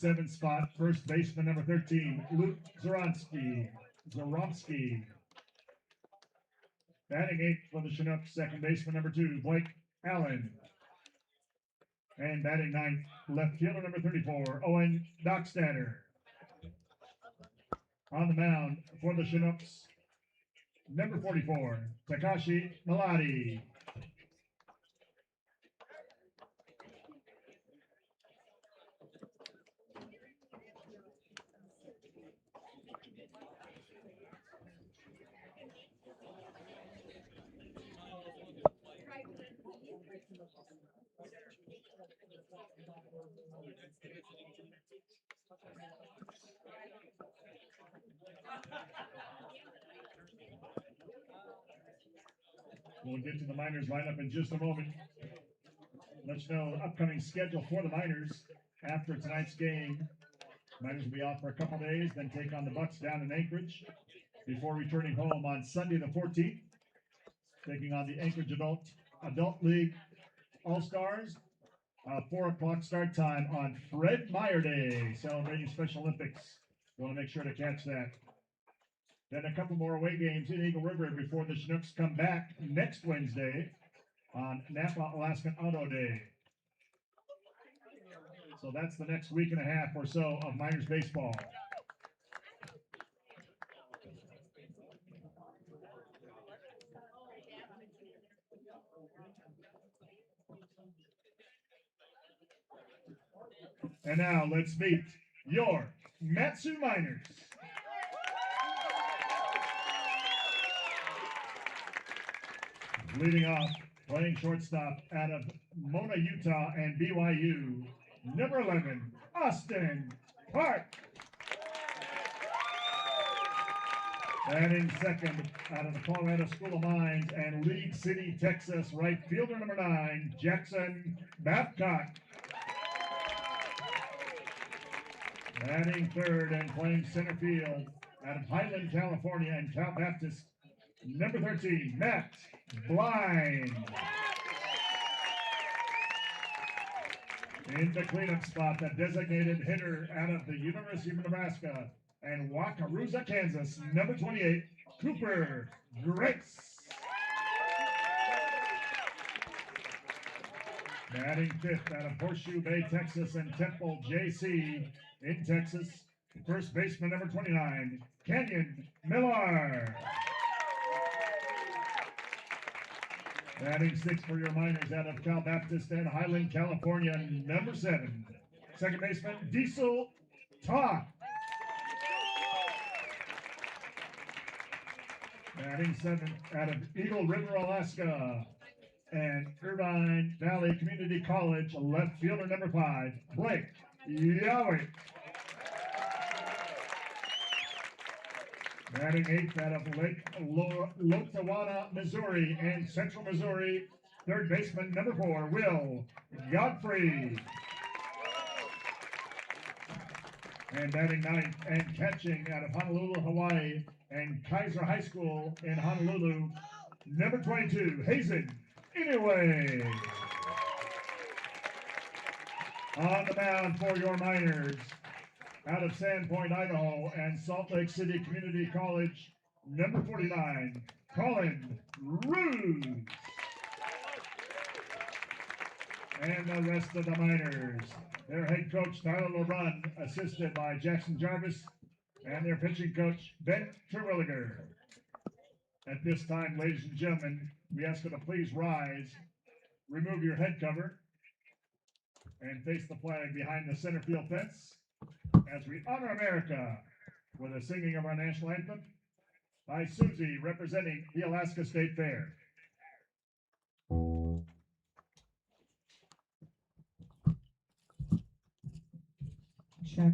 Seventh spot, first baseman number 13, Luke Zoromsky. Batting eighth for the Chinooks, second baseman number 2, Blake Allen. And batting ninth, left fielder number 34, Owen Dockstader. On the mound for the Chinooks, number 44, Takashi Maladi. We'll get to the Miners lineup in just a moment. Let you know the upcoming schedule for the Miners after tonight's game. Miners will be off for a couple days, then take on the Bucks down in Anchorage before returning home on Sunday the 14th, taking on the Anchorage Adult League All-Stars. 4 o'clock start time on Fred Meyer Day, celebrating Special Olympics. You want to make sure to catch that. Then a couple more away games in Eagle River before the Chinooks come back next Wednesday on Napa Alaskan Auto Day. So that's the next week and a half or so of Miners baseball. And now let's meet your Matsu Miners. Leading off, playing shortstop out of Mona, Utah and BYU, number 11, Austin Park. Batting second out of the Colorado School of Mines and League City, Texas, right fielder number 9, Jackson Babcock. Batting third and playing center field out of Highland, California and Cal Baptist, number 13, Matt Blind. In the cleanup spot, the designated hitter out of the University of Nebraska and Wakarusa, Kansas, number 28, Cooper Grace. Batting fifth out of Horseshoe Bay, Texas and Temple, JC in Texas, first baseman number 29, Kenyon Miller. Batting sixth for your Miners out of Cal Baptist and Highland, California, number 7, second baseman Diesel Todd. Batting seventh out of Eagle River, Alaska and Irvine Valley Community College, left fielder number 5, Blake Yowie. Batting eighth out of Lake Lotawana, Missouri and Central Missouri, third baseman number 4, Will Godfrey. And batting ninth and catching out of Honolulu, Hawaii and Kaiser High School in Honolulu, number 22, Hazen Anyway. On the mound for your Miners, out of Sandpoint, Idaho and Salt Lake City Community College, number 49, Colin Ruse. And the rest of the Miners, their head coach, Tyler LeBrun, assisted by Jackson Jarvis, and their pitching coach, Ben Terwilliger. At this time, ladies and gentlemen, we ask you to please rise, remove your head cover, and face the flag behind the center field fence as we honor America with a singing of our national anthem by Susie, representing the Alaska State Fair. Check.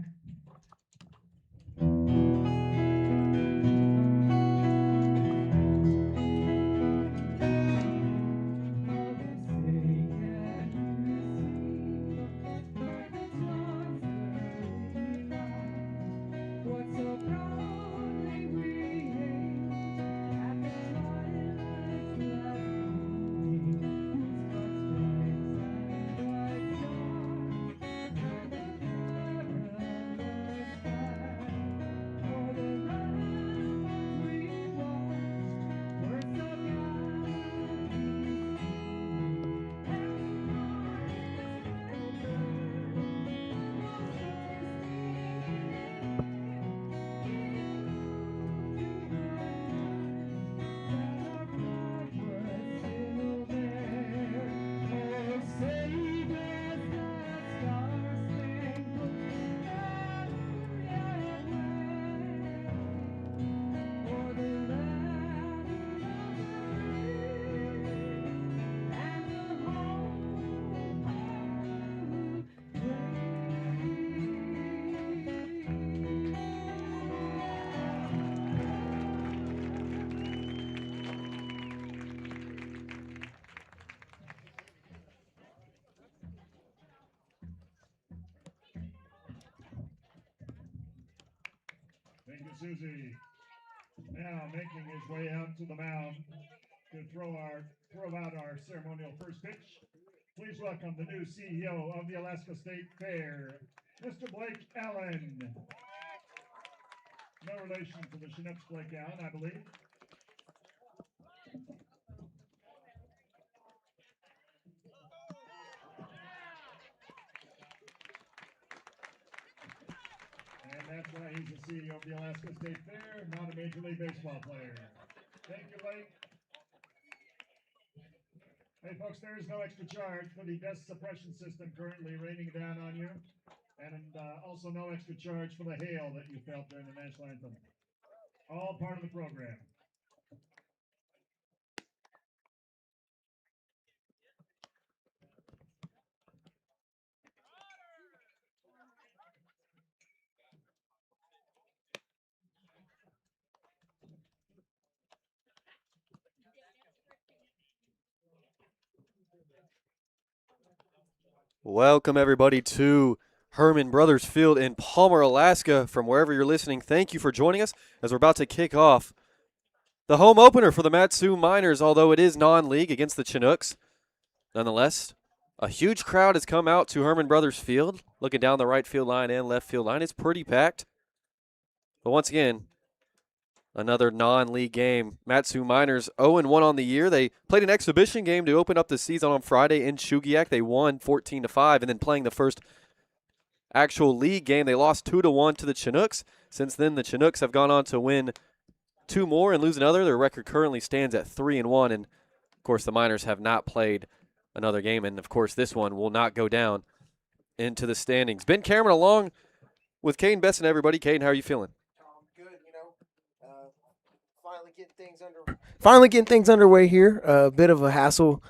Thank you, Susie. Now making his way out to the mound to throw out our ceremonial first pitch. Please welcome the new CEO of the Alaska State Fair, Mr. Blake Allen. No relation to the Chinooks, Blake Allen, I believe. And that's why he's the CEO of the Alaska State Fair, not a Major League Baseball player. Thank you, Blake. Hey, folks, there is no extra charge for the dust suppression system currently raining down on you. And also no extra charge for the hail that you felt during the national anthem. All part of the program. Welcome, everybody, to Hermon Brothers Field in Palmer, Alaska. From wherever you're listening, thank you for joining us as we're about to kick off the home opener for the Mat-Su Miners, although it is non-league against the Chinooks. Nonetheless, a huge crowd has come out to Hermon Brothers Field. Looking down the right field line and left field line, it's pretty packed. But once again, another non-league game. Mat-Su Miners 0-1 on the year. They played an exhibition game to open up the season on Friday in Chugiak. They won 14-5, and then playing the first actual league game, they lost 2-1 to the Chinooks. Since then, the Chinooks have gone on to win 2 more and lose another. Their record currently stands at 3-1, and of course, the Miners have not played another game, and of course, this one will not go down into the standings. Ben Cameron along with Kaden Bessent, everybody. Kaden, how are you feeling? Finally getting things underway here. A bit of a hassle,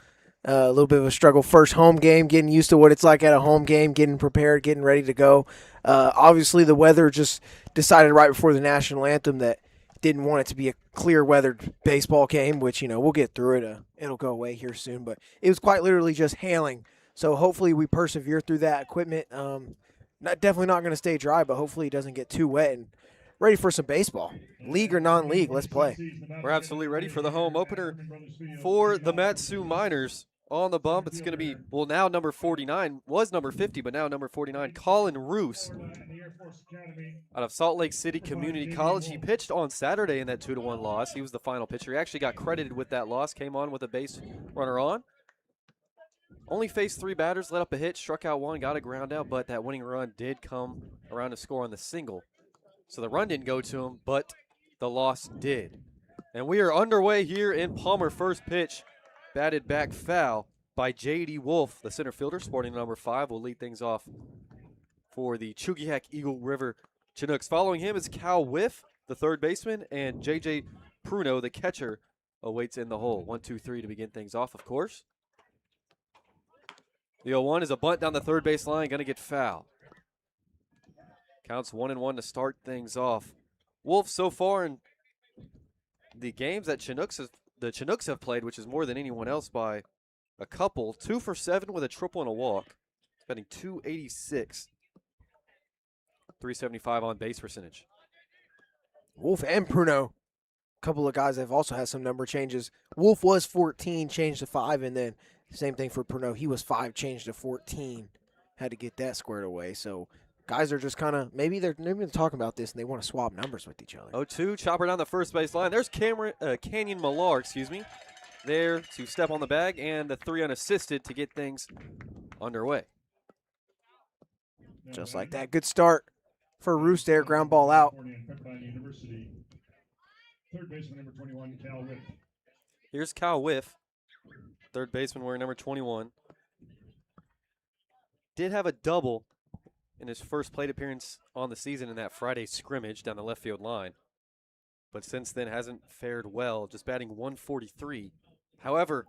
a little bit of a struggle. First home game, getting used to what it's like at a home game, getting prepared, getting ready to go. Obviously, the weather just decided right before the national anthem that didn't want it to be a clear weathered baseball game, which, we'll get through it. It'll go away here soon, but it was quite literally just hailing. So hopefully we persevere through that. Equipment, definitely not going to stay dry, but hopefully it doesn't get too wet and ready for some baseball. League or non-league, let's play. We're absolutely ready for the home opener for the Mat-Su Miners. On the bump, it's going to be, now number 49, was number 50, but now number 49, Colin Roos out of Salt Lake City Community College. He pitched on Saturday in that 2-1 loss. He was the final pitcher. He actually got credited with that loss, came on with a base runner on. Only faced 3 batters, let up a hit, struck out 1, got a ground out, but that winning run did come around to score on the single. So the run didn't go to him, but the loss did. And we are underway here in Palmer. First pitch, batted back foul by J.D. Wolf, the center fielder, sporting number 5, will lead things off for the Chugiak-Eagle River Chinooks. Following him is Cal Whiff, the third baseman, and J.J. Pruno, the catcher, awaits in the hole. 1-2-3 to begin things off, of course. The 0-1 is a bunt down the third base line, going to get foul. Counts 1-1 to start things off. Wolf so far in the games that the Chinooks have played, which is more than anyone else by a couple, 2 for 7 with a triple and a walk, batting .286, .375 on base percentage. Wolf and Pruno, a couple of guys that have also had some number changes. Wolf was 14, changed to 5, and then same thing for Pruno. He was 5, changed to 14. Had to get that squared away. So guys are just kind of, maybe they're talking about this and they want to swap numbers with each other. 0-2, chopper down the first base line. There's Canyon Millar, there to step on the bag, and the 3 unassisted to get things underway. Just like that. Good start for Roos there, ground ball out. Third baseman number 21, Cal Whiff. Here's Cal Whiff, third baseman wearing number 21. Did have a double in his first plate appearance on the season in that Friday scrimmage down the left field line. But since then hasn't fared well, just batting .143. However,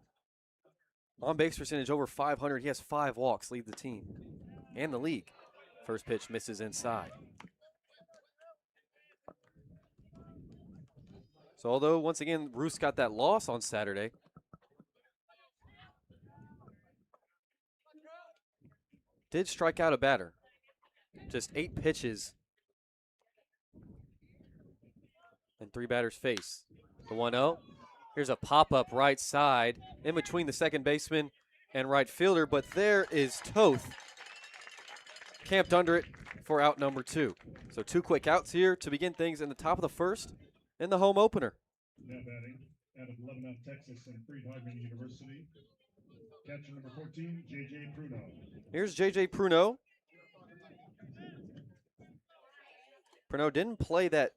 on base percentage over .500, he has 5 walks, lead the team and the league. First pitch misses inside. So although, once again, Roos got that loss on Saturday, did strike out a batter. Just 8 pitches And 3 batters face. The 1-0. Here's a pop-up right side in between the second baseman and right fielder, but there is Toth camped under it for out number 2. So 2 quick outs here to begin things in the top of the first in the home opener. Now batting out of Lebanon, Texas, and Friedhagen University. Catcher number 14, J.J. Pruno. Here's J.J. Pruno. Pruno didn't play that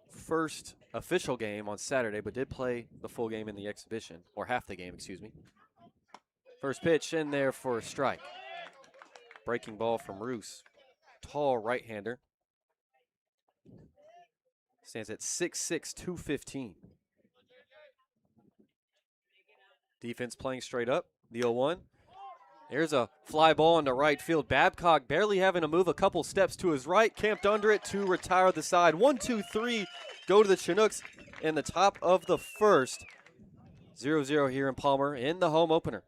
first official game on Saturday, but did play the full game in the exhibition, or half the game, excuse me. First pitch in there for a strike. Breaking ball from Roos. Tall right-hander. Stands at 6'6", 215. Defense playing straight up. The 0-1. There's a fly ball into right field. Babcock barely having to move a couple steps to his right. Camped under it to retire the side. 1-2-3 go to the Chinooks in the top of the first. 0-0 here in Palmer in the home opener.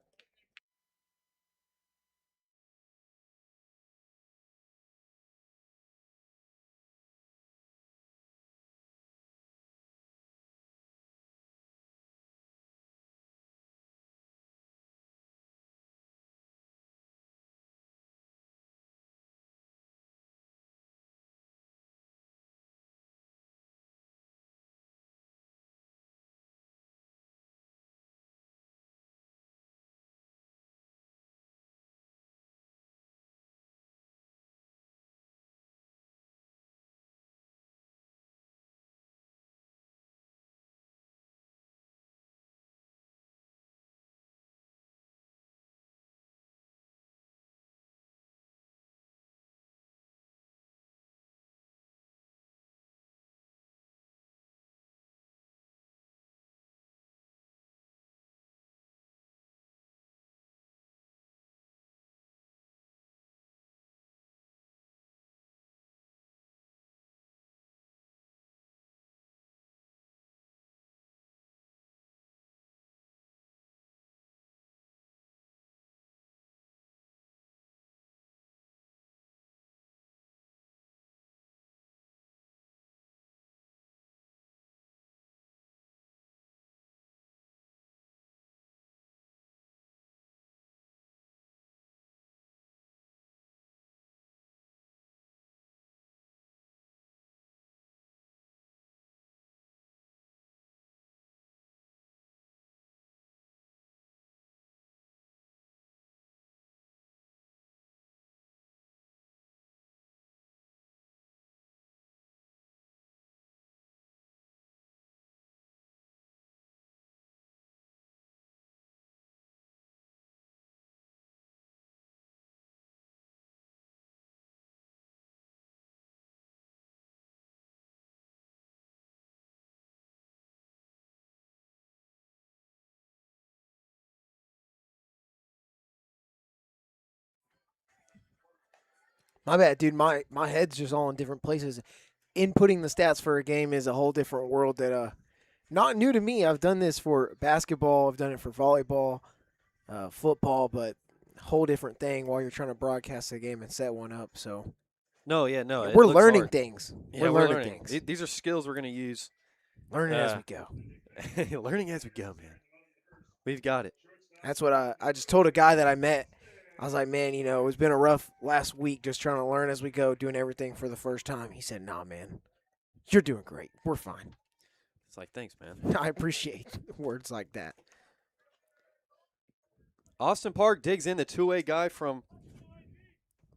My bad, dude. My head's just all in different places. Inputting the stats for a game is a whole different world that not new to me. I've done this for basketball. I've done it for volleyball, football, but whole different thing while you're trying to broadcast a game and set one up. So No, yeah, no. it we're looks learning hard. things. Yeah, we're learning things. These are skills we're going to use. Learning as we go. Learning as we go, man. We've got it. That's what I just told a guy that I met. I was like, man, it's been a rough last week just trying to learn as we go, doing everything for the first time. He said, nah, man, you're doing great. We're fine. It's like, thanks, man. I appreciate words like that. Austin Park digs in the two-way guy from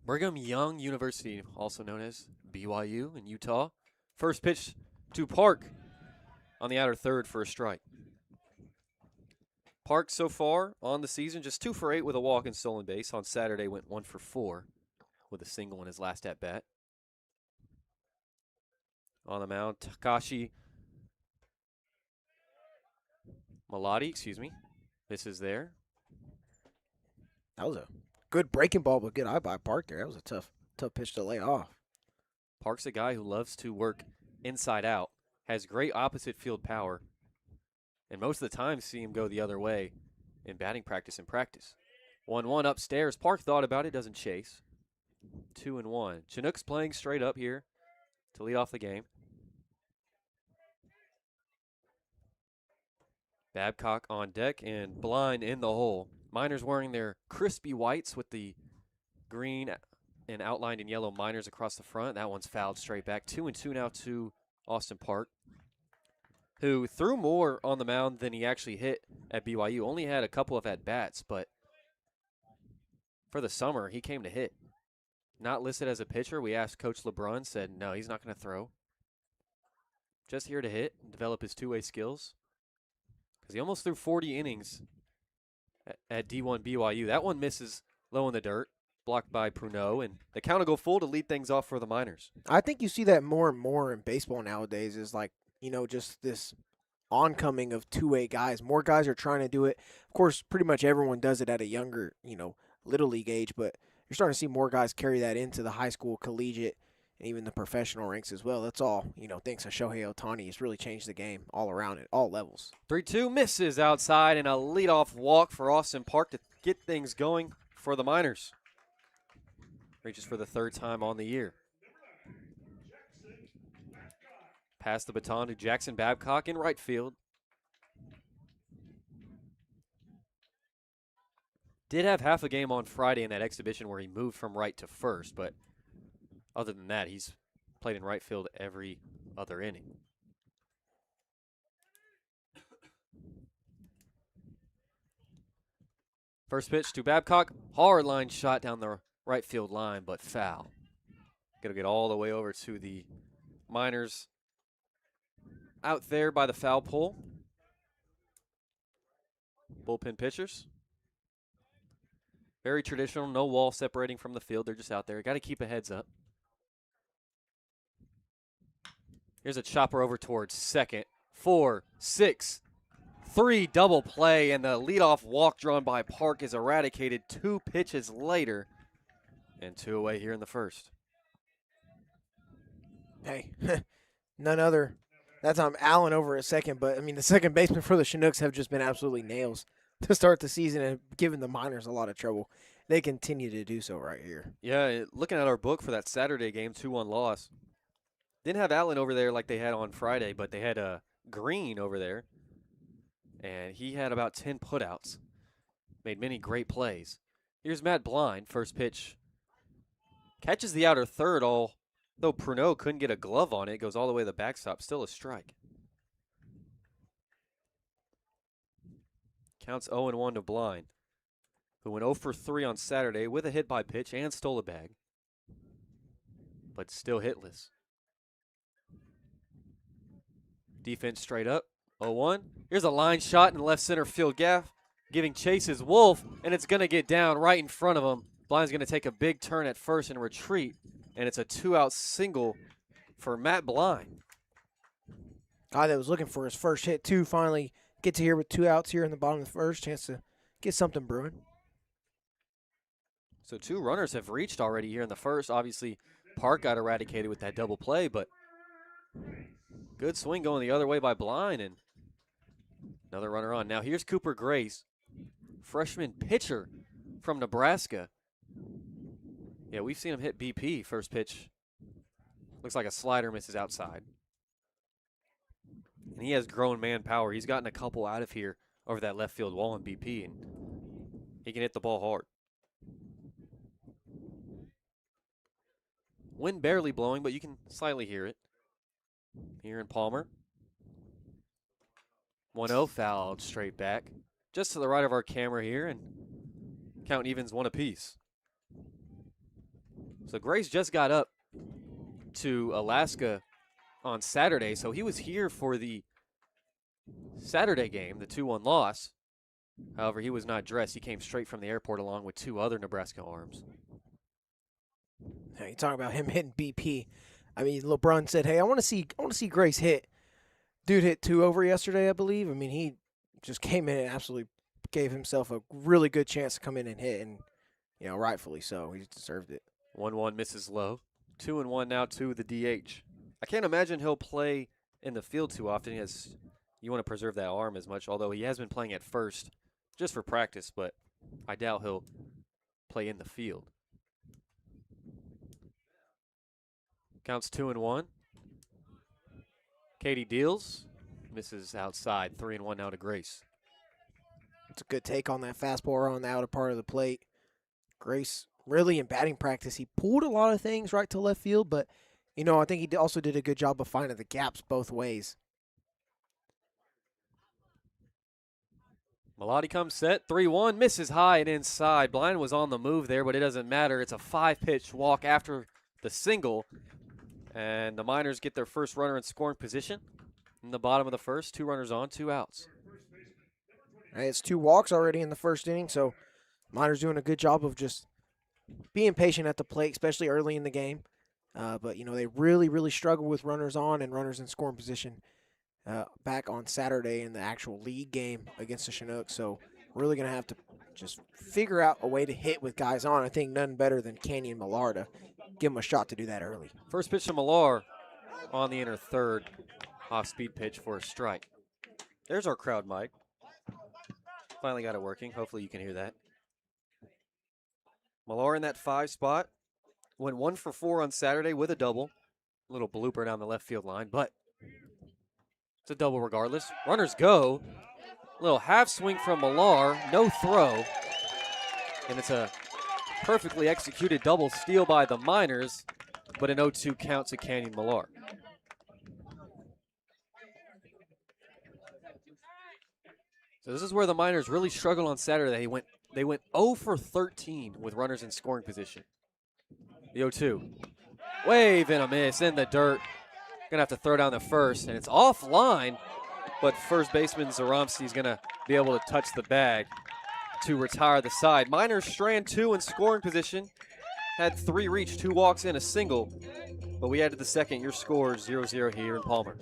Brigham Young University, also known as BYU in Utah. First pitch to Park on the outer third for a strike. Park so far on the season just 2 for 8 with a walk and stolen base. On Saturday went 1 for 4 with a single in his last at bat. On the mound, Takashi Malati, This is there. That was a good breaking ball, but good eye by Park there. That was a tough pitch to lay off. Park's a guy who loves to work inside out, has great opposite field power, and most of the time see him go the other way in batting practice and practice. 1-1 upstairs. Park thought about it, doesn't chase. 2-1. Chinooks playing straight up here to lead off the game. Babcock on deck and Blind in the hole. Miners wearing their crispy whites with the green and outlined in yellow Miners across the front. That one's fouled straight back. 2-2 now to Austin Park, who threw more on the mound than he actually hit at BYU. Only had a couple of at-bats, but for the summer, he came to hit. Not listed as a pitcher. We asked Coach LeBrun, said no, he's not going to throw. Just here to hit and develop his two-way skills. Because he almost threw 40 innings at D1 BYU. That one misses low in the dirt, blocked by Pruneau, and the count will go full to lead things off for the Miners. I think you see that more and more in baseball nowadays is like, just this oncoming of two-way guys. More guys are trying to do it. Of course, pretty much everyone does it at a younger, little league age, but you're starting to see more guys carry that into the high school, collegiate, and even the professional ranks as well. That's all, thanks to Shohei Ohtani. It's really changed the game all around at all levels. 3-2 misses outside, and a leadoff walk for Austin Park to get things going for the Miners. Reaches for the third time on the year. Pass the baton to Jackson Babcock in right field. Did have half a game on Friday in that exhibition where he moved from right to first, but other than that, he's played in right field every other inning. First pitch to Babcock. Hard line shot down the right field line, but foul. Going to get all the way over to the Miners out there by the foul pole. Bullpen pitchers. Very traditional, no wall separating from the field. They're just out there. Got to keep a heads up. Here's a chopper over towards second. 4, 6, 3 double play, and the leadoff walk drawn by Park is eradicated 2 pitches later. And 2 away here in the first. Hey, none other. That time Allen over at second, but, the second baseman for the Chinooks have just been absolutely nails to start the season and given the Miners a lot of trouble. They continue to do so right here. Yeah, looking at our book for that Saturday game, 2-1 loss. Didn't have Allen over there like they had on Friday, but they had Green over there. And he had about 10 putouts. Made many great plays. Here's Matt Blind, first pitch. Catches the outer third, although Pruneau couldn't get a glove on it. Goes all the way to the backstop. Still a strike. Counts 0-1 to Blind, who went 0 for 3 on Saturday with a hit by pitch and stole a bag, but still hitless. Defense straight up, 0-1. Here's a line shot in the left center field gap, giving chase is Wolf, and it's going to get down right in front of him. Blind's going to take a big turn at first and retreat, and it's a 2-out single for Matt Blind. Guy that was looking for his first hit, too, finally gets here with 2 outs here in the bottom of the first. Chance to get something brewing. So 2 runners have reached already here in the first. Obviously, Park got eradicated with that double play, but good swing going the other way by Blind, and another runner on. Now here's Cooper Grace, freshman pitcher from Nebraska. Yeah, we've seen him hit BP. First pitch looks like a slider, misses outside. And he has grown man power. He's gotten a couple out of here over that left field wall in BP, and he can hit the ball hard. Wind barely blowing, but you can slightly hear it. Here in Palmer. 1-0 fouled straight back. Just to the right of our camera here, and count evens 1 apiece. So Grace just got up to Alaska on Saturday, so he was here for the Saturday game, the 2-1 loss. However, he was not dressed. He came straight from the airport along with 2 other Nebraska arms. Hey, you talking about him hitting BP. LeBron said, "Hey, I want to see Grace hit." Dude hit 2 over yesterday, I believe. He just came in and absolutely gave himself a really good chance to come in and hit, and rightfully so. He deserved it. 1-1 misses low. 2-1 now to the DH. I can't imagine he'll play in the field too often, as you want to preserve that arm as much, although he has been playing at first just for practice, but I doubt he'll play in the field. Counts 2-1. Katie deals. Misses outside. 3-1 now to Grace. It's a good take on that fastball on the outer part of the plate. Grace, really in batting practice, he pulled a lot of things right to left field, but, I think he also did a good job of finding the gaps both ways. Melody comes set. 3-1. Misses high and inside. Blind was on the move there, but it doesn't matter. It's a 5-pitch walk after the single. And the Miners get their first runner in scoring position in the bottom of the first. 2 runners on, 2 outs. Hey, it's 2 walks already in the first inning, so Miners doing a good job of just being patient at the plate, especially early in the game. But, they really, really struggle with runners on and runners in scoring position back on Saturday in the actual league game against the Chinooks. So we're really going to have to just figure out a way to hit with guys on. I think none better than Canyon Millar to give him a shot to do that early. First pitch to Millar on the inner third. Off-speed pitch for a strike. There's our crowd mic. Finally got it working. Hopefully you can hear that. Millar in that 5 spot. Went 1 for 4 on Saturday with a double. A little blooper down the left field line, but it's a double regardless. Runners go. A little half swing from Millar. No throw. And it's a perfectly executed double steal by the Miners, but an 0-2 count to Canyon Millar. So this is where the Miners really struggled on Saturday. They went 0 for 13 with runners in scoring position. The 0-2. Wave and a miss in the dirt. Gonna have to throw down the first, and it's offline, but first baseman Zaromsky is gonna be able to touch the bag to retire the side. Miners strand 2 in scoring position. Had 3 reach, 2 walks in, a single, but we added the second. Your score 0-0 here in Palmer.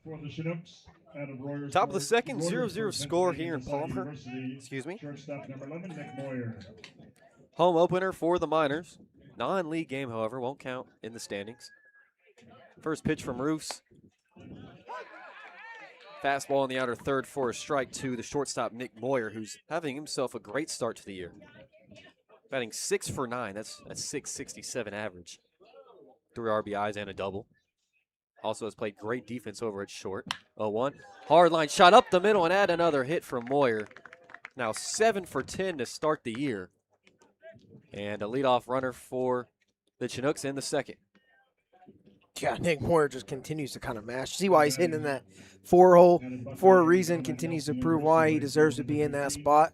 For the Chinooks, out of Royers. Top of the second, Royers 0-0 for score Pennsylvania here in Society Palmer. University, Excuse me. Shortstop number 11, Nick Moyer. Home opener for the Miners. Non-league game, however, won't count in the standings. First pitch from Roos. Fastball in the outer third for a strike to the shortstop, Nick Moyer, who's having himself a great start to the year. Batting 6 for 9. That's a .667 average. 3 RBIs and a double. Also has played great defense over at short. 0-1. Hard line shot up the middle and add another hit from Moyer. Now 7 for 10 to start the year. And a leadoff runner for the Chinooks in the second. Yeah, Nick Moyer just continues to kind of mash. See why he's hitting in that 4-hole for a reason. Continues to prove why he deserves to be in that spot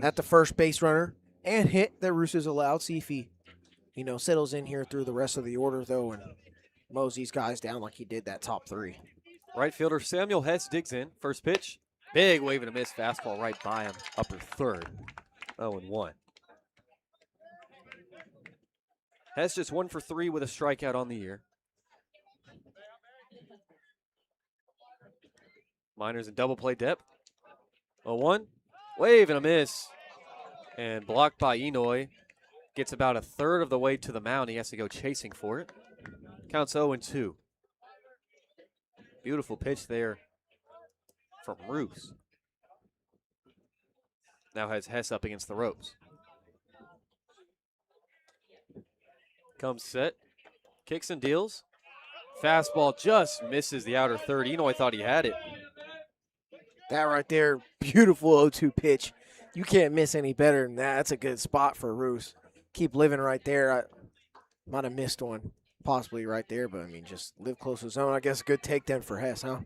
at the first base runner. And hit that Roos is allowed. See if he, settles in here through the rest of the order, though, and mows these guys down like he did that top 3. Right fielder Samuel Hess digs in. First pitch. Big wave and a miss. Fastball right by him. Upper third. 0-1. Hess just 1 for 3 with a strikeout on the year. Miners in double play depth. 0-1. Wave and a miss. And blocked by Enoy. Gets about a third of the way to the mound. He has to go chasing for it. Counts 0-2. Beautiful pitch there from Roos. Now has Hess up against the ropes. Comes set. Kicks and deals. Fastball just misses the outer third. Enoy thought he had it. That right there, beautiful 0-2 pitch. You can't miss any better than that. That's a good spot for Roos. Keep living right there. I might have missed one, possibly right there, but I mean, just live close to zone. I guess a good take then for Hess, huh?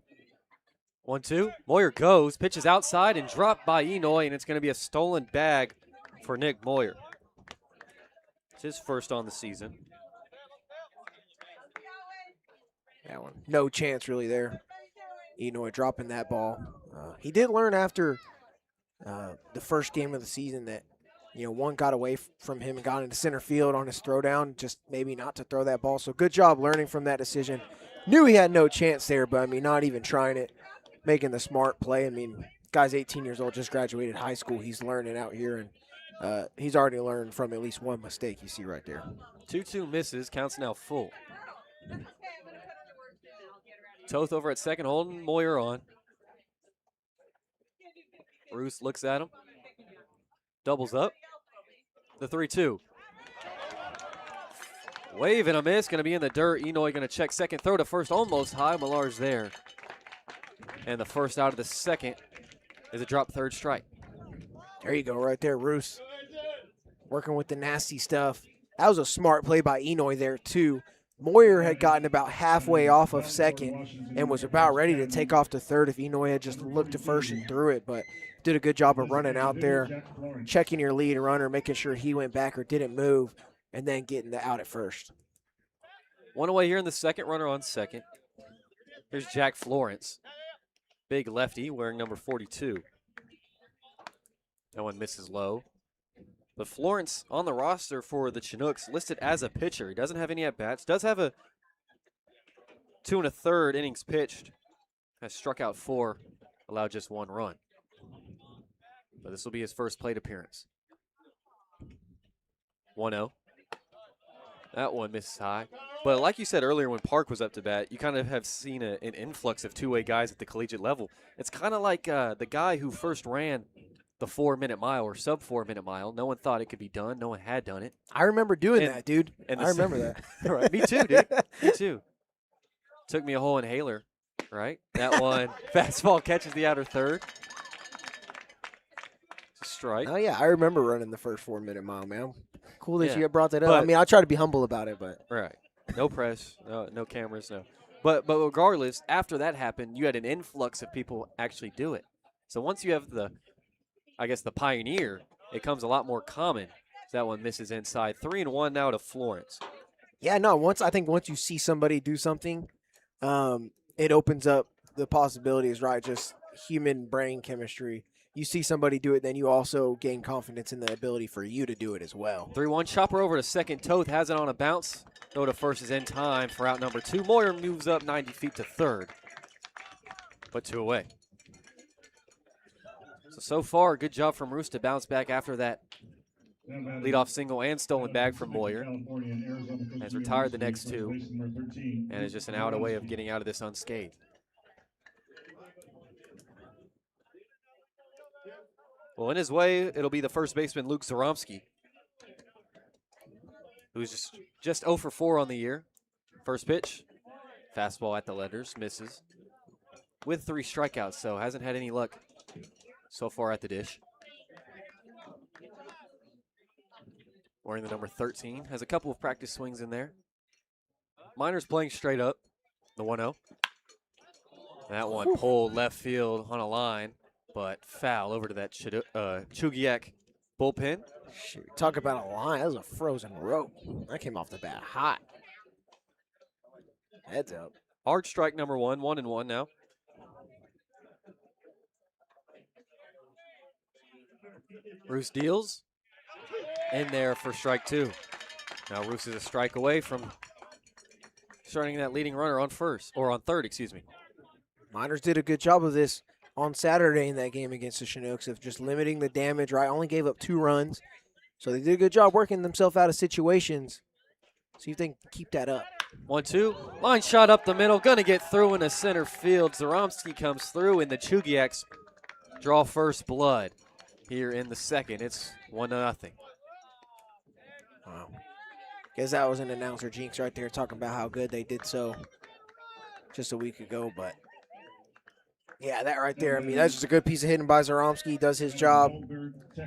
1-2. Moyer goes, pitches outside and dropped by Enoy, and it's going to be a stolen bag for Nick Moyer. It's his first on the season. That one, no chance really there. Enoy dropping that ball. He did learn after the first game of the season that, one got away from him and got into center field on his throwdown, just maybe not to throw that ball. So good job learning from that decision. Knew he had no chance there, but I mean, not even trying it, making the smart play. I mean, guy's 18 years old, just graduated high school. He's learning out here, and he's already learned from at least one mistake you see right there. 2-2 misses, counts now full. Toth over at second, holding Moyer on. Roos looks at him. Doubles up. The 3-2. Wave and a miss, going to be in the dirt. Enoy going to check second, throw to first, almost high. Millar's there. And the first out of the second is a drop third strike. There you go, right there, Roos. Working with the nasty stuff. That was a smart play by Enoy there, too. Moyer had gotten about halfway off of second and was about ready to take off to third if Enoy had just looked to first and threw it, but did a good job of running out there, checking your lead runner, making sure he went back or didn't move, and then getting the out at first. One away here in the second, runner on second. Here's Jack Florence. Big lefty wearing number 42. That one misses low. But Florence on the roster for the Chinooks listed as a pitcher. He doesn't have any at-bats. Does have a 2 1/3 innings pitched. Has struck out 4, allowed just 1 run. But this will be his first plate appearance. 1-0. That one misses high. But like you said earlier when Park was up to bat, you kind of have seen an influx of two-way guys at the collegiate level. It's kind of like the guy who first ran the 4-minute mile or sub 4-minute mile. No one thought it could be done. No one had done it. I remember doing that, dude. I remember that. Right. Me too, dude. Me too. Took me a whole inhaler, right? That one, fastball catches the outer third. It's a strike. Oh, yeah, I remember running the first 4-minute mile, man. Cool that Yeah. you brought that up. But- I mean, I try to be humble about it, but. Right. No press, no cameras, no. But regardless, after that happened, you had an influx of people actually do it. So once you have the pioneer, it comes a lot more common. That one misses inside. 3-1 now to Florence. Yeah, no, once you see somebody do something, it opens up the possibilities, right? Just human brain chemistry. You see somebody do it, then you also gain confidence in the ability for you to do it as well. 3-1, chopper over to second. Toth has it on a bounce. Throw to first is in time for out number 2. Moyer moves up 90 feet to third. But 2 away. So far, good job from Roos to bounce back after that leadoff single and stolen bag from Moyer. Has retired the next 2 and is just an out away of getting out of this unscathed. Well, in his way, it'll be the first baseman, Luke Zaromski, who's just 0 for 4 on the year. First pitch, fastball at the letters, misses. With 3 strikeouts, so hasn't had any luck so far at the dish. Wearing the number 13, has a couple of practice swings in there. Minor's playing straight up, the 1-0. That one pulled left field on a line, but foul over to that Chugiak bullpen. Shoot, talk about a line. That was a frozen rope. That came off the bat hot. Heads up. Hard strike number 1, 1-1 now. Roos deals. In there for strike 2. Now Roos is a strike away from starting that leading runner on third, excuse me. Miners did a good job of this on Saturday in that game against the Chinooks of just limiting the damage, right? Only gave up 2 runs. So they did a good job working themselves out of situations. See if they can keep that up. 1-2. Line shot up the middle. Going to get through into center field. Zaromski comes through, and the Chugiaks draw first blood here in the second. It's 1-0. Wow. Guess that was an announcer jinx right there talking about how good they did so just a week ago. But, yeah, that right there, I mean, that's just a good piece of hitting by Zaromski. He does his job.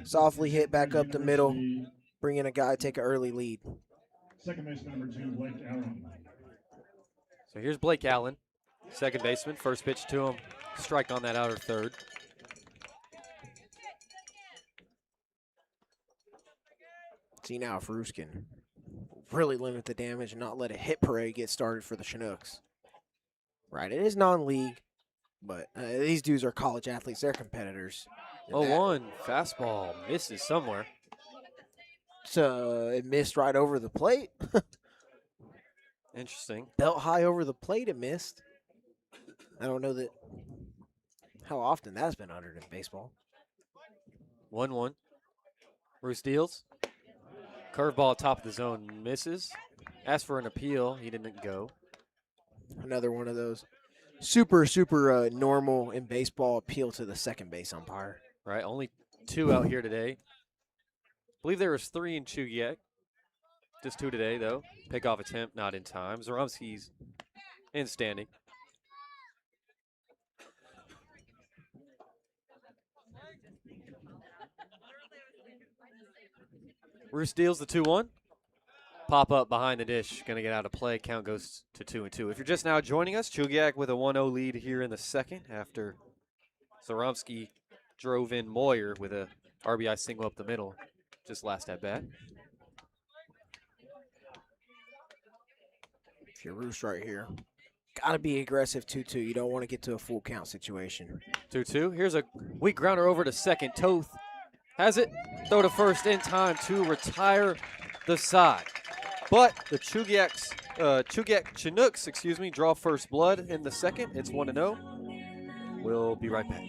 Softly hit back up the middle. Bring in a guy, take an early lead. Second baseman number 2, Blake Allen. So here's Blake Allen, second baseman. First pitch to him. Strike on that outer third. See now if Roos can really limit the damage and not let a hit parade get started for the Chinooks. Right, it is non-league, but these dudes are college athletes. They're competitors. 0-1. Fastball misses somewhere. So it missed right over the plate. Interesting. Belt high over the plate, it missed. I don't know how often that's been uttered in baseball. 1-1. Bruce deals. Curveball top of the zone misses. Asked for an appeal. He didn't go. Another one of those super normal in baseball appeal to the second base umpire. Right, only 2 out here today. Believe there was 3 in Chugiak. Just 2 today, though. Pickoff attempt, not in time. Zaromski's in standing. Roos deals the 2-1. Pop up behind the dish. Going to get out of play. Count goes to 2-2. If you're just now joining us, Chugiak with a 1-0 lead here in the second after Zaromski drove in Moyer with a RBI single up the middle just last at bat. If you're Roos right here, got to be aggressive 2-2. You don't want to get to a full count situation. 2-2. Here's a weak grounder over to second. Toth has it. Throw to first in time to retire the side. But the Chinooks, draw first blood in the second. It's 1-0. We'll be right back.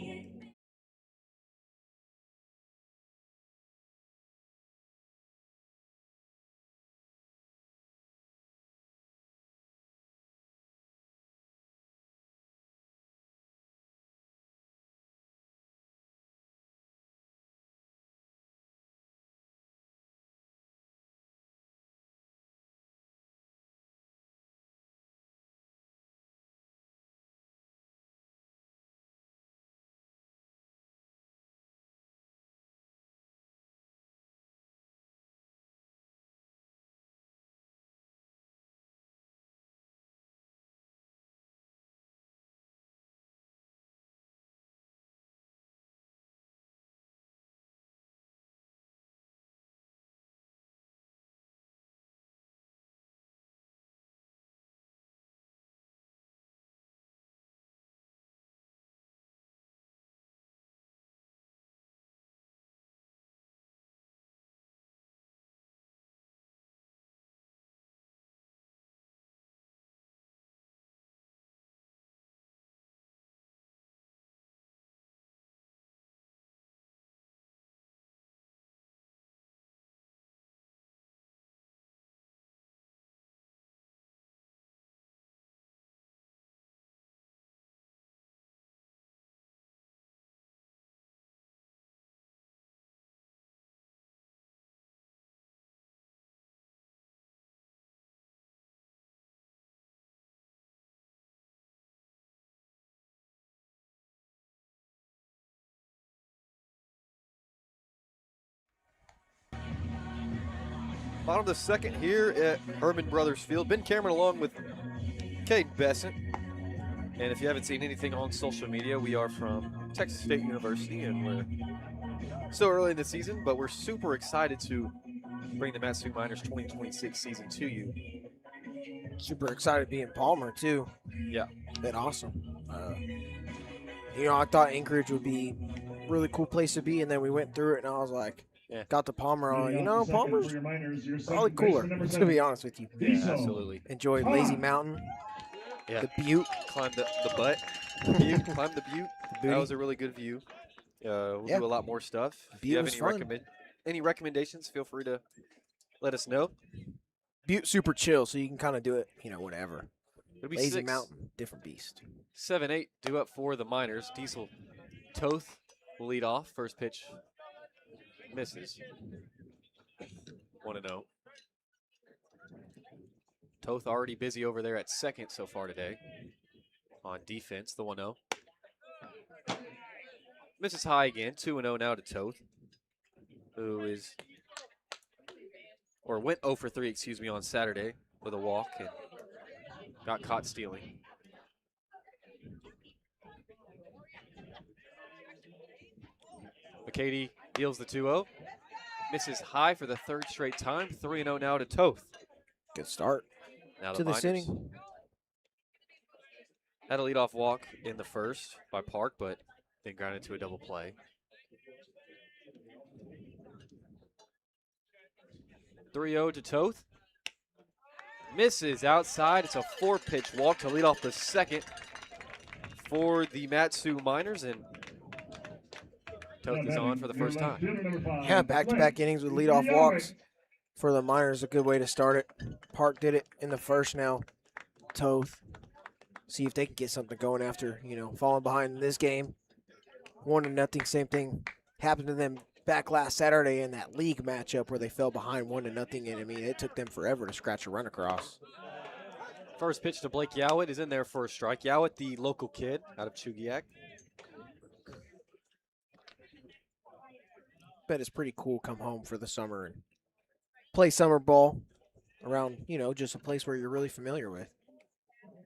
Bottom of the second here at Hermon Brothers Field. Ben Cameron along with Kaden Bessent. And if you haven't seen anything on social media, we are from Texas State University, and we're still early in the season, but we're super excited to bring the Mat-Su Miners 2026 season to you. Super excited to be in Palmer, too. Yeah. Been awesome. I thought Anchorage would be a really cool place to be, and then we went through it, and I was like, got to Palmer on. Palmer's probably cooler. I'm just going to be honest with you. Yeah, absolutely. Enjoy Lazy Mountain. Yeah. The Butte. Climb the butt. The Butte. Climb the Butte. That was a really good view. We'll do a lot more stuff. Butte was fun. any recommendations, feel free to let us know. Butte super chill, so you can kind of do it, whatever. It'll be Lazy 6, Mountain, different beast. 7, 8 due up for the Miners. Diesel Toth will lead off. First pitch misses. 1-0. Toth already busy over there at second so far today. On defense, the 1-0. Misses high again. 2-0 now to Toth, who went 0 for 3, on Saturday with a walk and got caught stealing. McCady deals the 2-0. Misses high for the third straight time. 3-0 now to Toth. Good start Now to the this Miners inning. had a leadoff walk in the first by Park, but then grounded to a double play. 3-0 to Toth. Misses outside. It's a 4-pitch walk to lead off the second for the Matsu Miners, and Toth is on for the first time. Yeah, back-to-back innings with leadoff walks for the Miners. A good way to start it. Park did it in the first now. Toth. See if they can get something going after, falling behind in this game. 1-0, same thing happened to them back last Saturday in that league matchup where they fell behind 1-0, and it took them forever to scratch a run across. First pitch to Blake Yowett is in there for a strike. Yowett, the local kid out of Chugiak. Bet it's pretty cool come home for the summer and play summer ball around, just a place where you're really familiar with.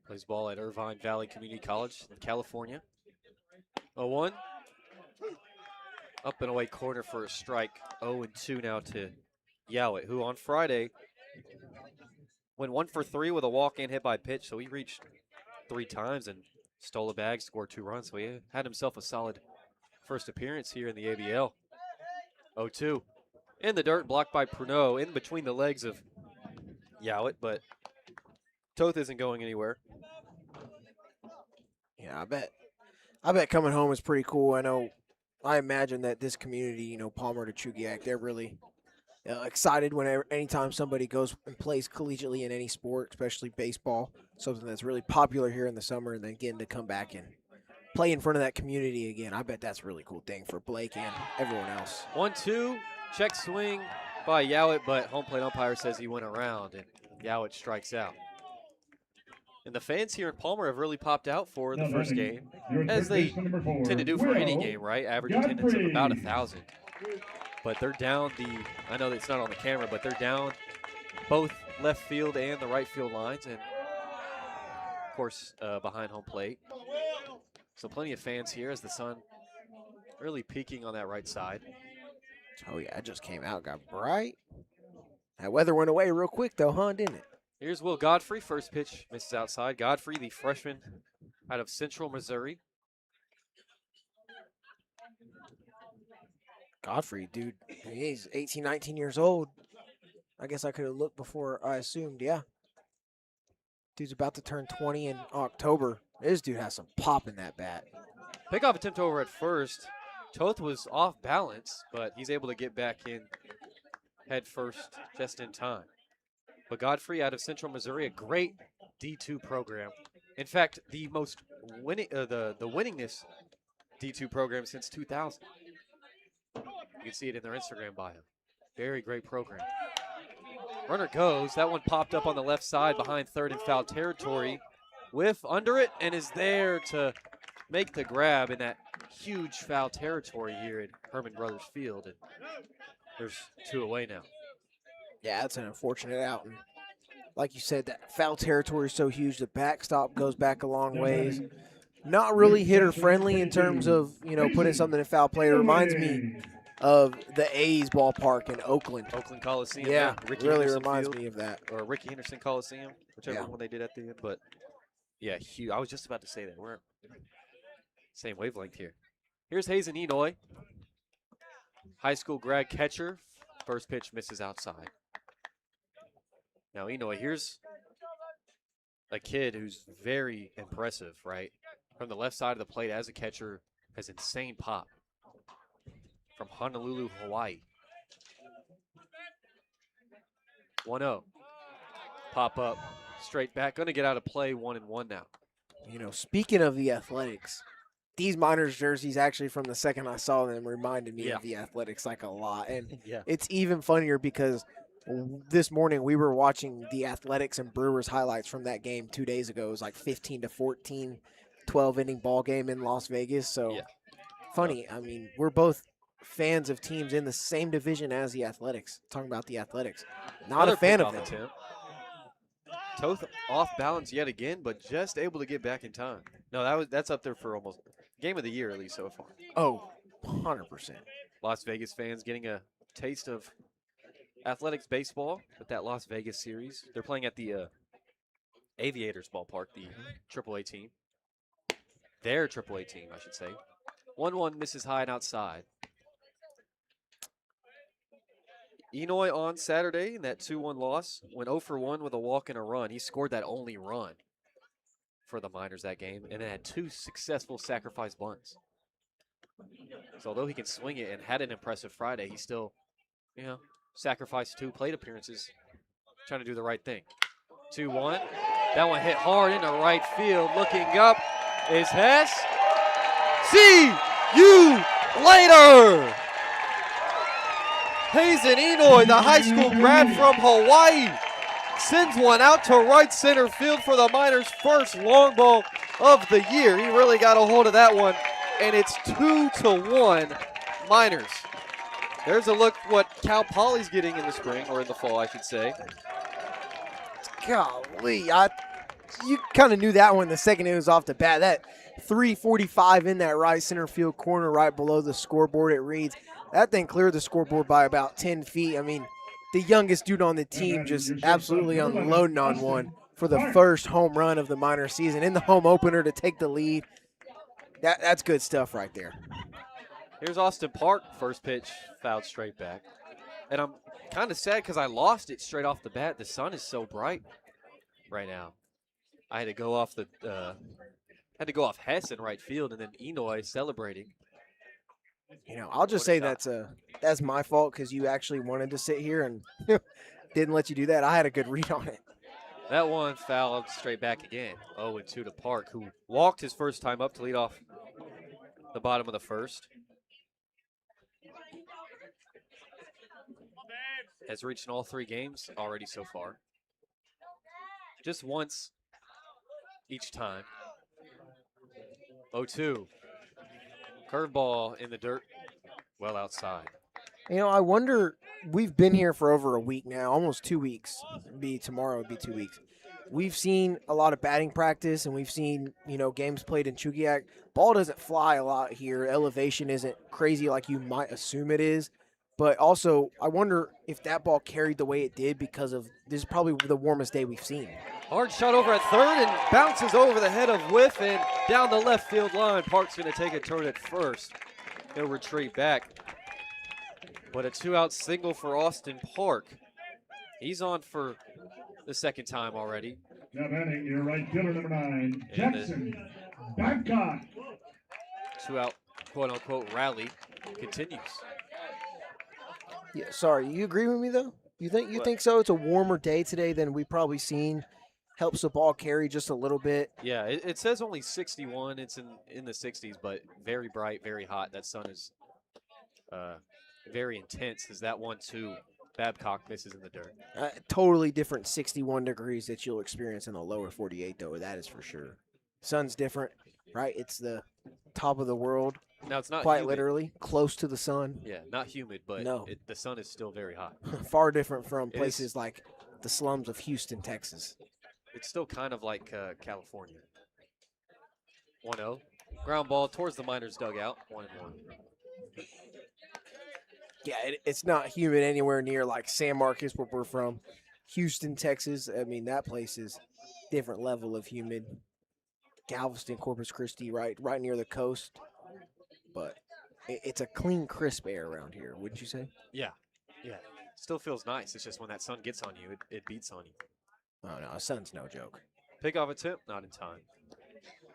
Plays ball at Irvine Valley Community College in California. 0-1. Up and away corner for a strike. 0-2 now to Yowett, who on Friday went 1 for 3 with a walk and hit by pitch. So he reached 3 times and stole a bag, scored 2 runs. So he had himself a solid first appearance here in the ABL. 0-2. In the dirt, blocked by Pruneau, in between the legs of Yowett, but Toth isn't going anywhere. Yeah, I bet coming home is pretty cool. I imagine that this community, Palmer to Chugiak, they're really excited anytime somebody goes and plays collegiately in any sport, especially baseball, something that's really popular here in the summer, and then getting to come back and play in front of that community again. I bet that's a really cool thing for Blake and everyone else. 1-2, check swing by Yowett, but home plate umpire says he went around, and Yowett strikes out. And the fans here in Palmer have really popped out for the first game, as they tend to do for any game, right? Average attendance of about 1,000. But they're down I know that it's not on the camera, but they're down both left field and the right field lines, and of course behind home plate. So plenty of fans here as the sun really peaking on that right side. Oh yeah, it just came out, got bright. That weather went away real quick though, didn't it? Here's Will Godfrey. First pitch misses outside. Godfrey, the freshman out of Central Missouri. Godfrey, dude, he's 18, 19 years old. I guess I could have looked before I assumed, yeah. Dude's about to turn 20 in October. This dude has some pop in that bat. Pickoff attempt over at first. Toth was off balance, but he's able to get back in head first just in time. But Godfrey out of Central Missouri, a great D2 program. In fact, the most winning, the winningest D2 program since 2000. You can see it in their Instagram bio. Very great program. Runner goes. That one popped up on the left side behind third in foul territory. Whiff under it and is there to make the grab in that huge foul territory here at Hermon Brothers Field. And there's 2 away now. Yeah, that's an unfortunate out. And like you said, that foul territory is so huge. The backstop goes back a long ways. Not really hitter friendly in terms of, putting something in foul play. It reminds me of the A's ballpark in Oakland. Oakland Coliseum. Yeah, Ricky really Henderson reminds Field, me of that. or Ricky Henderson Coliseum, whichever Yeah. one they did at the end. But yeah, huge. I was just about to say that. We're same wavelength here. Here's Hazen Enoy, high school grad catcher. First pitch misses outside. Now Enoy, here's a kid who's very impressive, right? From the left side of the plate as a catcher, has insane pop. From Honolulu, Hawaii. 1-0. Pop up, straight back. Going to get out of play 1-1 now. You know, speaking of the Athletics, these Miners jerseys actually from the second I saw them reminded me of the Athletics like a lot. And it's even funnier because this morning we were watching the Athletics and Brewers highlights from that game 2 days ago. It was like 15-14, 12-inning ball game in Las Vegas. So funny. I mean, we're both fans of teams in the same division as the Athletics. Talking about the Athletics. Not Another a fan of pickoff them. attempt. Toth off balance yet again, but just able to get back in time. No, that's up there for almost game of the year at least so far. Oh, 100%. Las Vegas fans getting a taste of Athletics baseball with that Las Vegas series. They're playing at the Aviators ballpark, the AAA team. Their AAA team, I should say. 1-1 misses high and outside. Enoy on Saturday in that 2-1 loss went 0 for 1 with a walk and a run. He scored that only run for the Miners that game and then had 2 successful sacrifice bunts. So although he can swing it and had an impressive Friday, he still, sacrificed 2 plate appearances, trying to do the right thing. 2-1. That one hit hard into right field. Looking up is Hess. See you later! Hazen Enoy, the high school grad from Hawaii, sends one out to right center field for the Miners' first long ball of the year. He really got a hold of that one, and it's 2-1 Miners. There's a look what Cal Poly's getting in the spring, or in the fall, I should say. Golly, you kind of knew that one the second it was off the bat. That 345 in that right center field corner right below the scoreboard, it reads. That thing cleared the scoreboard by about 10 feet. I mean, the youngest dude on the team just absolutely unloading on one for the first home run of the minor season in the home opener to take the lead. That's good stuff right there. Here's Austin Park, first pitch, fouled straight back. And I'm kind of sad because I lost it straight off the bat. The sun is so bright right now. I had to go off Hess in right field, and then Enoy celebrating. I'll just say that's my fault because you actually wanted to sit here and didn't let you do that. I had a good read on it. That one fouled straight back again. 0-2 to Park, who walked his first time up to lead off the bottom of the first. Has reached in all 3 games already so far. Just once each time. 0-2. Curveball in the dirt, well outside. I wonder, we've been here for over a week now, almost 2 weeks. Tomorrow would be 2 weeks. We've seen a lot of batting practice, and we've seen, games played in Chugiak. Ball doesn't fly a lot here. Elevation isn't crazy like you might assume it is. But also, I wonder if that ball carried the way it did because of this is probably the warmest day we've seen. Hard shot over at third and bounces over the head of Whiff and down the left field line. Park's going to take a turn at first. He'll retreat back. But a 2-out single for Austin Park. He's on for the second time already. Now batting your right fielder, number 9, Jackson Babcock. 2-out quote-unquote rally continues. Yeah, sorry, you agree with me though? You think so? It's a warmer day today than we've probably seen. Helps the ball carry just a little bit. Yeah, it says only 61. It's in the 60s, but very bright, very hot. That sun is very intense. As that 1-2 Babcock misses in the dirt. Totally different 61 degrees that you'll experience in the lower 48, though. That is for sure. Sun's different, right? It's the top of the world. Now it's not quite humid. Literally close to the sun. Yeah, not humid, but no. The sun is still very hot. Far different from places like the slums of Houston, Texas. It's still kind of like California. 1-0. Ground ball towards the Miners' dugout. 1-1. Yeah, it's not humid anywhere near like San Marcos, where we're from. Houston, Texas. I mean, that place is different level of humid. Galveston, Corpus Christi, right near the coast. But it's a clean, crisp air around here, wouldn't you say? Yeah. Still feels nice. It's just when that sun gets on you, it beats on you. Oh, no, the sun's no joke. Pickoff attempt, not in time.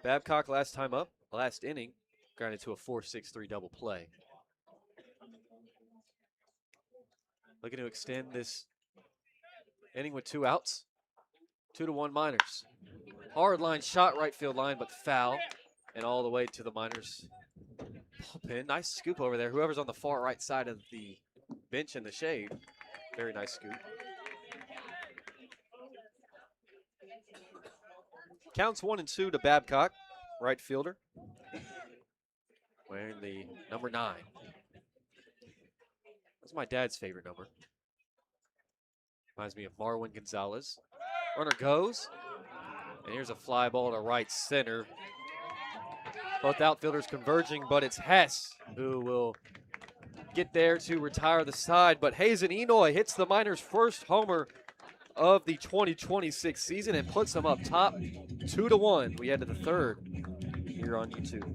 Babcock last time up, last inning, grounded to a 4-6-3 double play. Looking to extend this Inning with 2 outs. 2-1 Miners. Hard line shot right field line, but foul. And all the way to the Miners bullpen. Nice scoop over there. Whoever's on the far right side of the bench in the shade. Very nice scoop. Counts 1-2 to Babcock, right fielder. Wearing the number 9. That's my dad's favorite number. Reminds me of Marwin Gonzalez. Runner goes. And here's a fly ball to right center. Both outfielders converging, but it's Hess who will get there to retire the side. But Hazen Enoy hits the Miners' first homer of the 2026 season and puts them up top 2-1. We head to the third here on YouTube.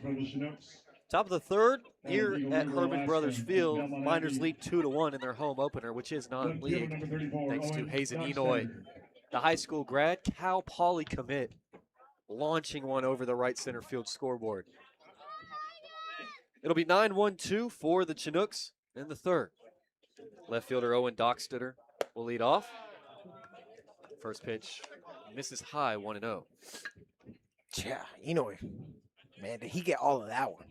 From the Chinooks. Top of the third here at Hermon Brothers Field. Miners lead 2-1 in their home opener, which is non-league, thanks to Hazen Enoy, the high school grad, Cal Poly commit, launching one over the right center field scoreboard. It'll be 9-1-2 for the Chinooks in the third. Left fielder Owen Dockstetter will lead off. First pitch misses high, 1-0. Yeah, Enoy. Man, did he get all of that one?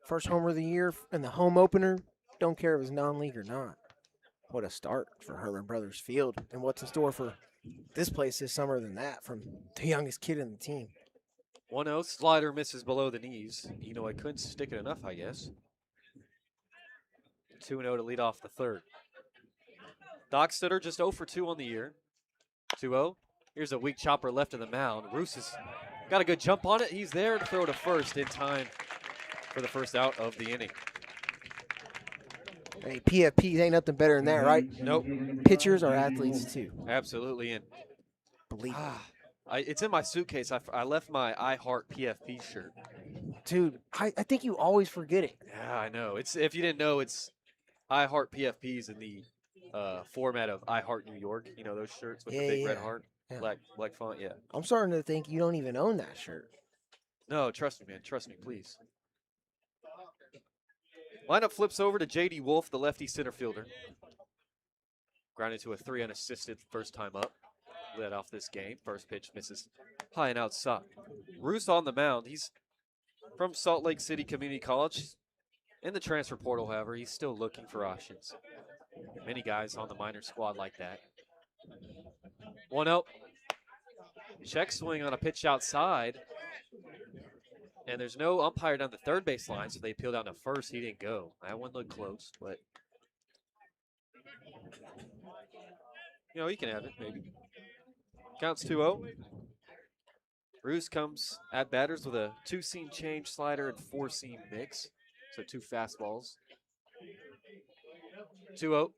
First homer of the year in the home opener. Don't care if it's non-league or not. What a start for Hermon Brothers Field. And what's in store for this place this summer than that from the youngest kid in the team. 1-0, slider misses below the knees. Enoy couldn't stick it enough, I guess. 2-0 to lead off the third. Dockstetter just 0 for 2 on the year. 2-0. Here's a weak chopper left of the mound. Roos has got a good jump on it. He's there to throw to first in time for the first out of the inning. Hey, PFPs ain't nothing better than that, right? Nope. Pitchers are athletes too. Absolutely. And Believe it's in my suitcase. I left my I Heart PFP shirt. Dude, I think you always forget it. Yeah, I know. It's if you didn't know, it's I Heart PFPs in the format of I Heart New York. You know those shirts with the big red heart, Yeah. black font. Yeah. I'm starting to think you don't even own that shirt. No, trust me, man. Trust me, please. Lineup flips over to J.D. Wolf, the lefty center fielder. Grounded to a 3 unassisted first time up. Led off this game. First pitch misses high and outside. Roos on the mound. He's from Salt Lake City Community College. In the transfer portal, however, he's still looking for options. Many guys on the minor squad like that. 1-0. Check swing on a pitch outside. And there's no umpire down the third base line, so they appeal down to first. He didn't go. That one looked close, but you know, he can have it, maybe. Counts 2-0. Roos comes at batters with a 2-seam change slider and 4-seam mix. So 2 fastballs. 2-0.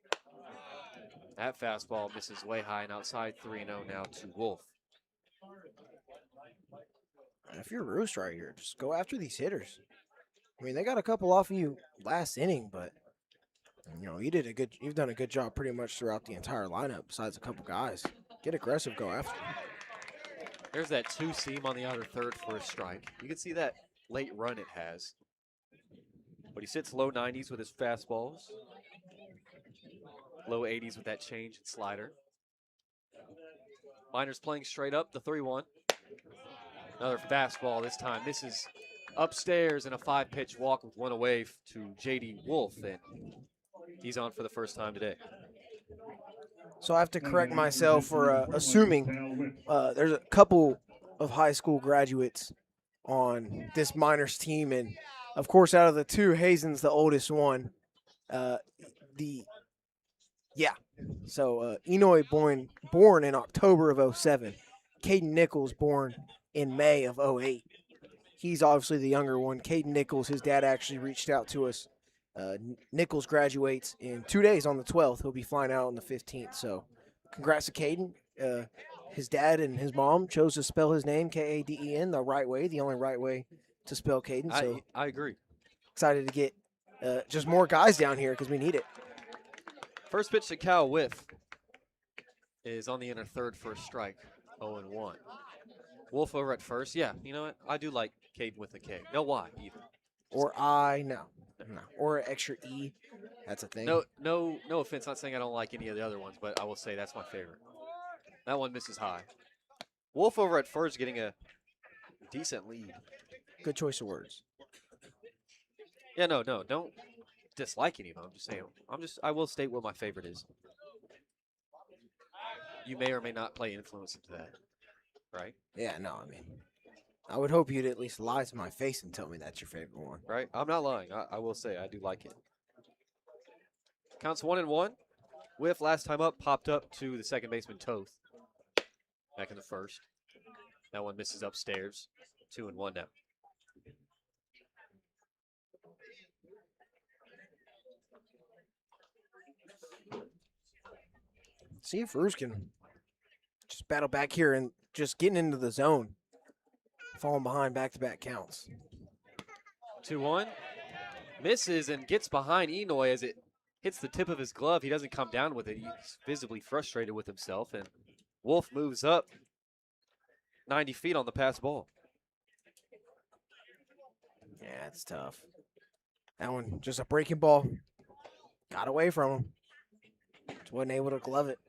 That fastball misses way high and outside. 3-0 now to Wolf. If you're Roos right here, just go after these hitters. I mean, they got a couple off of you last inning, but You've done a good job pretty much throughout the entire lineup, besides a couple guys. Get aggressive, go after. There's that two seam on the outer third for a strike. You can see that late run it has. But he sits low 90s with his fastballs. Low 80s with that change and slider. Miners playing straight up, the 3-1. Another fastball this time. This is upstairs in a 5-pitch walk with one away to J.D. Wolf, and he's on for the first time today. So I have to correct myself for assuming there's a couple of high school graduates on this minors team, and of course, out of the two, Hazen's the oldest one. So Inoue born in October of 07. Kaden Nichols born in May of 08. He's obviously the younger one. Kaden Nichols, his dad actually reached out to us. Nichols graduates in 2 days on the 12th. He'll be flying out on the 15th. So congrats to Kaden. His dad and his mom chose to spell his name Kaden the right way, the only right way to spell Kaden. So I agree. excited to get just more guys down here because we need it. First pitch to Cal whiff is on the inner third for a strike, 0-1. Wolf over at first. Yeah, you know what? I do like Caden with a K. No Y either. Or I, no. Or an extra E. That's a thing. No offense. Not saying I don't like any of the other ones, but I will say that's my favorite. That one misses high. Wolf over at first getting a decent lead. Good choice of words. Yeah, no, don't dislike any of them. I'm just saying. I will state what my favorite is. You may or may not play influence into that, right? Yeah, no, I mean, I would hope you'd at least lie to my face and tell me that's your favorite one. Right? I'm not lying. I will say I do like it. Counts 1-1. Whiff last time up popped up to the second baseman Toth. Back in the first. That one misses upstairs. 2-1 now. See if Roos can just battle back here and just getting into the zone. Falling behind back-to-back counts. 2-1. Misses and gets behind Inoue as it hits the tip of his glove. He doesn't come down with it. He's visibly frustrated with himself. And Wolf moves up 90 feet on the pass ball. Yeah, it's tough. That one, just a breaking ball. Got away from him. Just wasn't able to glove it.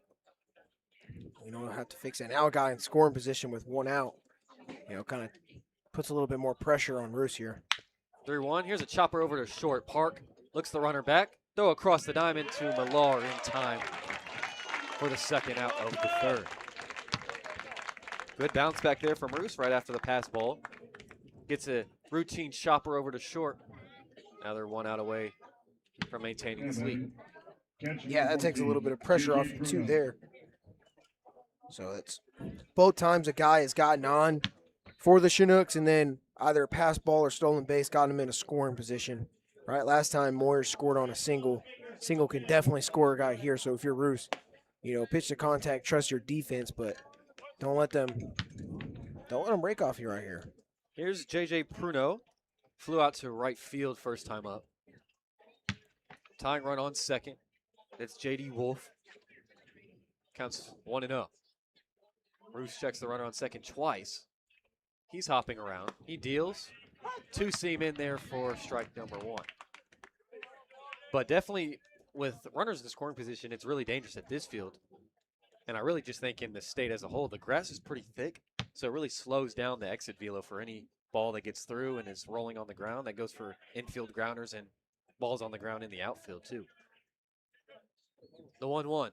We'll have to fix it. Now a guy in scoring position with one out. Kind of puts a little bit more pressure on Roos here. 3-1. Here's a chopper over to short. Park looks the runner back. Throw across the diamond to Millar in time for the second out of the third. Good bounce back there from Roos right after the pass ball. Gets a routine chopper over to short. Now they're one out away from maintaining this lead. Yeah, that takes a little bit of pressure off you too there. So it's both times a guy has gotten on for the Chinooks and then either a pass ball or stolen base got him in a scoring position. Right, last time Moyer scored on a single. Single can definitely score a guy here. So if you're Roos, pitch to contact, trust your defense, but don't let them break off you right here. Here's J.J. Pruno. Flew out to right field first time up. Tying run on second. It's J.D. Wolf. Counts 1-0. Roos checks the runner on second twice. He's hopping around. He deals. Two seam in there for strike number one. But definitely with runners in the scoring position, it's really dangerous at this field. And I really just think in the state as a whole, the grass is pretty thick. So it really slows down the exit velo for any ball that gets through and is rolling on the ground. That goes for infield grounders and balls on the ground in the outfield too. The 1-1.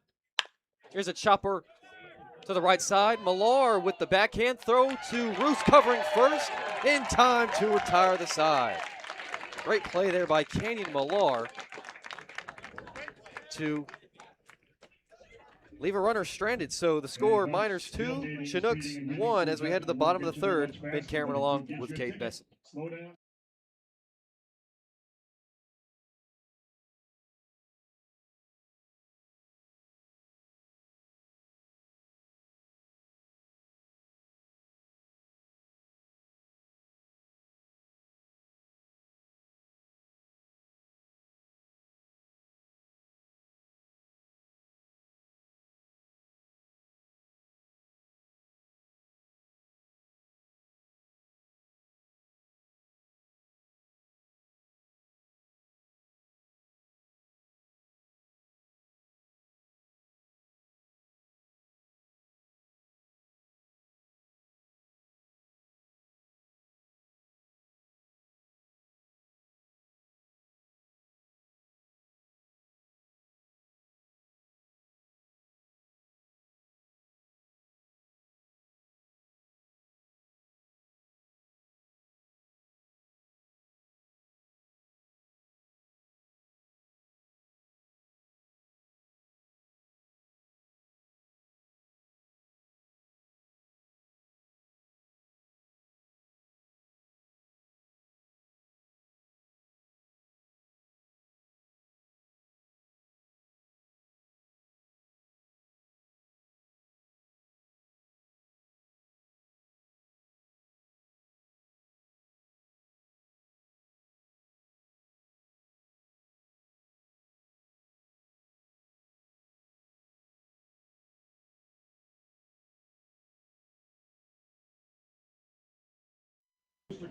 Here's a chopper to the right side. Millar with the backhand throw to Roos covering first in time to retire the side. Great play there by Canyon Millar to leave a runner stranded. So the score, Miners 2, Chinooks 1 as we head to the bottom of the third. Ben Cameron along with Kaden Bessent.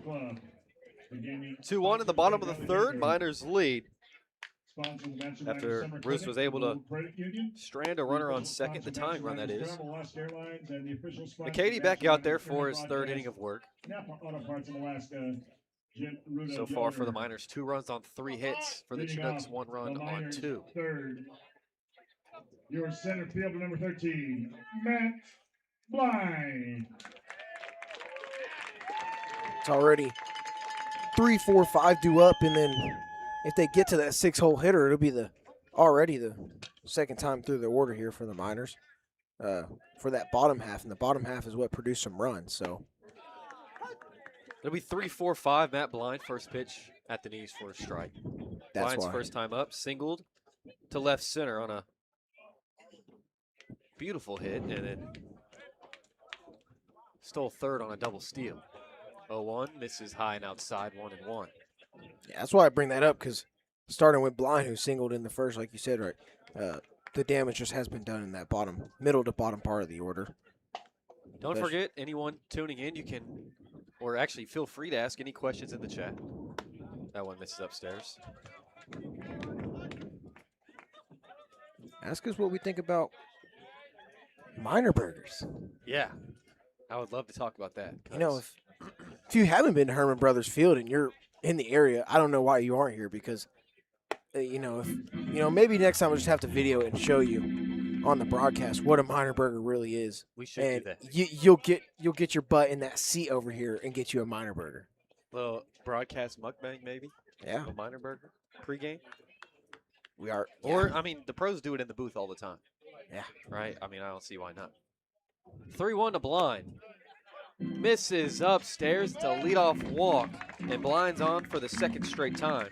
Club. The gaming 2-1 in the bottom of the third. Miners lead sponsor of the Match after Summer Bruce Clinic, was able to World Credit Union, strand a runner on second, the tying run that is. Travel, Alaska Airlines, and the official sponsor of McCady back National out there Miners for his third broadcast, inning of work. Napa Auto Parts in Alaska. Jim Ruda So far for the Yoder. Miners, 2 runs on 3 hits. For the Leading Chinooks, off 1 run the on Miners' 2. Third. Your center fielder, number 13, Matt Blind. It's already 3, 4, 5 due up, and then if they get to that 6-hole hitter, it'll be already the second time through the order here for the Miners for that bottom half, and the bottom half is what produced some runs. So It'll be 3-4-5. Matt Blind, first pitch at the knees for a strike. that's Blind's why. first time up, singled to left center on a beautiful hit, and then stole third on a double steal. 0-1, misses high and outside, 1-1. Yeah, that's why I bring that up, because starting with Blind, who singled in the first, like you said, right, the damage just has been done in that middle to bottom part of the order. Don't forget, anyone tuning in, you can, or actually feel free to ask any questions in the chat. That one misses upstairs. Ask us what we think about Miner Burgers. Yeah, I would love to talk about that. You know, if you haven't been to Hermon Brothers Field and you're in the area, I don't know why you aren't here, because maybe next time we'll just have to video it and show you on the broadcast what a Miner Burger really is. We should And do that. You'll get your butt in that seat over here and get you a Miner Burger. Little broadcast mukbang, maybe? Yeah, A Miner Burger pregame? we are. Or, I mean, the pros do it in the booth all the time. Yeah. Right? I mean, I don't see why not. 3-1 to Blind. Misses upstairs to leadoff walk. And Blind's on for the second straight time.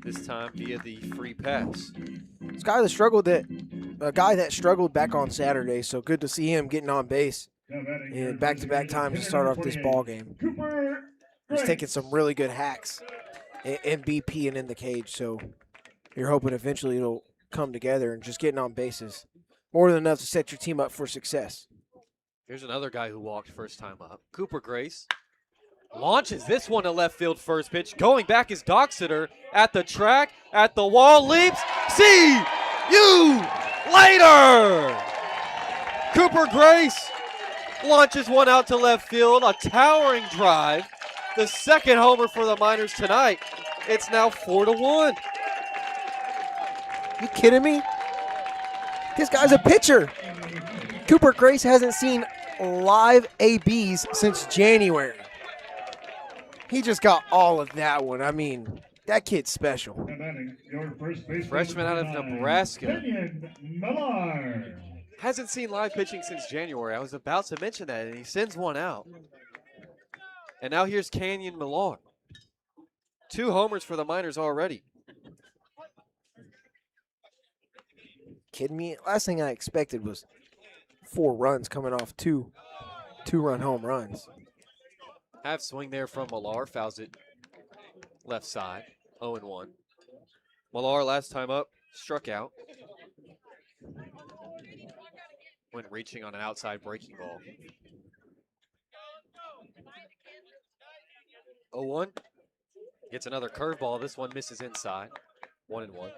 This time via the free pass. It's a guy that struggled back on Saturday, so good to see him getting on base in back-to-back times to start off this ball game. Cooper He's Grace. taking some really good hacks in BP and in the cage, so you're hoping eventually it'll come together, and just getting on bases more than enough to set your team up for success. Here's another guy who walked first time up. Cooper Grace launches this one to left field first pitch. Going back is dog sitter at the track, at the wall, leaps. See you later! Cooper Grace launches one out to left field, a towering drive. The second homer for the Miners tonight. It's now 4-1. You kidding me? This guy's a pitcher. Cooper Grace hasn't seen live ABs since January. He just got all of that one. I mean, that kid's special. Your first baseman, Freshman out of Nebraska. Kenyon Millar. Hasn't seen live pitching since January. I was about to mention that, and he sends one out. And now here's Kenyon Millar. 2 homers for the Miners already. Kidding me? Last thing I expected was 4 runs coming off 2-run home runs. Half swing there from Millar. Fouls it left side. 0-1. Millar last time up, struck out when reaching on an outside breaking ball. 0-1. Gets another curveball. This one misses inside. 1-1.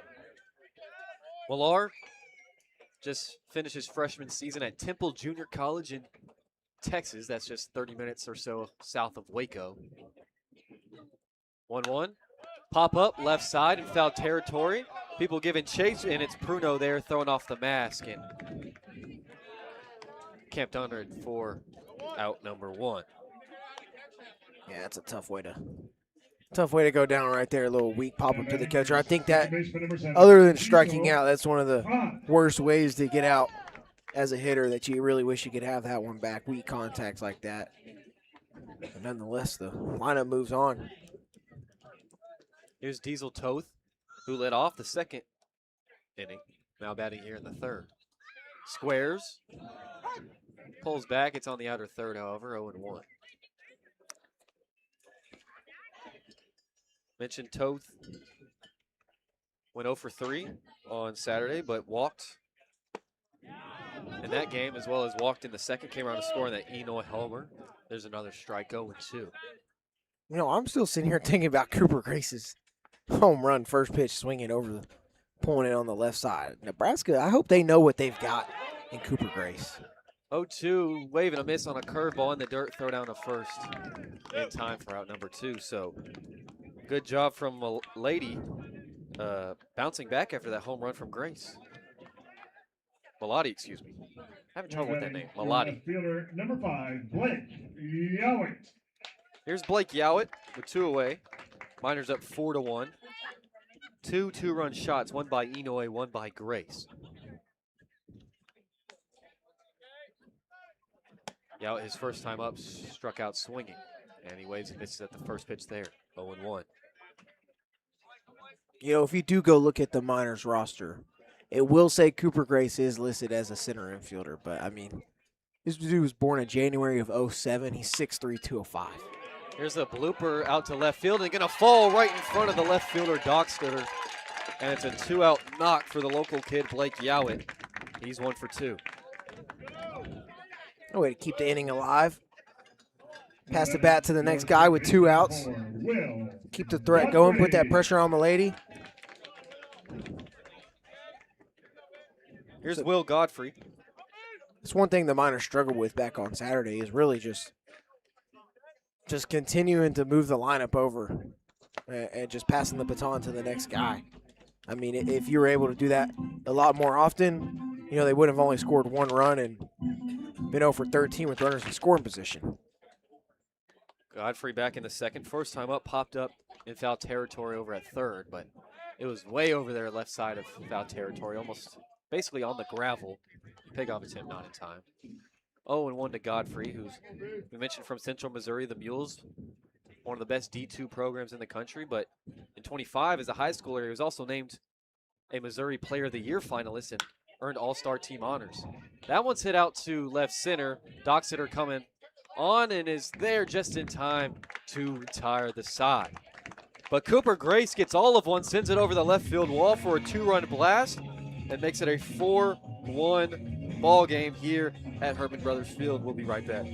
Millar just finished his freshman season at Temple Junior College in Texas. That's just 30 minutes or so south of Waco. 1-1. Pop up left side in foul territory. People giving chase, and it's Pruno there throwing off the mask and camped under it for out number 1. Yeah, that's a tough way to go down right there. A little weak pop up to the catcher. I think that, other than striking out, that's one of the worst ways to get out as a hitter, that you really wish you could have that one back. Weak contacts like that. But nonetheless, the lineup moves on. Here's Diesel Toth, who led off the second inning. Now batting here in the third. Squares. Pulls back. It's on the outer third, however, 0-1. Mentioned Toth went 0 for 3 on Saturday, but walked in that game, as well as walked in the second, came around to score in that Enoy Helmer. There's another strike, 0-2. You know, I'm still sitting here thinking about Cooper Grace's home run, first pitch, swinging over pulling it on the left side. Nebraska, I hope they know what they've got in Cooper Grace. 0-2, waving a miss on a curveball in the dirt, throw down to first in time for out number 2. So good job from Lady bouncing back after that home run from Grace. Melody, excuse me. Having trouble with that name. Melody. Fielder number 5, Blake Yowitt. Here's Blake Yowitt with 2 away. Miners up 4-1. 2 two-run shots, one by Enoy, one by Grace. Yowitt, his first time up, struck out swinging. And he waves and misses at the first pitch there, 0-1. You know, if you do go look at the Miners roster, it will say Cooper Grace is listed as a center infielder. But, I mean, this dude was born in January of 07. He's 6'3", 205. Here's a blooper out to left field and going to fall right in front of the left fielder, Dockstetter. And it's a 2-out knock for the local kid, Blake Yowitt. He's 1 for 2. A way to keep the inning alive. Pass the bat to the next guy with 2 outs. Keep the threat going, put that pressure on the lady. Here's Will Godfrey. It's one thing the Miners struggled with back on Saturday is really just continuing to move the lineup over and just passing the baton to the next guy. I mean, if you were able to do that a lot more often, you know, they would have only scored 1 run and been 0 for 13 with runners in scoring position. Godfrey back in the second. First time up, popped up in foul territory over at third, but it was way over there left side of foul territory, almost basically on the gravel. Pickoff attempt not in time. 0-1 to Godfrey, who's we mentioned from Central Missouri, the Mules, one of the best D2 programs in the country, but in 25 as a high schooler, he was also named a Missouri Player of the Year finalist and earned All-Star team honors. That one's hit out to left center. Dockstetter coming on and is there just in time to retire the side. But Cooper Grace gets all of one, sends it over the left field wall for a 2-run blast and makes it a 4-1 ball game here at Hermon Brothers Field. We'll be right back.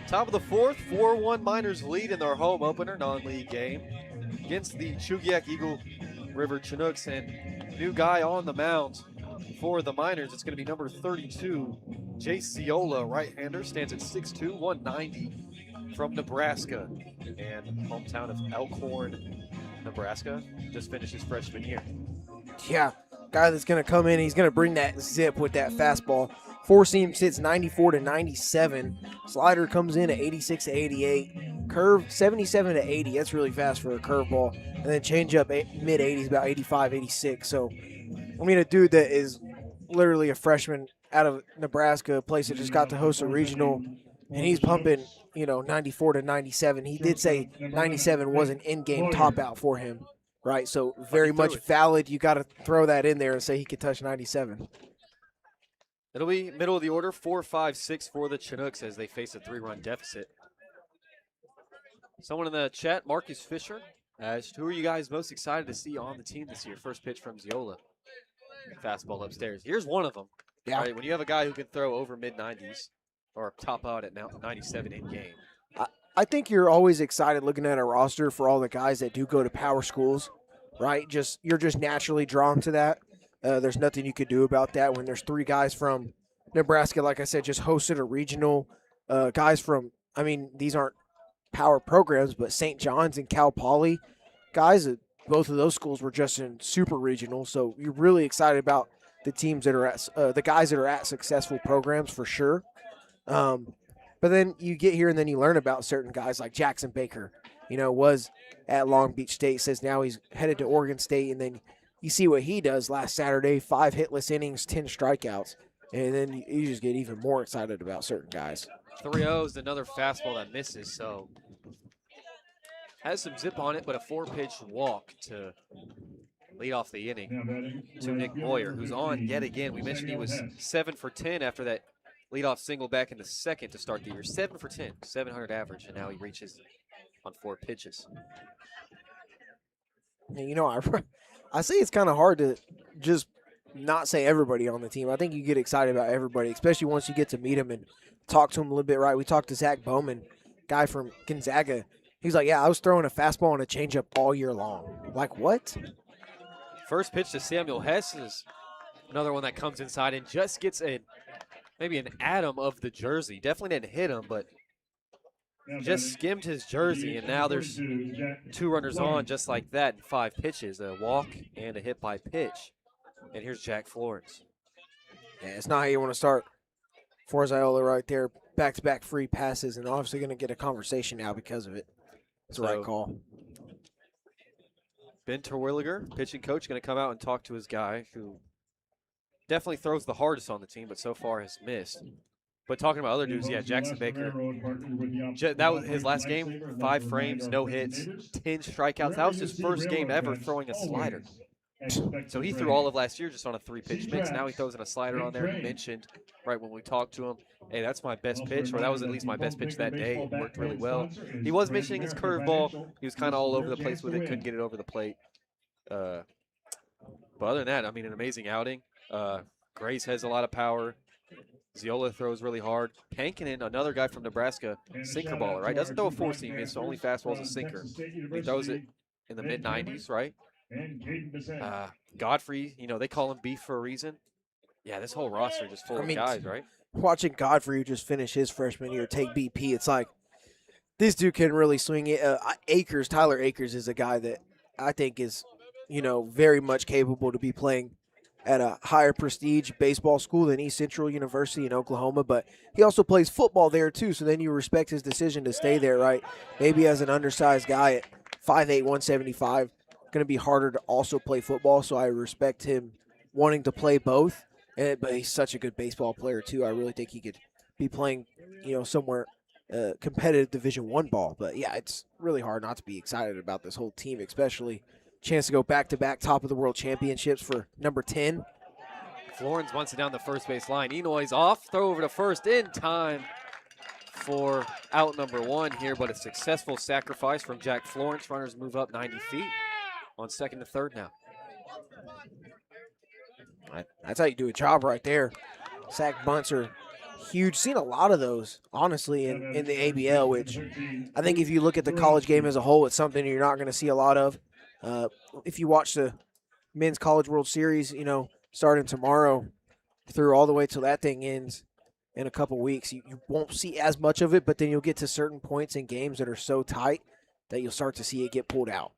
Top of the fourth, 4-1 Miners lead in their home opener non-league game against the Chugiak-Eagle River Chinooks. And new guy on the mound for the Miners, it's going to be number 32, Jay Ciola, right-hander, stands at 6'2", 190 from Nebraska and hometown of Elkhorn, Nebraska. Just finished his freshman year. Yeah, guy that's going to come in, he's going to bring that zip with that fastball. Four seam sits 94 to 97. Slider comes in at 86 to 88. Curve 77 to 80. That's really fast for a curveball. And then change up mid 80s, about 85, 86. So, I mean, a dude that is literally a freshman out of Nebraska, a place that just got to host a regional, and he's pumping, 94 to 97. He did say 97 was an in-game top out for him, right? So very much valid. You got to throw that in there and say he could touch 97. It'll be middle of the order, 4-5-6 for the Chinooks as they face a 3-run deficit. Someone in the chat, Marcus Fisher, asked, who are you guys most excited to see on the team this year? First pitch from Ziola. Fastball upstairs. Here's one of them. Yeah. Right, when you have a guy who can throw over mid-90s or top out at 97 in game. I think you're always excited looking at a roster for all the guys that do go to power schools, right? You're just naturally drawn to that. There's nothing you could do about that when there's 3 guys from Nebraska, like I said, just hosted a regional. Guys from, these aren't power programs, but St. John's and Cal Poly guys, both of those schools were just in super regional. So you're really excited about the teams that are at, the guys that are at successful programs for sure. But then you get here and then you learn about certain guys like Jackson Baker, was at Long Beach State, says now he's headed to Oregon State, and then you see what he does last Saturday, 5 hitless innings, 10 strikeouts, and then you just get even more excited about certain guys. 3-0 is another fastball that misses, so has some zip on it, but a 4-pitch walk to lead off the inning to Nick Boyer, who's on yet again. We mentioned he was 7 for 10 after that leadoff single back in the second to start the year. 7 for 10, 700 average, and now he reaches on 4 pitches. I say it's kind of hard to just not say everybody on the team. I think you get excited about everybody, especially once you get to meet them and talk to them a little bit, right? We talked to Zach Bowman, guy from Gonzaga. He's like, yeah, I was throwing a fastball and a changeup all year long. Like, what? First pitch to Samuel Hess is another one that comes inside and just gets maybe an atom of the jersey. Definitely didn't hit him, but just skimmed his jersey, and now there's 2 runners on just like that in 5 pitches, a walk and a hit by pitch. And here's Jack Florence. Yeah, it's not how you want to start. For Ziola right there, back-to-back free passes, and obviously going to get a conversation now because of it. It's the right call. Ben Terwilliger, pitching coach, going to come out and talk to his guy who definitely throws the hardest on the team, but so far has missed. But talking about other dudes, yeah, Jackson Baker. That was his last game, 5 frames, no hits, 10 strikeouts. That was his first game ever throwing a slider. So he threw all of last year just on a 3-pitch mix. Now he throws in a slider on there. He mentioned right when we talked to him, hey, that's my best pitch, or that was at least my best pitch that day. It worked really well. He was mentioning his curveball. He was kind of all over the place with it, couldn't get it over the plate. But other than that, an amazing outing. Grace has a lot of power. Ziola throws really hard. Pankinen, another guy from Nebraska, sinker baller, right? Doesn't throw a 4-seam, his only fastball is a sinker. He throws it in the mid-90s, right? Godfrey, they call him Beef for a reason. Yeah, this whole roster just full of guys, right? Watching Godfrey just finish his freshman year take BP, it's like this dude can really swing it. Tyler Akers is a guy that I think is, very much capable to be playing at a higher prestige baseball school than East Central University in Oklahoma, but he also plays football there too, so then you respect his decision to stay there, right? Maybe as an undersized guy at 5'8", 175, going to be harder to also play football, so I respect him wanting to play both, but he's such a good baseball player too. I really think he could be playing, somewhere competitive Division I ball, but yeah, it's really hard not to be excited about this whole team, especially chance to go back-to-back top of the world championships for number 10. Florence wants it down the first base line. Enoy's off, throw over to first in time for out number 1 here, but a successful sacrifice from Jack Florence. Runners move up 90 feet on second to third now. That's how you do a job right there. Sack bunts are huge. Seen a lot of those, honestly, in the ABL, which I think if you look at the college game as a whole, it's something you're not going to see a lot of. If you watch the Men's College World Series, starting tomorrow through all the way till that thing ends in a couple weeks, you won't see as much of it, but then you'll get to certain points in games that are so tight that you'll start to see it get pulled out.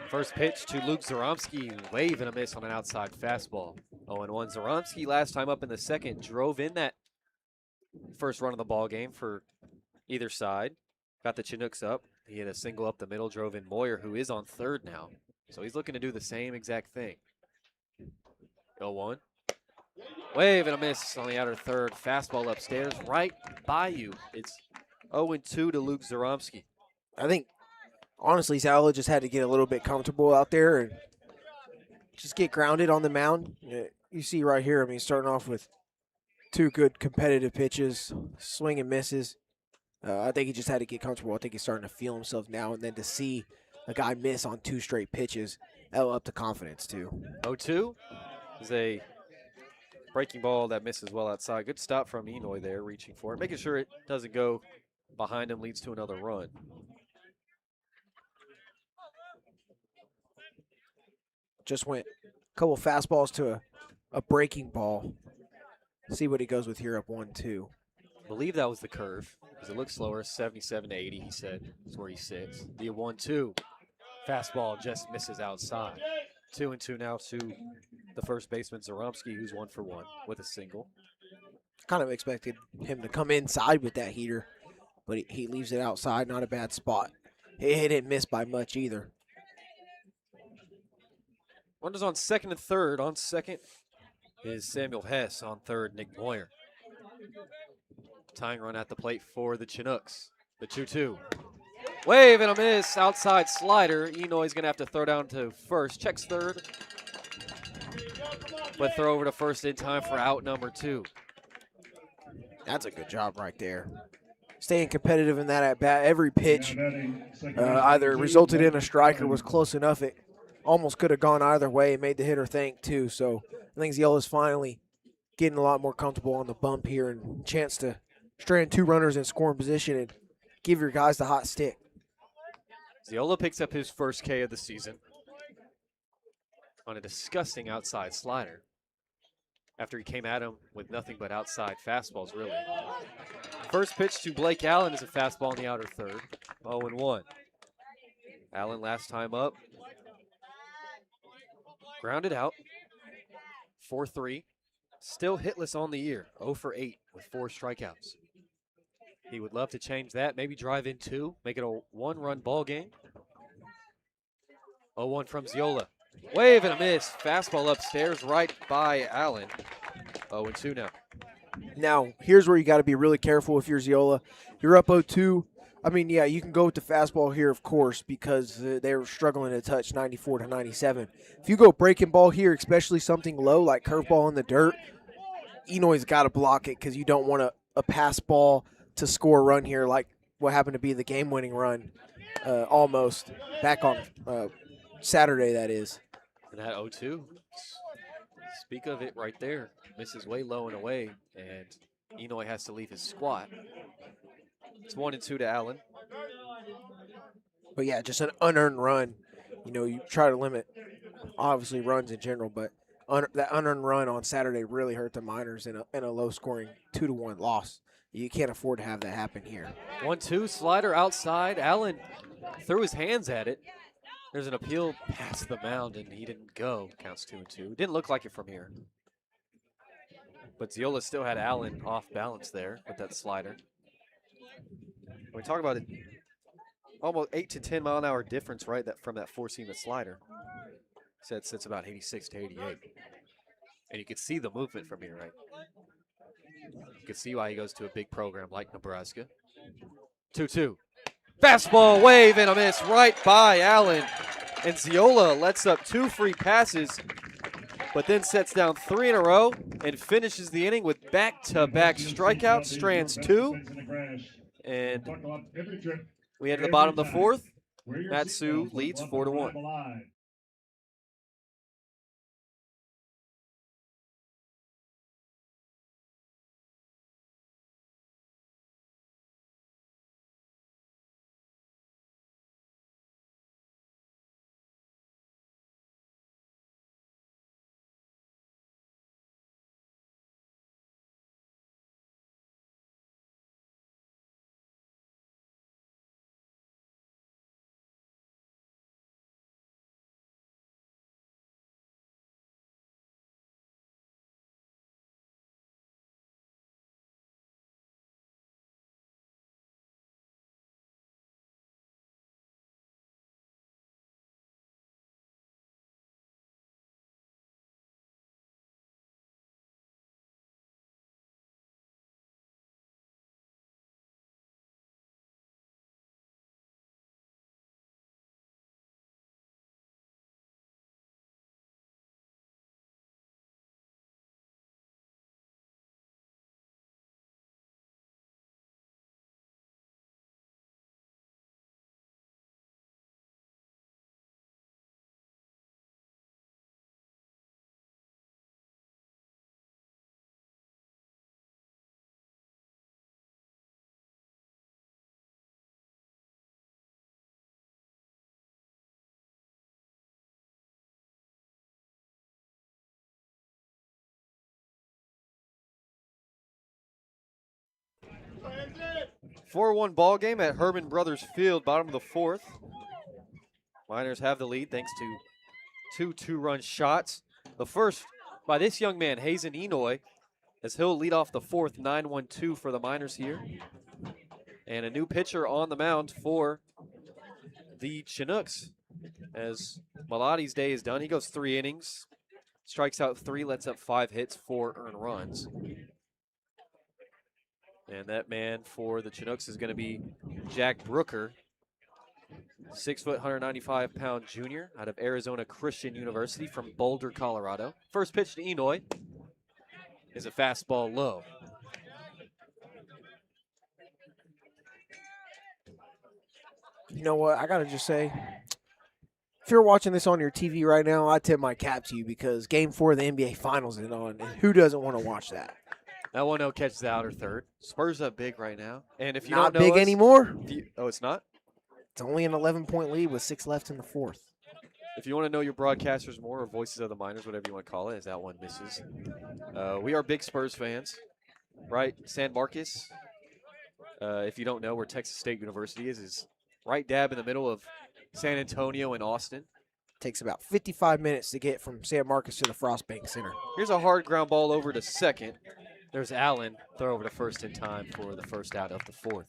First pitch to Luke Zaromski, wave and a miss on an outside fastball. 0-1. Zaromski last time up in the second drove in that first run of the ball game for either side. Got the Chinooks up. He had a single up the middle, drove in Moyer, who is on third now. So he's looking to do the same exact thing. 0-1. Wave and a miss on the outer third. Fastball upstairs, right by you. It's 0-2 to Luke Zaromski. I think, honestly, Zala just had to get a little bit comfortable out there and just get grounded on the mound. You see right here, I mean, starting off with 2 good competitive pitches, swing and misses. I think he just had to get comfortable. I think he's starting to feel himself now, and then to see a guy miss on 2 straight pitches, that'll up the confidence too. 0-2 is a breaking ball that misses well outside. Good stop from Enoy there, reaching for it, making sure it doesn't go behind him, leads to another run. Just went a couple fastballs to a breaking ball. See what he goes with here up 1-2. I believe that was the curve, because it looks slower. 77 to 80, he said, is where he sits. The 1-2. Fastball just misses outside. 2-2 now to the first baseman, Zaromski, who's 1 for 1 with a single. Kind of expected him to come inside with that heater, but he leaves it outside. Not a bad spot. He didn't miss by much either. Runners on second and third. On second is Samuel Hess. On third, Nick Moyer. Tying run at the plate for the Chinooks. The 2-2. Wave and a miss. Outside slider. Enoy's going to have to throw down to first. Checks third. But throw over to first in time for out number 2. That's a good job right there. Staying competitive in that at bat. Every pitch either resulted in a strike or was close enough. It almost could have gone either way. It made the hitter think too. So I think Ziola's finally getting a lot more comfortable on the bump here and chance to strand 2 runners in scoring position and give your guys the hot stick. Ziola picks up his first K of the season on a disgusting outside slider after he came at him with nothing but outside fastballs, really. First pitch to Blake Allen is a fastball in the outer third. 0-1. Allen last time up. Grounded out. 4-3. Still hitless on the year. 0 for 8 with 4 strikeouts. He would love to change that. Maybe drive in 2. Make it a 1-run ball game. 0-1 from Ziola. Wave and a miss. Fastball upstairs right by Allen. 0-2 now. Now, here's where you got to be really careful if you're Ziola. You're up 0-2. I mean, yeah, you can go with the fastball here, of course, because they're struggling to touch 94 to 97. If you go breaking ball here, especially something low like curveball in the dirt, Enoy's got to block it because you don't want a pass ball to score a run here like what happened to be the game-winning run almost back on Saturday, that is. And that 0-2, speak of it right there. Misses way low and away, and Enoy has to leave his squat. It's 1-2 to Allen. But, yeah, just an unearned run. You know, you try to limit, obviously, runs in general, but that unearned run on Saturday really hurt the Miners in a low-scoring 2-1 loss. You can't afford to have that happen here. 1-2, slider outside. Allen threw his hands at it. There's an appeal past the mound, and he didn't go. Counts 2-2. Didn't look like it from here. But Ziola still had Allen off balance there with that slider. When we talk about it, almost 8 to 10 mile an hour difference, right? That from that 4-seam slider. Said sits about 86 to 88. And you can see the movement from here, right? You can see why he goes to a big program like Nebraska. 2-2. Fastball, wave, and a miss right by Allen. And Ziola lets up 2 free passes, but then sets down 3 in a row and finishes the inning with back-to-back strikeouts, strands 2. And we head to the bottom of the 4th. Matsu leads 4-1. 4-1 ball game at Hermon Brothers Field, bottom of the fourth. Miners have the lead thanks to two two-run shots. The first by this young man, Hazen Enoy, as he'll lead off the fourth, 9-1-2 for the Miners here. And a new pitcher on the mound for the Chinooks, as Maladi's day is done. He goes 3 innings, strikes out 3, lets up 5 hits, 4 earned runs. And that man for the Chinooks is going to be Jack Brooker, 6 foot, 195-pound junior out of Arizona Christian University from Boulder, Colorado. First pitch to Enoy is a fastball low. You know what? I got to just say, if you're watching this on your TV right now, I tip my cap to you because Game 4 of the NBA Finals is on, and who doesn't want to watch that? That 1-0 catches the outer third. Spurs up big right now. And if you Not don't know big us, anymore. Oh, it's not? It's only an 11-point lead with 6 left in the fourth. If you want to know your broadcasters more, or voices of the Miners, whatever you want to call it, as that one misses. We are big Spurs fans, right? San Marcos, if you don't know where Texas State University is right dab in the middle of San Antonio and Austin. Takes about 55 minutes to get from San Marcos to the Frostbank Center. Here's a hard ground ball over to second. There's Allen, throw over to first in time for the first out of the fourth.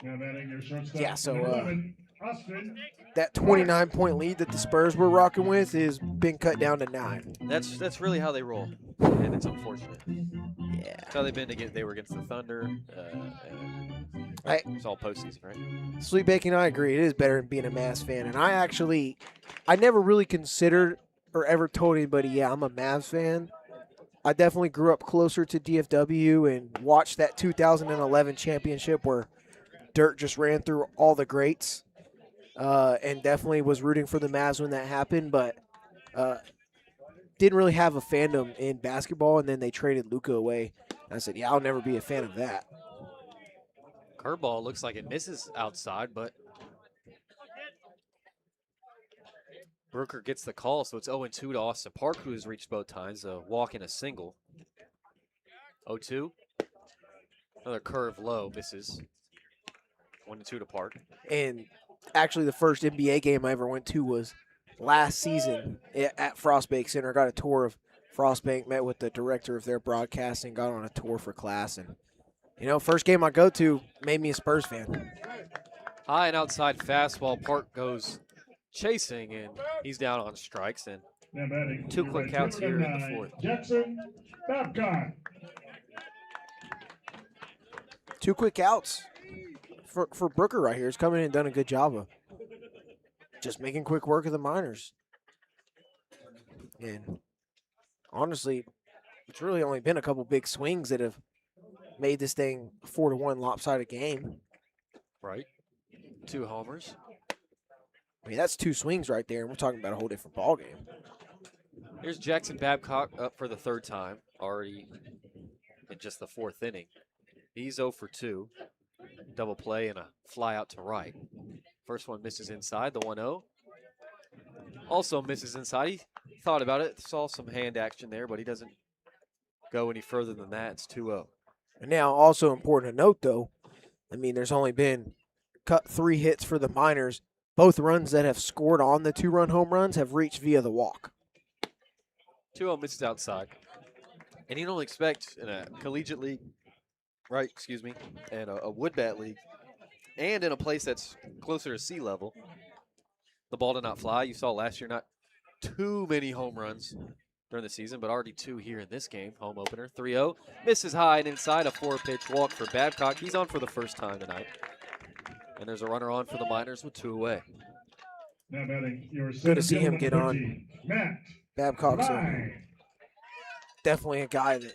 Now batting your shortstop, Yeah, so, number 11, Austin. That 29-point lead that the Spurs were rocking with has been cut down to 9. That's really how they roll, and it's unfortunate. Yeah. That's how they've been they were against the Thunder. It's all postseason, right? Sweet Bacon, I agree. It is better than being a Mavs fan. And I never really considered or ever told anybody, yeah, I'm a Mavs fan. I definitely grew up closer to DFW and watched that 2011 championship where Dirt just ran through all the greats. And definitely was rooting for the Mavs when that happened, but didn't really have a fandom in basketball. And then they traded Luka away. And I said, yeah, I'll never be a fan of that. Curveball looks like it misses outside, but Brooker gets the call, so it's 0-2 to Austin Park, who has reached both times, a walk and a single. 0-2. Another curve low, misses. 1-2 to Park. And actually the first NBA game I ever went to was last season at Frostbank Center. Got a tour of Frostbank, met with the director of their broadcasting, got on a tour for class, and first game I go to made me a Spurs fan. High and outside fastball. Park goes chasing, and he's down on strikes. And Now batting 2 your quick right counts fielder, here in the number fourth. 9, Jackson Babcock. 2 quick outs for Brooker right here. He's coming in and done a good job of just making quick work of the Miners. And honestly, it's really only been a couple big swings that have made this thing a 4-1 lopsided game. Right. 2 homers. I mean, that's 2 swings right there, and we're talking about a whole different ball game. Here's Jackson Babcock up for the 3rd time, already in just the 4th inning. He's 0 for 2. Double play and a fly out to right. First one misses inside, the 1-0. Also misses inside. He thought about it, saw some hand action there, but he doesn't go any further than that. It's 2-0. And now, also important to note, though, I mean, there's only been cut 3 hits for the Miners. Both runs that have scored on the 2-run home runs have reached via the walk. 2-0 misses outside. And you don't expect in a collegiate league, right, excuse me, and a wood bat league, and in a place that's closer to sea level, the ball did not fly. You saw last year not too many home runs during the season, but already 2 here in this game. Home opener, 3-0. Misses high and inside, a 4-pitch walk for Babcock. He's on for the first time tonight. And there's a runner on for the Miners with 2 away. Now batting your Good to see center him fielder, get on. 13, Matt Babcock's Ryan. definitely a guy that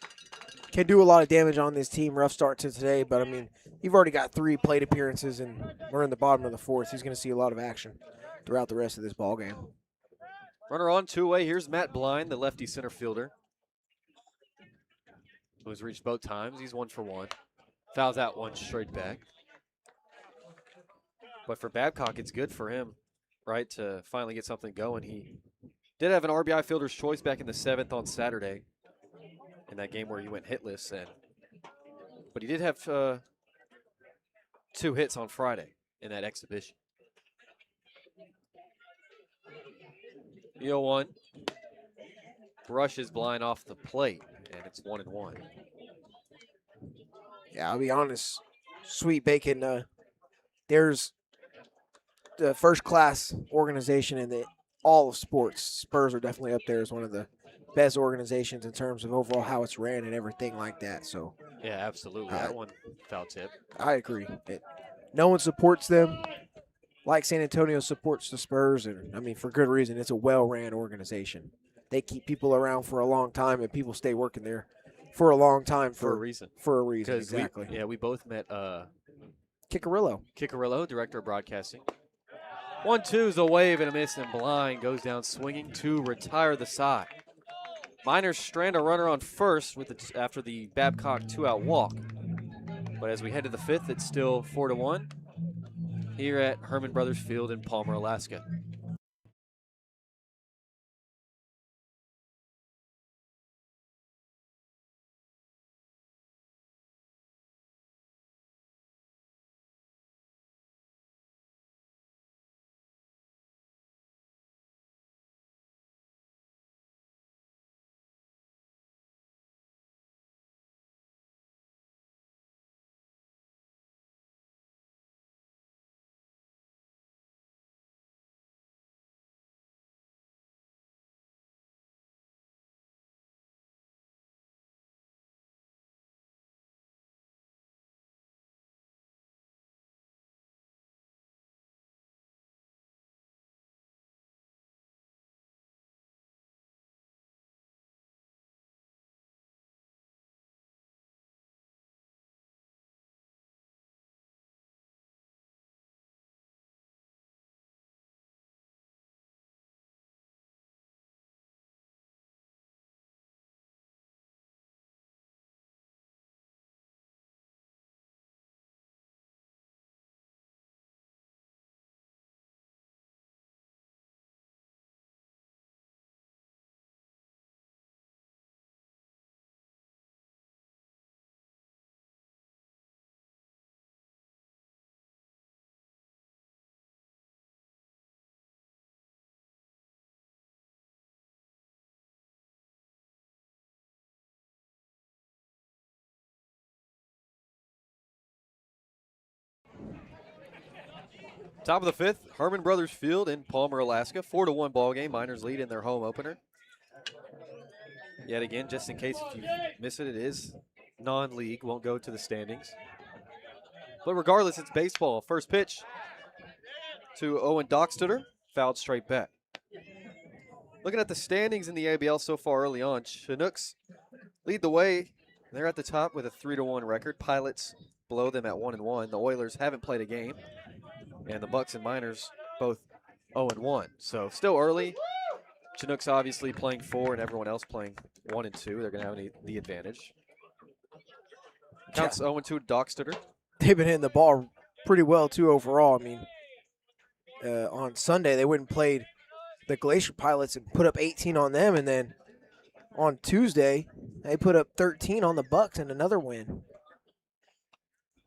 can do a lot of damage on this team. Rough start to today, but, I mean, you've already got 3 plate appearances, and we're in the bottom of the 4th. He's going to see a lot of action throughout the rest of this ball game. Runner on, 2 away. Here's Matt Blind, the lefty center fielder, who's reached both times. He's 1 for 1. Fouls out 1 straight back. But for Babcock, it's good for him, right, to finally get something going. He did have an RBI fielder's choice back in the 7th on Saturday in that game where he went hitless, and But he did have 2 hits on Friday in that exhibition. The 0-1 brushes blind off the plate, and it's 1-1. Yeah, I'll be honest. Sweet Bacon, there's the first-class organization in all of sports. Spurs are definitely up there as one of the best organizations in terms of overall how it's ran and everything like that. So Yeah, absolutely. That one foul tip. I agree. No one supports them like San Antonio supports the Spurs, and I mean for good reason. It's a well-ran organization. They keep people around for a long time, and people stay working there for a long time For a reason. For a reason, exactly. We both met Kikarillo, director of broadcasting. 1-2 is a wave and a miss, and blind goes down swinging to retire the side. Miners strand a runner on first after the Babcock 2-out walk. But as we head to the 5th, it's still 4-1 here at Hermon Brothers Field in Palmer, Alaska. Top of the 5th, Hermon Brothers Field in Palmer, Alaska. 4-1 ball game. Miners lead in their home opener. Yet again, just in case if you miss it, it is non-league. Won't go to the standings. But regardless, it's baseball. First pitch to Owen Dockstuder. Fouled straight back. Looking at the standings in the ABL so far early on, Chinooks lead the way. They're at the top with a 3-1 record. Pilots below them at 1-1. The Oilers haven't played a game. And the Bucks and Miners both 0-1. So still early. Chinooks obviously playing 4 and everyone else playing 1 and 2. They're going to have the advantage. Counts 0-2 to Dockstuder. They've been hitting the ball pretty well too overall. I mean, on Sunday they went and played the Glacier Pilots and put up 18 on them, and then on Tuesday they put up 13 on the Bucks and another win.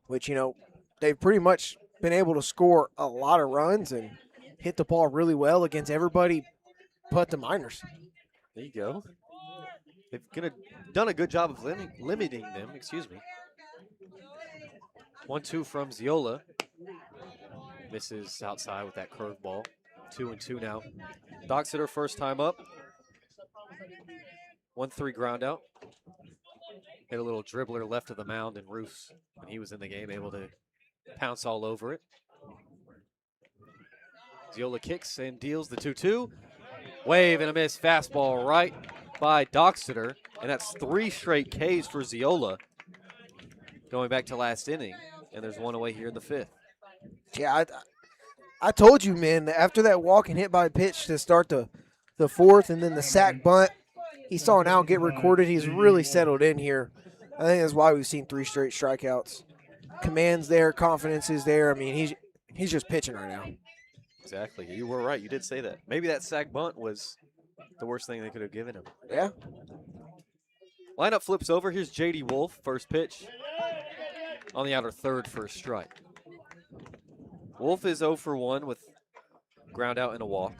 Which, you know, they've pretty much been able to score a lot of runs and hit the ball really well against everybody but the Miners. There you go. They've done a good job of limiting them, excuse me. 1-2 from Ziola. Misses outside with that curveball. 2-2 now. Dockstuder first time up. 1-3 ground out. Hit a little dribbler left of the mound, and Roos, when he was in the game, able to pounce all over it. Ziola kicks and deals the 2-2. Wave and a miss. Fastball right by Dockstuder. And that's 3 straight Ks for Ziola going back to last inning. And there's one away here in the 5th. Yeah, I told you, man, after that walk and hit by pitch to start the 4th and then the sack bunt, he saw an out get recorded. He's really settled in here. I think that's why we've seen 3 straight strikeouts. Command's there, confidence is there. I mean, he's just pitching right now. Exactly. You were right. You did say that. Maybe that sack bunt was the worst thing they could have given him. Yeah. Lineup flips over. Here's J.D. Wolf, first pitch. on the outer third for a strike. Wolf is 0 for 1 with ground out and a walk.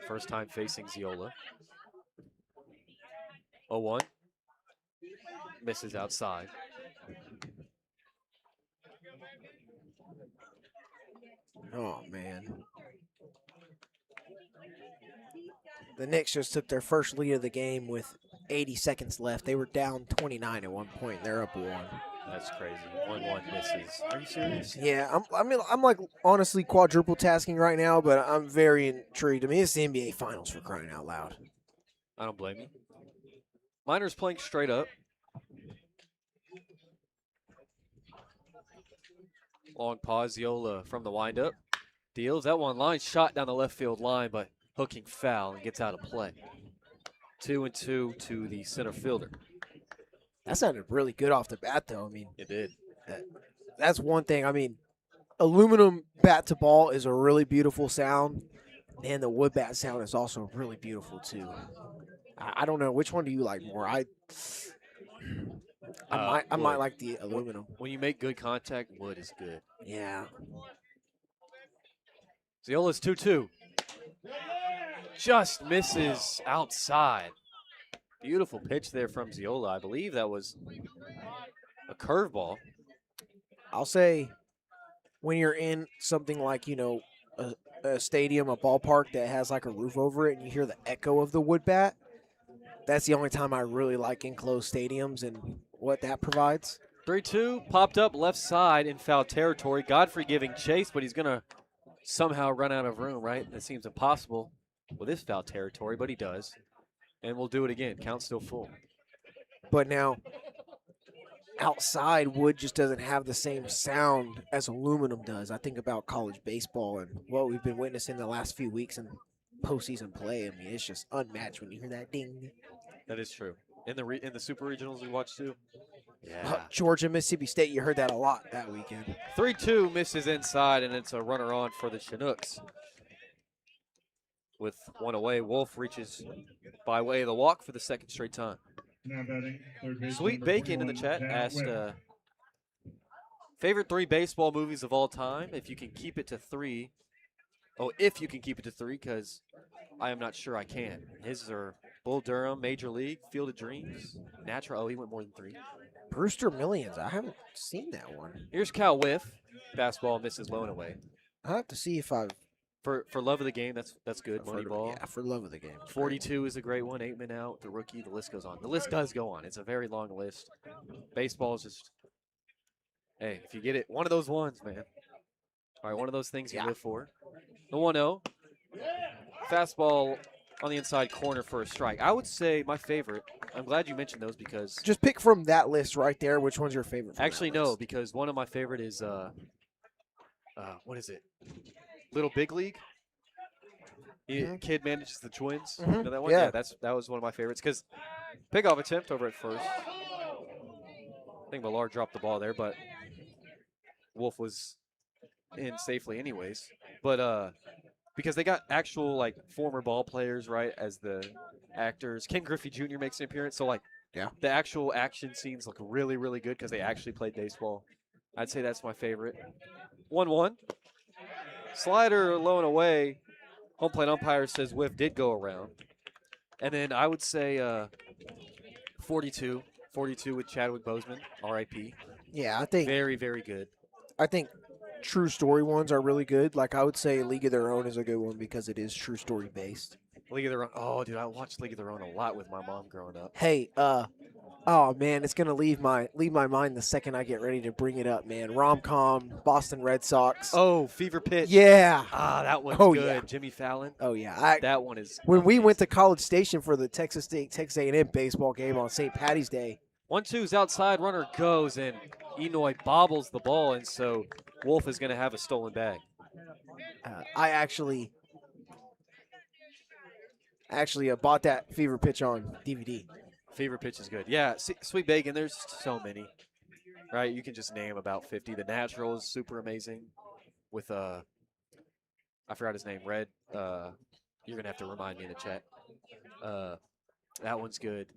First time facing Ziola. 0-1. Misses outside. Oh, man. The Knicks just took their first lead of the game with 80 seconds left. They were down 29 at one point. They're up 1. That's crazy. 1-1 misses. Are you serious? Yeah, I'm like honestly quadruple tasking right now, but I'm very intrigued. I mean, it's the NBA Finals for crying out loud. I don't blame you. Miners playing straight up. Long pause. Ziola from the windup. Deals that one line shot down the left field line, but hooking foul and gets out of play. 2-2 to the center fielder. That sounded really good off the bat, though. I mean, It did. that's one thing. I mean, aluminum bat to ball is a really beautiful sound, and the wood bat sound is also really beautiful too. I don't know, which one do you like more? I might like the aluminum. When you make good contact, wood is good. Yeah. Ziola's 2-2. Just misses outside. Beautiful pitch there from Ziola. I believe that was a curveball. I'll say when you're in something like, a stadium, a ballpark that has like a roof over it and you hear the echo of the wood bat, that's the only time I really like enclosed stadiums and what that provides. 3-2, popped up left side in foul territory. Godfrey giving chase, but he's going to somehow run out of room, right? That seems impossible with this foul territory, but he does. And we'll do it again. Count's still full. But now, outside, wood just doesn't have the same sound as aluminum does. I think about college baseball and what we've been witnessing the last few weeks in postseason play. I mean, it's just unmatched when you hear that ding. That is true. In the super regionals we watched too. Yeah. Georgia, Mississippi State, you heard that a lot that weekend. 3-2 misses inside, and it's a runner on for the Chinooks. With one away, Wolf reaches by way of the walk for the second straight time. Now batting third base. Sweet Bacon in the chat asked, favorite 3 baseball movies of all time, if you can keep it to 3. Oh, if you can keep it to 3, because I am not sure I can. His are Bull Durham, Major League, Field of Dreams, Natural. Oh, he went more than 3. Brewster Millions. I haven't seen that one. Here's Cal Whiff. Fastball misses low and away. I have to see if I've. For love of the game, that's good. Moneyball. Yeah, for love of the game. 42 is a great one. 8 men out. The rookie. The list goes on. The list does go on. It's a very long list. Baseball is just. Hey, if you get it, one of those ones, man. All right, one of those things you live for. The 1-0. Fastball on the inside corner for a strike. I would say my favorite. I'm glad you mentioned those because. Just pick from that list right there. Which one's your favorite? Actually, no, because one of my favorite is what is it? Little Big League. Kid manages the Twins. You know that one? Yeah. That was one of my favorites because pickoff attempt over at first. I think Millar dropped the ball there, but Wolf was in safely anyways. But because they got actual like former ball players, right, as the actors. Ken Griffey Jr. makes an appearance, so like the actual action scenes look really, really good because they actually played baseball. I'd say that's my favorite. 1-1. Slider low and away. Home plate umpire says whiff did go around. And then I would say 42. 42 with Chadwick Boseman, R.I.P. Yeah, I think. Very, very good. I think true story ones are really good. Like I would say League of Their Own is a good one because it is true story based. League of Their Own. Oh, dude, I watched League of Their Own a lot with my mom growing up. Hey, oh man, it's gonna leave my mind the second I get ready to bring it up, man. Rom-com, Boston Red Sox. Oh, Fever Pitch. Yeah. That one's Oh, good. yeah. Jimmy Fallon. Oh yeah. That one is. When we went to College Station for the Texas A&M baseball game on St. Patty's Day. 1-2's outside, runner goes, and Enoy bobbles the ball, and so Wolf is going to have a stolen bag. I actually bought that Fever Pitch on DVD. Fever Pitch is good. Yeah, Sweet Bacon, there's so many, right? You can just name about 50. The Natural is super amazing with, I forgot his name, Red. You're going to have to remind me in the chat. That one's good.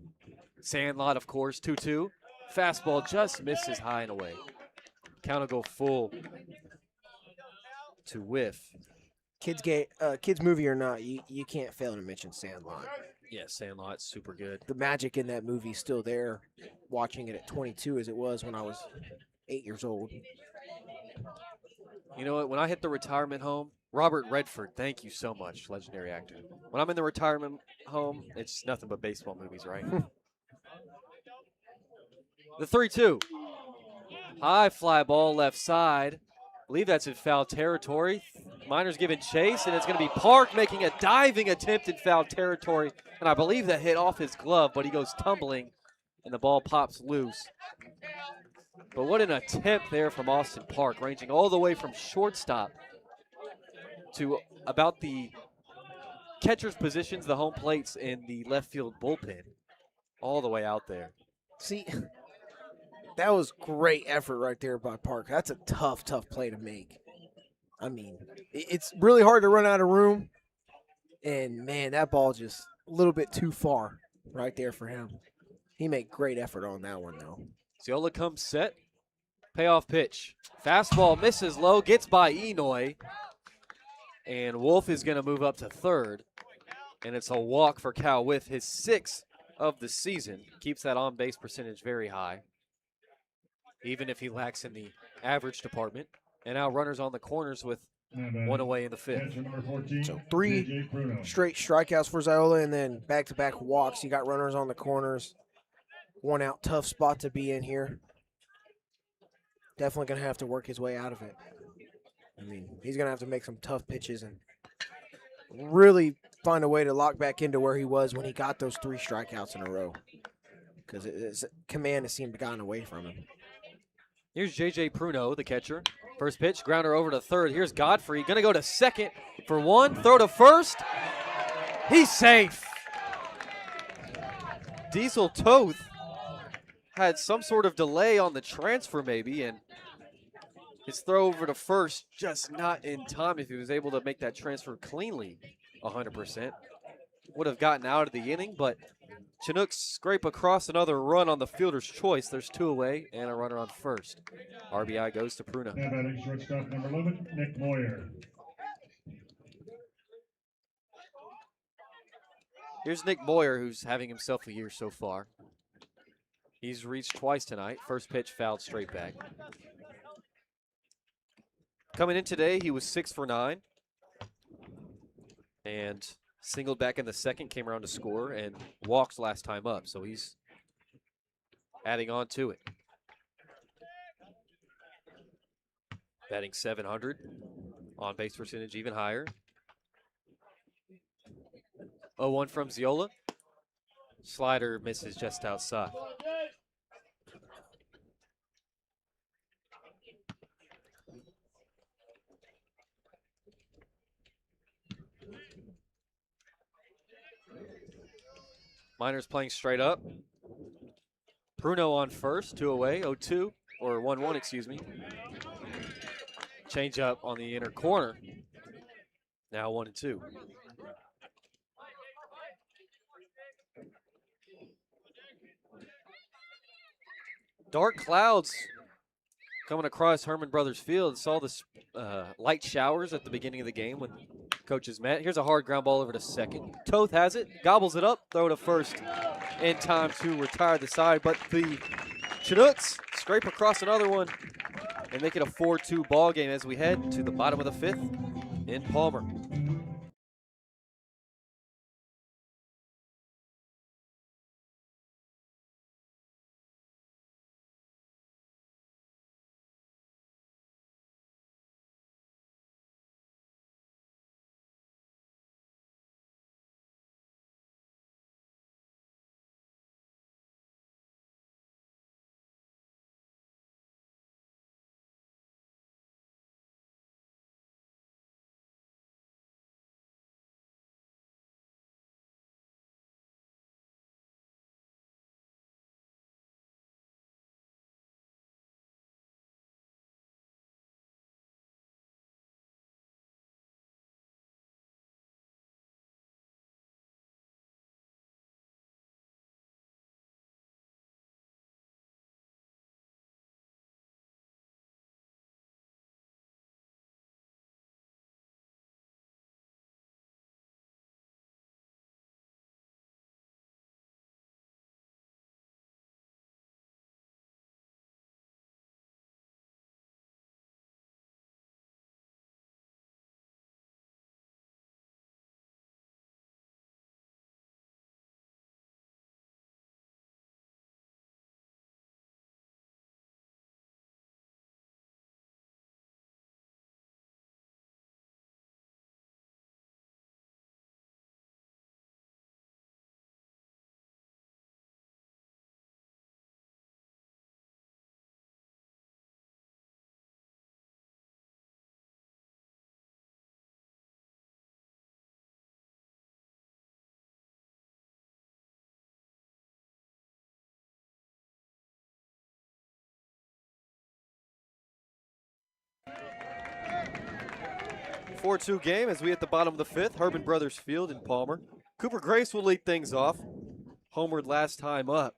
Sandlot, of course, 2-2. Fastball just misses high and away. Count will go full to whiff. Kids movie or not, you can't fail to mention Sandlot. Yeah, Sandlot's super good. The magic in that movie is still there. Watching it at 22 as it was when I was 8 years old. You know what? When I hit the retirement home, Robert Redford, thank you so much, legendary actor. When I'm in the retirement home, it's nothing but baseball movies, right? The 3-2. High fly ball left side. I believe that's in foul territory. Miners giving chase, and it's going to be Park making a diving attempt in foul territory. And I believe that hit off his glove, but he goes tumbling, and the ball pops loose. But what an attempt there from Austin Park, ranging all the way from shortstop to about the catcher's positions, the home plates, and the left field bullpen, all the way out there. See, that was great effort right there by Park. That's a tough play to make. I mean, it's really hard to run out of room. And, man, that ball just a little bit too far right there for him. He made great effort on that one, though. Ziola comes set. Payoff pitch. Fastball misses low, gets by Enoy. And Wolf is going to move up to third. And it's a walk for Cal with his 6th of the season. Keeps that on-base percentage very high, even if he lacks in the average department. And now runners on the corners with one away in the 5th. So 3 straight strikeouts for Ziola, and then back-to-back walks. You got runners on the corners. 1 out, tough spot to be in here. Definitely going to have to work his way out of it. I mean, he's going to have to make some tough pitches and really find a way to lock back into where he was when he got those 3 strikeouts in a row, because his command has seemed to gotten away from him. Here's J.J. Pruno, the catcher. First pitch, grounder over to third. Here's Godfrey, going to go to second for 1, throw to first. He's safe. Diesel Toth had some sort of delay on the transfer maybe, and his throw over to first just not in time. If he was able to make that transfer cleanly 100%, would have gotten out of the inning, but Chinooks scrape across another run on the fielder's choice. There's 2 away and a runner on first. RBI goes to Pruno. Now batting shortstop number 11, Nick Moyer. Here's Nick Moyer, who's having himself a year so far. He's reached twice tonight. First pitch fouled straight back. Coming in today, he was 6 for 9. And singled back in the second, came around to score, and walked last time up. So he's adding on to it. Batting .700. On base percentage even higher. 0-1 from Ziola. Slider misses just outside. Miners playing straight up. Pruno on first, 2 away, 0-2, or 1-1, excuse me. Change up on the inner corner. Now 1-2. Dark clouds coming across Hermon Brothers Field. Saw this light showers at the beginning of the game when coaches met. Here's a hard ground ball over to second. Toth has it, gobbles it up, throw to first in time to retire the side. But the Chinooks scrape across another one and make it a 4-2 ball game as we head to the bottom of the 5th in Palmer. 4-2 game as we hit the bottom of the fifth. Hermon Brothers Field in Palmer. Cooper Grace will lead things off. Homered last time up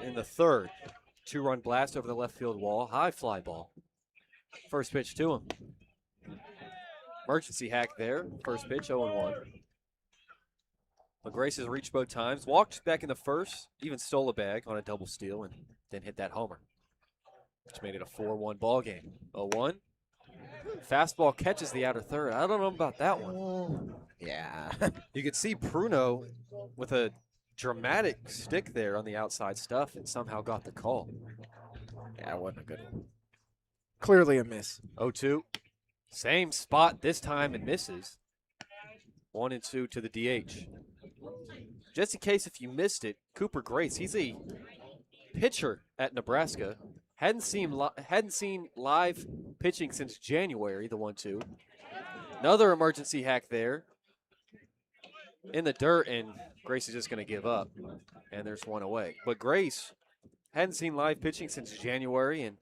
in the third. 2-run blast over the left field wall. High fly ball. First pitch to him. Emergency hack there. First pitch, 0-1. But Grace has reached both times. Walked back in the first. Even stole a bag on a double steal and then hit that homer. Which made it a 4-1 ball game. 0-1. Fastball catches the outer third. I don't know about that one. Yeah. You could see Pruno with a dramatic stick there on the outside stuff and somehow got the call. Yeah, it wasn't a good one. Clearly a miss. 0-2. Same spot this time and misses. 1-2 to the DH. Just in case if you missed it, Cooper Grace, he's a pitcher at Nebraska. Hadn't seen live pitching since January, the 1-2. Another emergency hack there. In the dirt, and Grace is just going to give up. And there's one away. But Grace hadn't seen live pitching since January and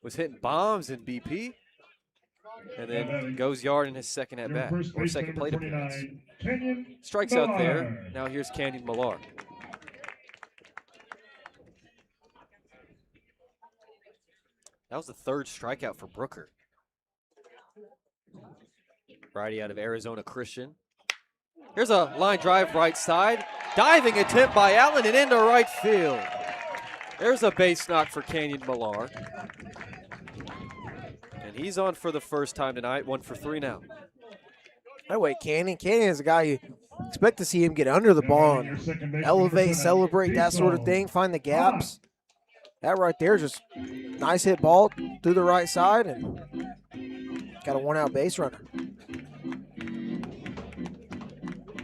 was hitting bombs in BP. And then goes yard in his second at-bat, or second plate appearance. Strikes out there. Now here's Kaden Millar. That was the third strikeout for Brooker. Righty out of Arizona Christian. Here's a line drive right side. Diving attempt by Allen and into right field. There's a base knock for Kaden Millar. And he's on for the first time tonight, 1 for 3 now. That way, Canyon is a guy you expect to see him get under the ball and elevate, celebrate, that sort of thing, find the gaps. That right there, just nice hit ball through the right side and got a 1-out base runner.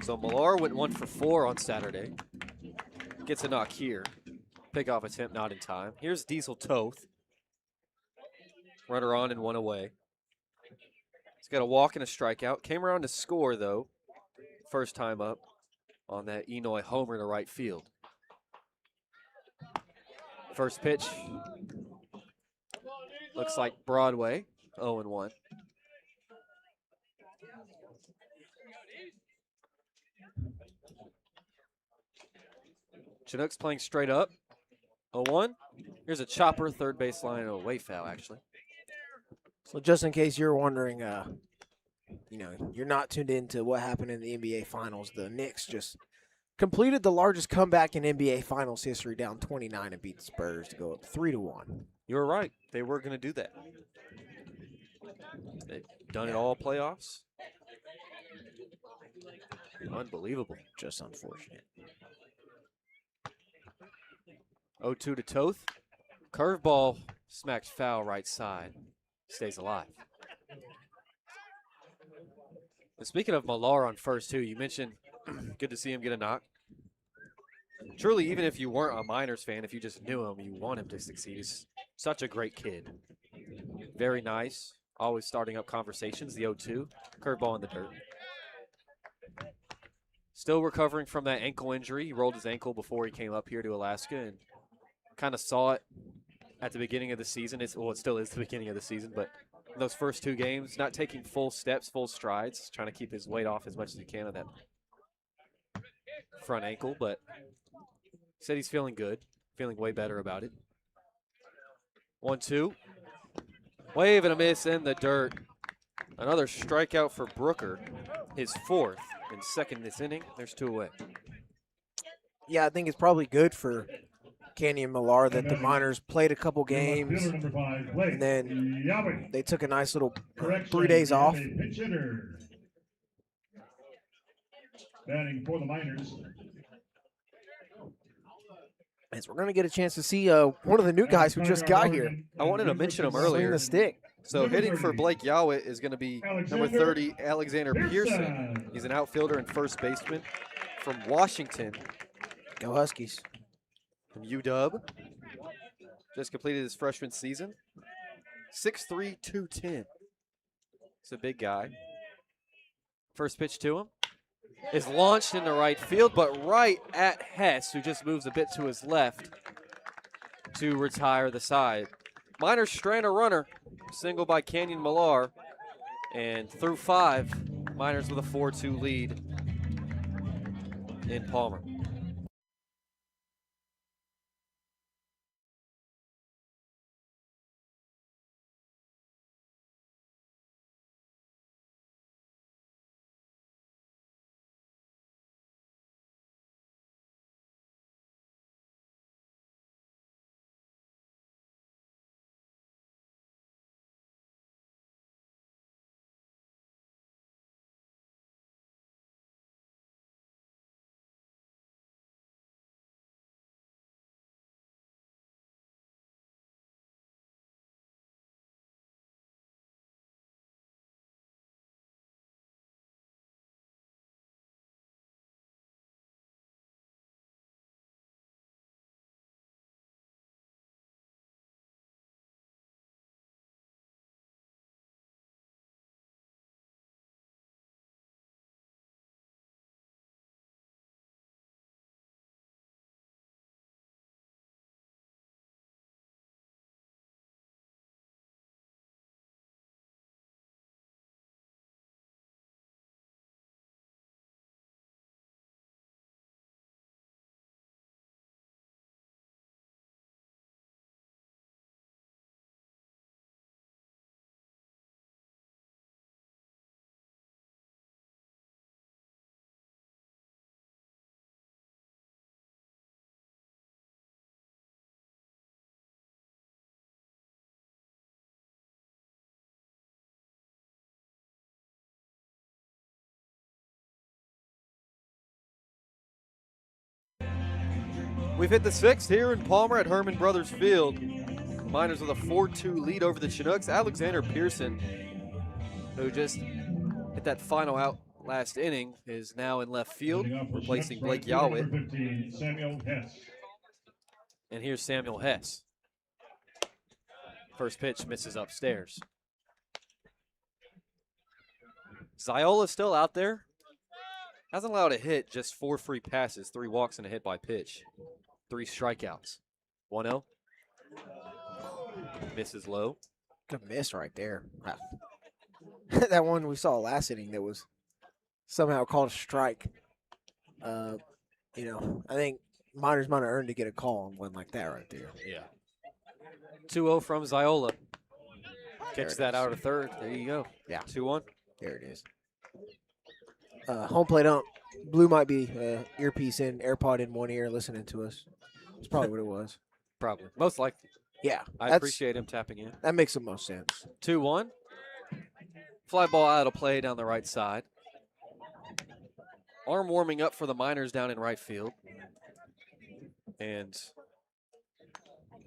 So Millar went 1 for 4 on Saturday. Gets a knock here. Pickoff attempt not in time. Here's Diesel Toth. Runner on and 1 away. He's got a walk and a strikeout. Came around to score, though. First time up on that Enoy homer to right field. First pitch. Looks like Broadway. 0-1. Chinooks playing straight up. 0-1. Here's a chopper, third base line, and a way foul, actually. So just in case you're wondering, you're not tuned into what happened in the NBA Finals, the Knicks just completed the largest comeback in NBA Finals history, down 29 and beat the Spurs to go up 3-1. You were right. They were going to do that. They've done it all playoffs. Unbelievable. Just unfortunate. 0-2 to Toth. Curveball smacked foul right side. Stays alive. And speaking of Millar on first, too, you mentioned good to see him get a knock. Truly, even if you weren't a Miners fan, if you just knew him, you want him to succeed. He's such a great kid. Very nice. Always starting up conversations. The 0-2. Curveball in the dirt. Still recovering from that ankle injury. He rolled his ankle before he came up here to Alaska and kind of saw it at the beginning of the season. It still is the beginning of the season, but in those first 2 games, not taking full steps, full strides, trying to keep his weight off as much as he can on that front ankle, but said he's feeling good, feeling way better about it. 1-2. Wave and a miss in the dirt. Another strikeout for Brooker, his 4th and 2nd this inning. There's 2 away. Yeah, I think it's probably good for Canyon Millar that the Miners played a couple games and then they took a nice little 3 days off. Batting for the Miners. As we're going to get a chance to see one of the new guys who just got here. I wanted to mention him Swing earlier. the stick. So hitting for Blake Yowit is going to be number 30, Alexander Pearson. He's an outfielder and first baseman from Washington. Go Huskies. From UW. Just completed his freshman season. 6'3", 210. He's a big guy. First pitch to him is launched into right field, but right at Hess, who just moves a bit to his left to retire the side. Miners strand a runner, single by Canyon Millar, and through 5, Miners with a 4-2 lead in Palmer. We've hit the 6th here in Palmer at Hermon Brothers Field. Miners with a 4-2 lead over the Chinooks. Alexander Pearson, who just hit that final out last inning, is now in left field, replacing Blake Yawit. 15, Samuel Hess. And here's Samuel Hess. First pitch misses upstairs. Ziola still out there. Hasn't allowed a hit, just 4 free passes, 3 walks and a hit by pitch. 3 strikeouts. 1-0. Misses low. Good miss right there. That one we saw last inning that was somehow called a strike. I think Miners might have earned to get a call on one like that right there. Yeah. 2-0 from Ziola. Kicks that out of third. There you go. Yeah. 2-1. There it is. Home plate ump. Blue might be earpiece in, AirPod in one ear listening to us. That's probably what it was. Probably. Most likely. Yeah. I appreciate him tapping in. That makes the most sense. 2-1. Fly ball out of play down the right side. Arm warming up for the Miners down in right field. And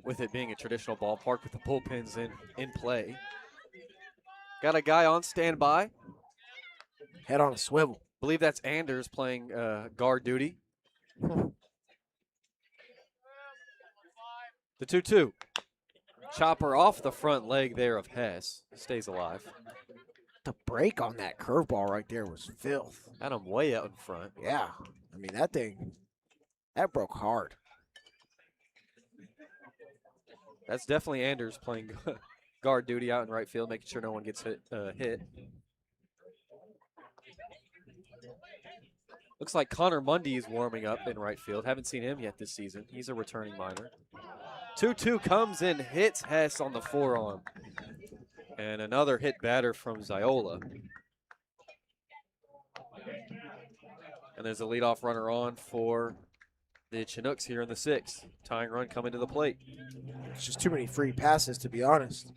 with it being a traditional ballpark with the bullpens in play. Got a guy on standby. Head on a swivel. Believe that's Anders playing guard duty. The 2-2. Chopper off the front leg there of Hess. Stays alive. The break on that curveball right there was filth. Had him way out in front. Yeah. I mean, that broke hard. That's definitely Anders playing guard duty out in right field, making sure no one gets hit. Looks like Connor Mundy is warming up in right field. Haven't seen him yet this season. He's a returning Miner. 2-2 comes in, hits Hess on the forearm. And another hit batter from Ziola. And there's a leadoff runner on for the Chinooks here in the 6th. Tying run coming to the plate. It's just too many free passes, to be honest.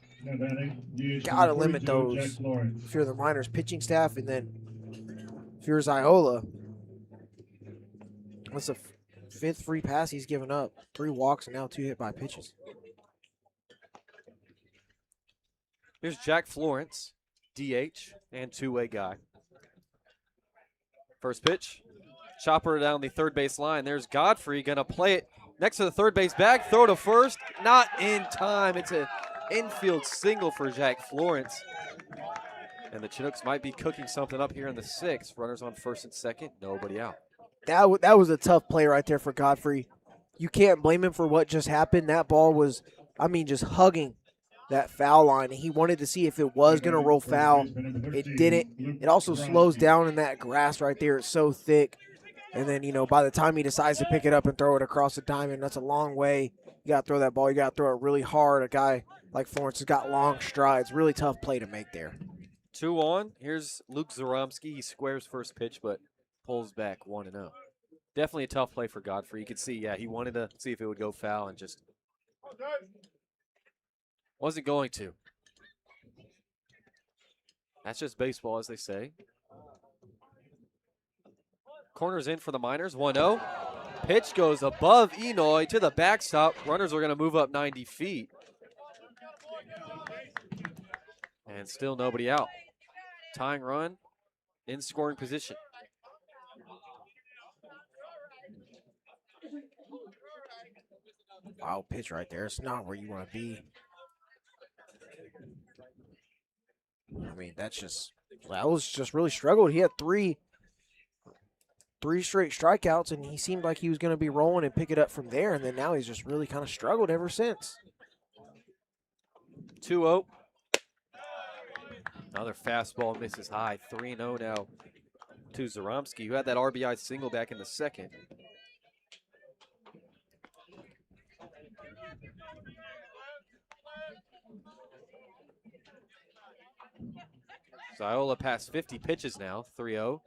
Gotta limit those if you're the Miners pitching staff, and then if you're Ziola, that's the 5th free pass he's given up. 3 walks and now 2 hit by pitches. Here's Jack Florence, DH and two-way guy. First pitch, chopper down the third base line. There's Godfrey gonna play it next to the third base bag, throw to first, not in time. It's an infield single for Jack Florence. And the Chinooks might be cooking something up here in the 6th. Runners on first and second, nobody out. That was a tough play right there for Godfrey. You can't blame him for what just happened. That ball was, just hugging that foul line. He wanted to see if it was going to roll foul. It didn't. It also slows down in that grass right there. It's so thick. And then, you know, by the time he decides to pick it up and throw it across the diamond, that's a long way. You got to throw that ball. You got to throw it really hard. A guy like Florence has got long strides. Really tough play to make there. 2 on. Here's Luke Zaromski. He squares first pitch, but pulls back 1-0. Definitely a tough play for Godfrey. You could see, yeah, he wanted to see if it would go foul and just wasn't going to. That's just baseball, as they say. Corner's in for the Miners, 1-0. Pitch goes above Enoy to the backstop. Runners are going to move up 90 feet. And still nobody out. Tying run in scoring position. Wow, pitch right there. It's not where you want to be. I mean, that was just really struggled. He had three straight strikeouts, and he seemed like he was going to be rolling and pick it up from there, and then now he's just really kind of struggled ever since. 2-0. Another fastball misses high. 3-0 now to Zaromski, who had that RBI single back in the second. Ziola past 50 pitches now. 3-0.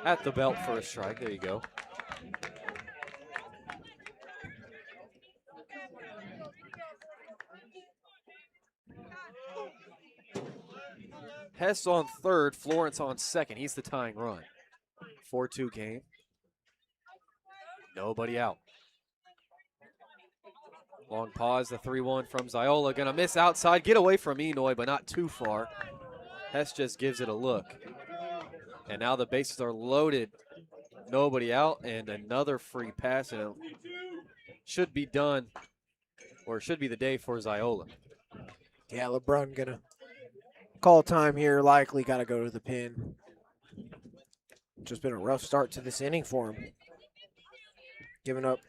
At the belt for a strike. There you go. Hess on third, Florence on second. He's the tying run. 4-2 game. Nobody out. Long pause, the 3-1 from Ziola. Gonna miss outside, get away from Enoy, but not too far. Hess just gives it a look. And now the bases are loaded. Nobody out, and another free pass. And it should be done, or should be the day for Ziola. Yeah, LeBron gonna call time here. Likely got to go to the pin. Just been a rough start to this inning for him. Giving up,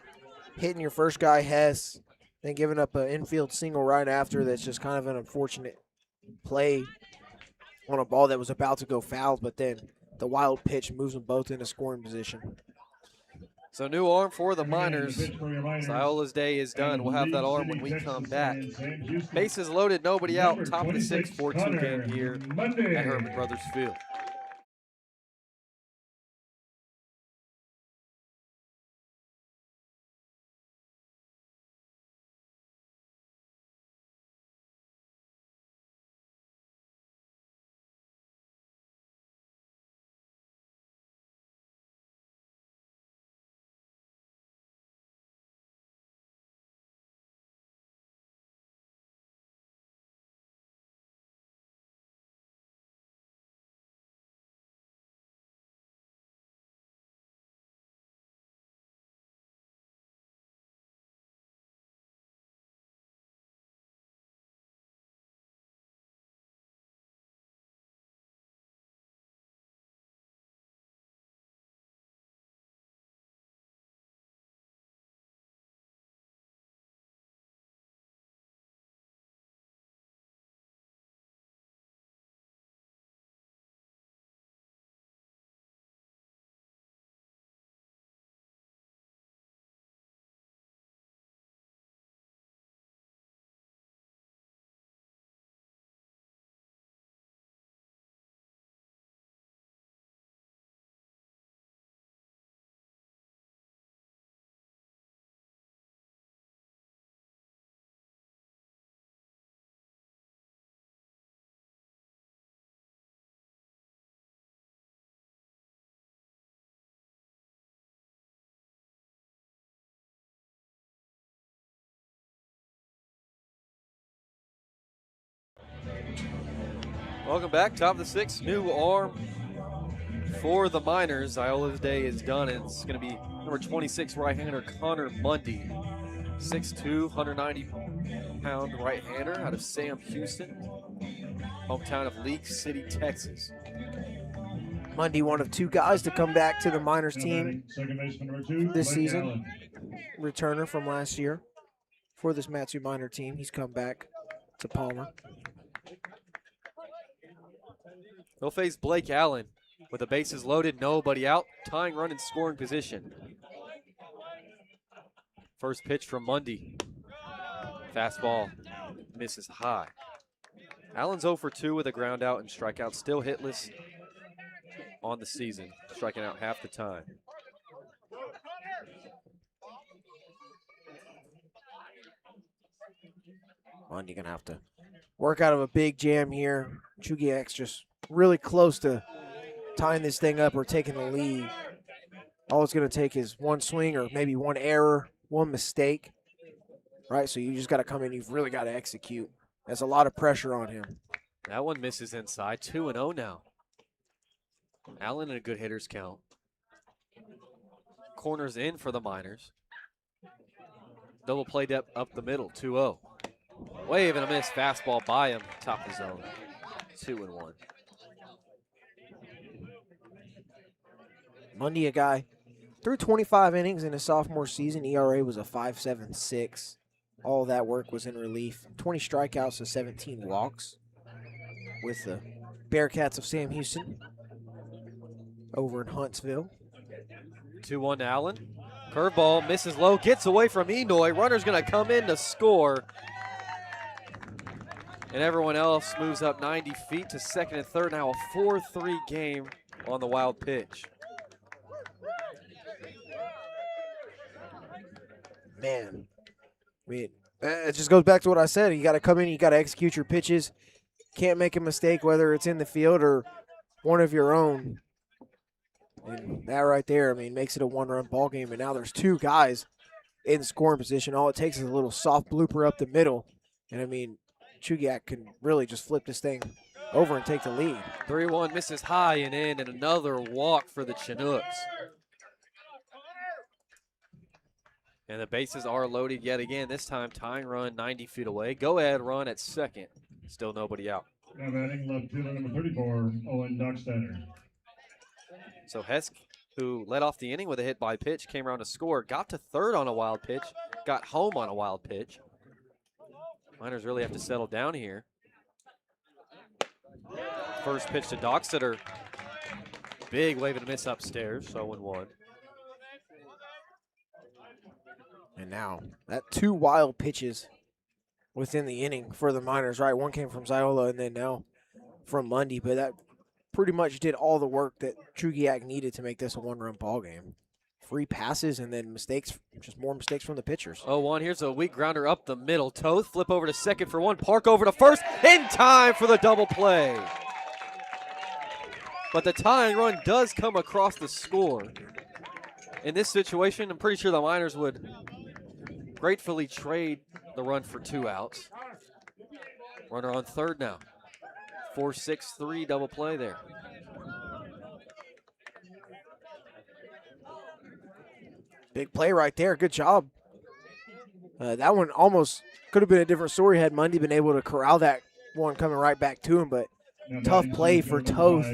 hitting your first guy, Hess, then giving up an infield single right after. That's just kind of an unfortunate play on a ball that was about to go foul, but then the wild pitch moves them both into scoring position. So new arm for the Miners. Ziola's day is done. We'll have that arm when we come back. Bases loaded, nobody out. Top of the 6th, 4-2 game here at Hermon Brothers Field. Welcome back. Top of the 6th, new arm for the Miners. Ziola's day is done, and it's going to be number 26 right-hander Connor Mundy. 6'2", 190-pound right-hander out of Sam Houston, hometown of League City, Texas. Mundy, one of 2 guys to come back to the Miners team this season. Returner from last year for this Matsu Miner team. He's come back. to Palmer. They'll face Blake Allen with the bases loaded, nobody out, tying run in scoring position. First pitch from Mundy. Fastball misses high. Allen's 0 for 2 with a ground out and strikeout, still hitless on the season, striking out half the time. Mundy gonna have to work out of a big jam here. Chugiak's just really close to tying this thing up or taking the lead. All it's gonna take is one swing or maybe one error, one mistake, right? So you just gotta come in, you've really gotta execute. There's a lot of pressure on him. That one misses inside, 2-0 now. Allen in a good hitter's count. Corners in for the Miners. Double play depth up the middle, 2-0. Wave and a miss, fastball by him, top of the zone, 2-1. Mundy, a guy, through 25 innings in his sophomore season, ERA was a 5.76. All that work was in relief. 20 strikeouts to 17 walks with the Bearcats of Sam Houston over in Huntsville. 2-1 to Allen. Curveball misses low, gets away from Enoy. Runner's going to come in to score. And everyone else moves up 90 feet to second and third. Now a 4-3 game on the wild pitch. Man, I mean, it just goes back to what I said. You got to come in, you got to execute your pitches. Can't make a mistake, whether it's in the field or one of your own. And that right there, I mean, makes it a one-run ball game. And now there's two guys in scoring position. All it takes is a little soft blooper up the middle. And, I mean, Chugiak can really just flip this thing over and take the lead. 3-1 misses high and in, and another walk for the Chinooks. And the bases are loaded yet again. This time, tying run 90 feet away. Go ahead run at second. Still nobody out. Now batting left fielder number 34, Owen Docksteiner. So Hesk, who led off the inning with a hit by pitch, came around to score, got to third on a wild pitch, got home on a wild pitch. Miners really have to settle down here. First pitch to Docksteiner. Big wave and a miss upstairs, 0-1. And now that two wild pitches within the inning for the Miners, right? One came from Ziola and then now from Mundy, but that pretty much did all the work that Chugiak needed to make this a one-run ball game. Free passes and then mistakes, just more mistakes from the pitchers. 0-1, here's a weak grounder up the middle. Toth, flip over to second for one, Park over to first, in time for the double play. But the tying run does come across the score. In this situation, I'm pretty sure the Miners would gratefully trade the run for 2 outs. Runner on third now. 4-6-3 double play there. Big play right there. Good job. That one almost could have been a different story had Mundy been able to corral that one coming right back to him, but tough play for Toth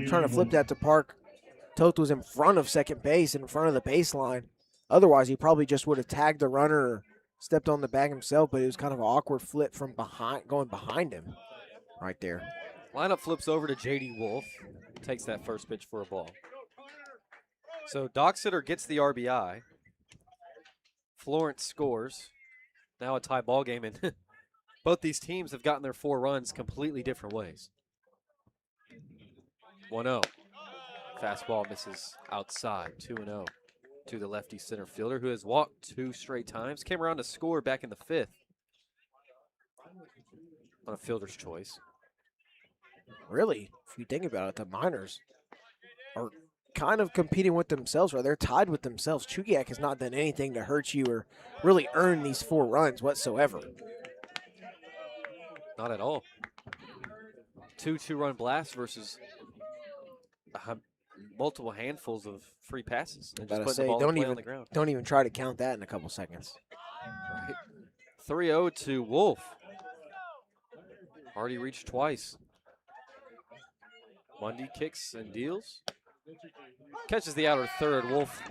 trying to flip that to Park. Toth was in front of second base, in front of the baseline. Otherwise, he probably just would have tagged the runner or stepped on the bag himself, but it was kind of an awkward flip from behind, going behind him right there. Lineup flips over to J.D. Wolf. Takes that first pitch for a ball. So Docksteiner gets the RBI. Florence scores. Now a tie ball game, and both these teams have gotten their 4 runs completely different ways. 1-0. Fastball misses outside. 2-0 to the lefty center fielder, who has walked 2 straight times. Came around to score back in the 5th on a fielder's choice. Really, if you think about it, the Miners are kind of competing with themselves, or they're tied with themselves. Chugiak has not done anything to hurt you or really earn these 4 runs whatsoever. Not at all. 2 2-run blasts versus multiple handfuls of free passes. And just Gotta putting say, the ball in play on the ground. don't even try to count that in a couple seconds. Right. 3-0 to Wolf. Already reached twice. Mundy kicks and deals. Catches the outer third. Wolf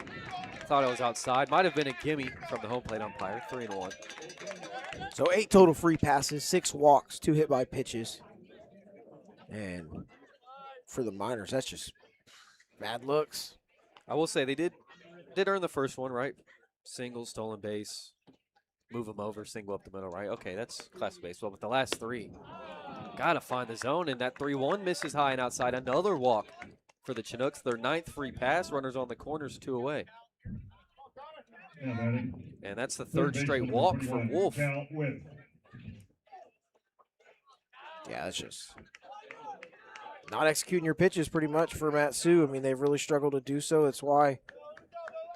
thought it was outside. Might have been a gimme from the home plate umpire. 3-1. So 8 total free passes, 6 walks, 2 hit by pitches. And for the Miners, that's just bad looks. I will say they did earn the first one, right? Single, stolen base, move them over, single up the middle, right? Okay, that's classic baseball. But the last 3, gotta find the zone, and that 3-1 misses high and outside. Another walk for the Chinooks. Their 9th free pass. Runners on the corners, 2 away. Yeah, batting. And that's the Third 3rd straight baseman, walk number for 21, Wolf. Cal With. Yeah, it's just not executing your pitches pretty much for Matsu. I mean, they've really struggled to do so. That's why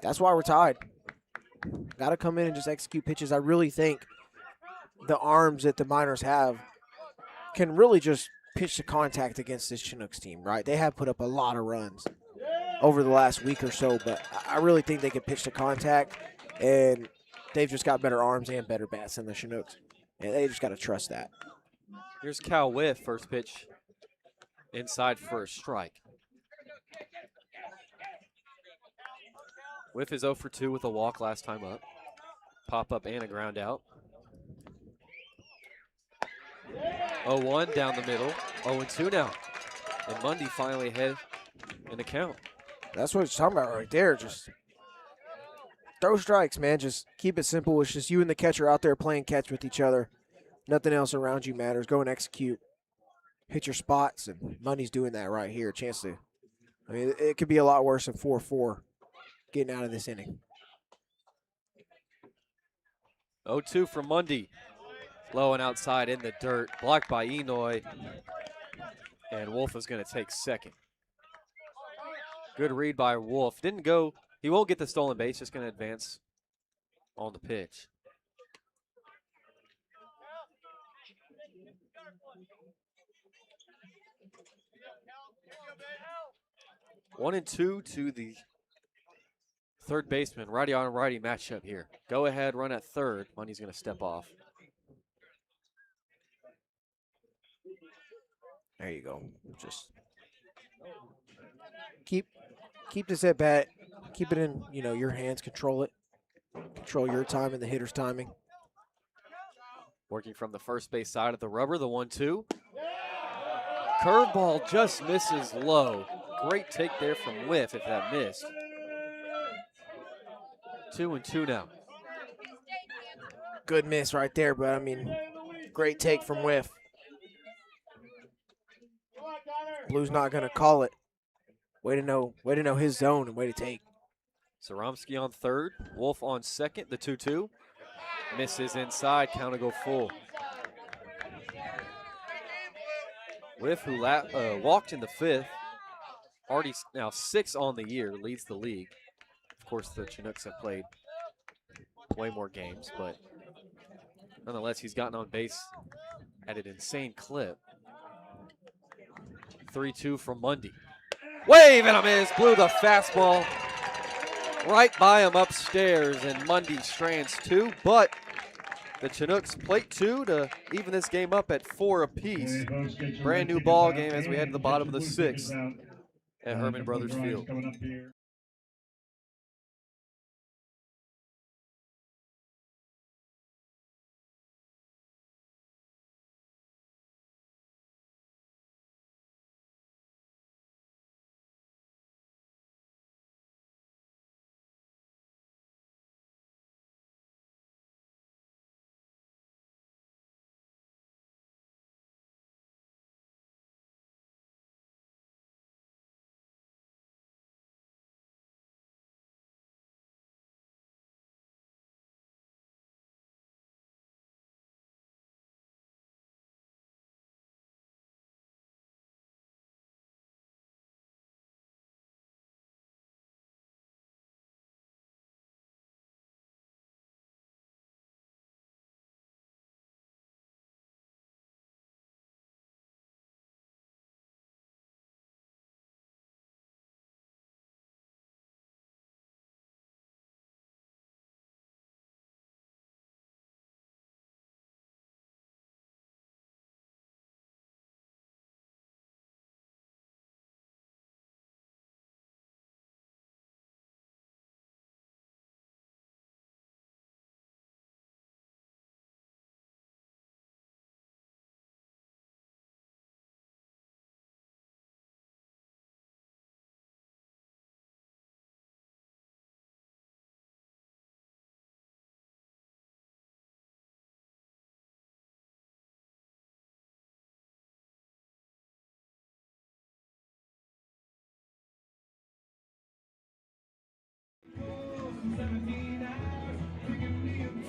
we're tied. Got to come in and just execute pitches. I really think the arms that the Miners have can really just pitch to contact against this Chinooks team, right? They have put up a lot of runs over the last week or so, but I really think they can pitch to contact, and they've just got better arms and better bats than the Chinooks. And they just got to trust that. Here's Cal Whiff, first pitch inside for a strike. Whiff is 0 for 2 with a walk last time up. Pop up and a ground out. 0-1 down the middle. 0-2 now. And Mundy finally ahead in the count. That's what it's talking about right there. Just throw strikes, man. Just keep it simple. It's just you and the catcher out there playing catch with each other. Nothing else around you matters. Go and execute. Hit your spots, and Mundy's doing that right here. Chance to, I mean, it could be a lot worse than 4-4 getting out of this inning. 0-2 from Mundy. Low and outside in the dirt. Blocked by Enoy. And Wolf is going to take second. Good read by Wolf. Didn't go. He won't get the stolen base. Just going to advance on the pitch. One and 2 to the third baseman. Righty on righty matchup here. Go ahead, run at third. Mundy's going to step off. There you go. Just keep this at bat. Keep it in, your hands. Control it. Control your time and the hitter's timing. Working from the first base side of the rubber, the 1-2. Curveball just misses low. Great take there from Whiff if that missed. 2-2 now. Good miss right there, but I mean, great take from Whiff. Blue's not gonna call it. Way to know his zone and way to take. Saromsky on third, Wolf on second, the 2-2. Misses inside, count to go full. Whiff, who walked in the 5th, already now 6 on the year, leads the league. Of course, the Chinooks have played way more games, but nonetheless, he's gotten on base at an insane clip. 3-2 from Mundy. Wave and a miss, blew the fastball right by him upstairs, and Mundy strands 2, but the Chinooks plate 2 to even this game up at 4 apiece. Brand new ball game as we head to the bottom of the 6th at Hermon Brothers Field.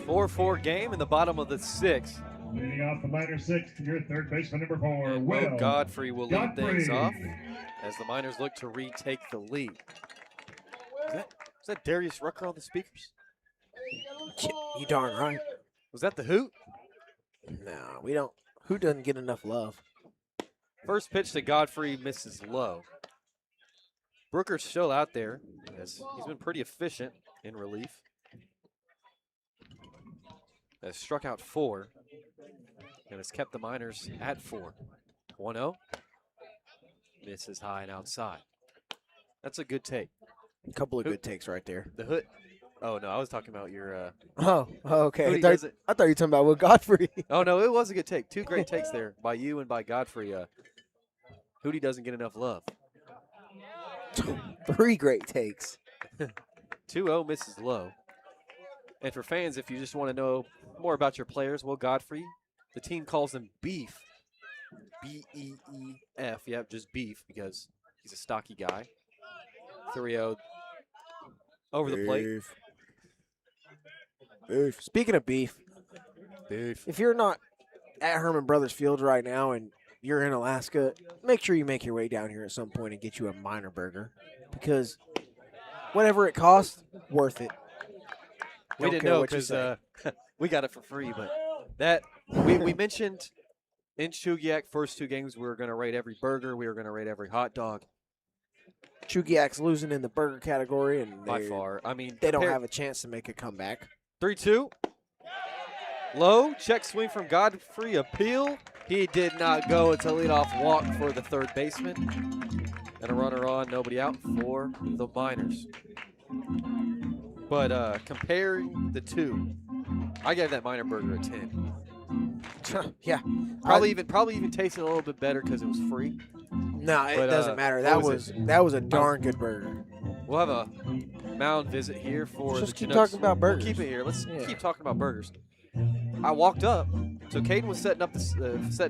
4-4 game in the bottom of the 6th. Leading off the minor 6th, your third baseman, number 4, And Will Will Godfrey will lead things Godfrey. off as the Miners look to retake the lead. Is that Darius Rucker on the speakers? You darn right. Was that the hoot? No, we don't. Who doesn't get enough love? First pitch to Godfrey misses low. Brooker's still out there as he's been pretty efficient in relief. Has struck out 4 and has kept the Miners at 4. 1-0. Misses high and outside. That's a good take. A couple of good takes right there. The hood. Oh, no, I was talking about your. Oh, okay. Hootie I thought, does it. I thought you were talking about Will Godfrey. Oh, no, it was a good take. 2 great takes there by you and by Godfrey. Hootie doesn't get enough love. 3 great takes. 2-0 misses low. And for fans, if you just want to know more about your players, Will Godfrey, the team calls him Beef. B-E-E-F. Yeah, just Beef because he's a stocky guy. 3-0 over the plate. Beef. Speaking of beef, if you're not at Hermon Brothers Field right now and you're in Alaska, make sure you make your way down here at some point and get you a Miner burger because whatever it costs, worth it. We Don't didn't care know what you because say. we got it for free, but that we mentioned in Chugiak first 2 games we were going to rate every burger, we were going to rate every hot dog. Chugiak's losing in the burger category, and By far. I mean, they don't have a chance to make a comeback. 3-2. Low, check swing from Godfrey, appeal. He did not go. It's a leadoff walk for the third baseman. And a runner on, nobody out for the Miners. But comparing the 2, I gave that Miner burger a 10. Yeah. Probably even tasted a little bit better because it was free. No, it But, doesn't matter. what That was a darn good burger. We'll have a mound visit here for Just the keep Chinooks. talking about burgers. We'll keep it here. Let's Yeah. keep talking about burgers. I walked up, so Kaden was setting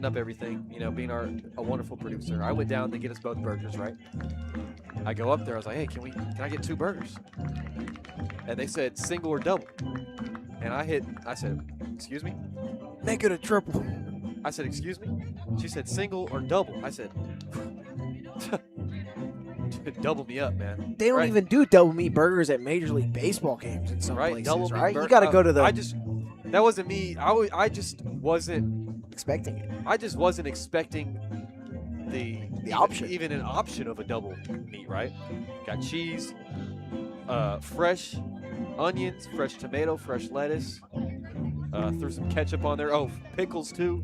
up everything. You know, being a wonderful producer. I went down to get us both burgers, right? I go up there. I was like, "Hey, can I get 2 burgers?" And they said single or double. And I said, "Excuse me?" Make it a triple. I said, "Excuse me?" She said single or double. I said, "Double me up, man." They don't Right. even do double meat burgers at Major League Baseball games in some Right, places, double meat right? You burger. got to go to the That wasn't me. I just wasn't. expecting it. I just wasn't expecting the option. even an option of a double meat. Right? Got cheese, fresh onions, fresh tomato, fresh lettuce. Threw some ketchup on there. Oh, pickles too.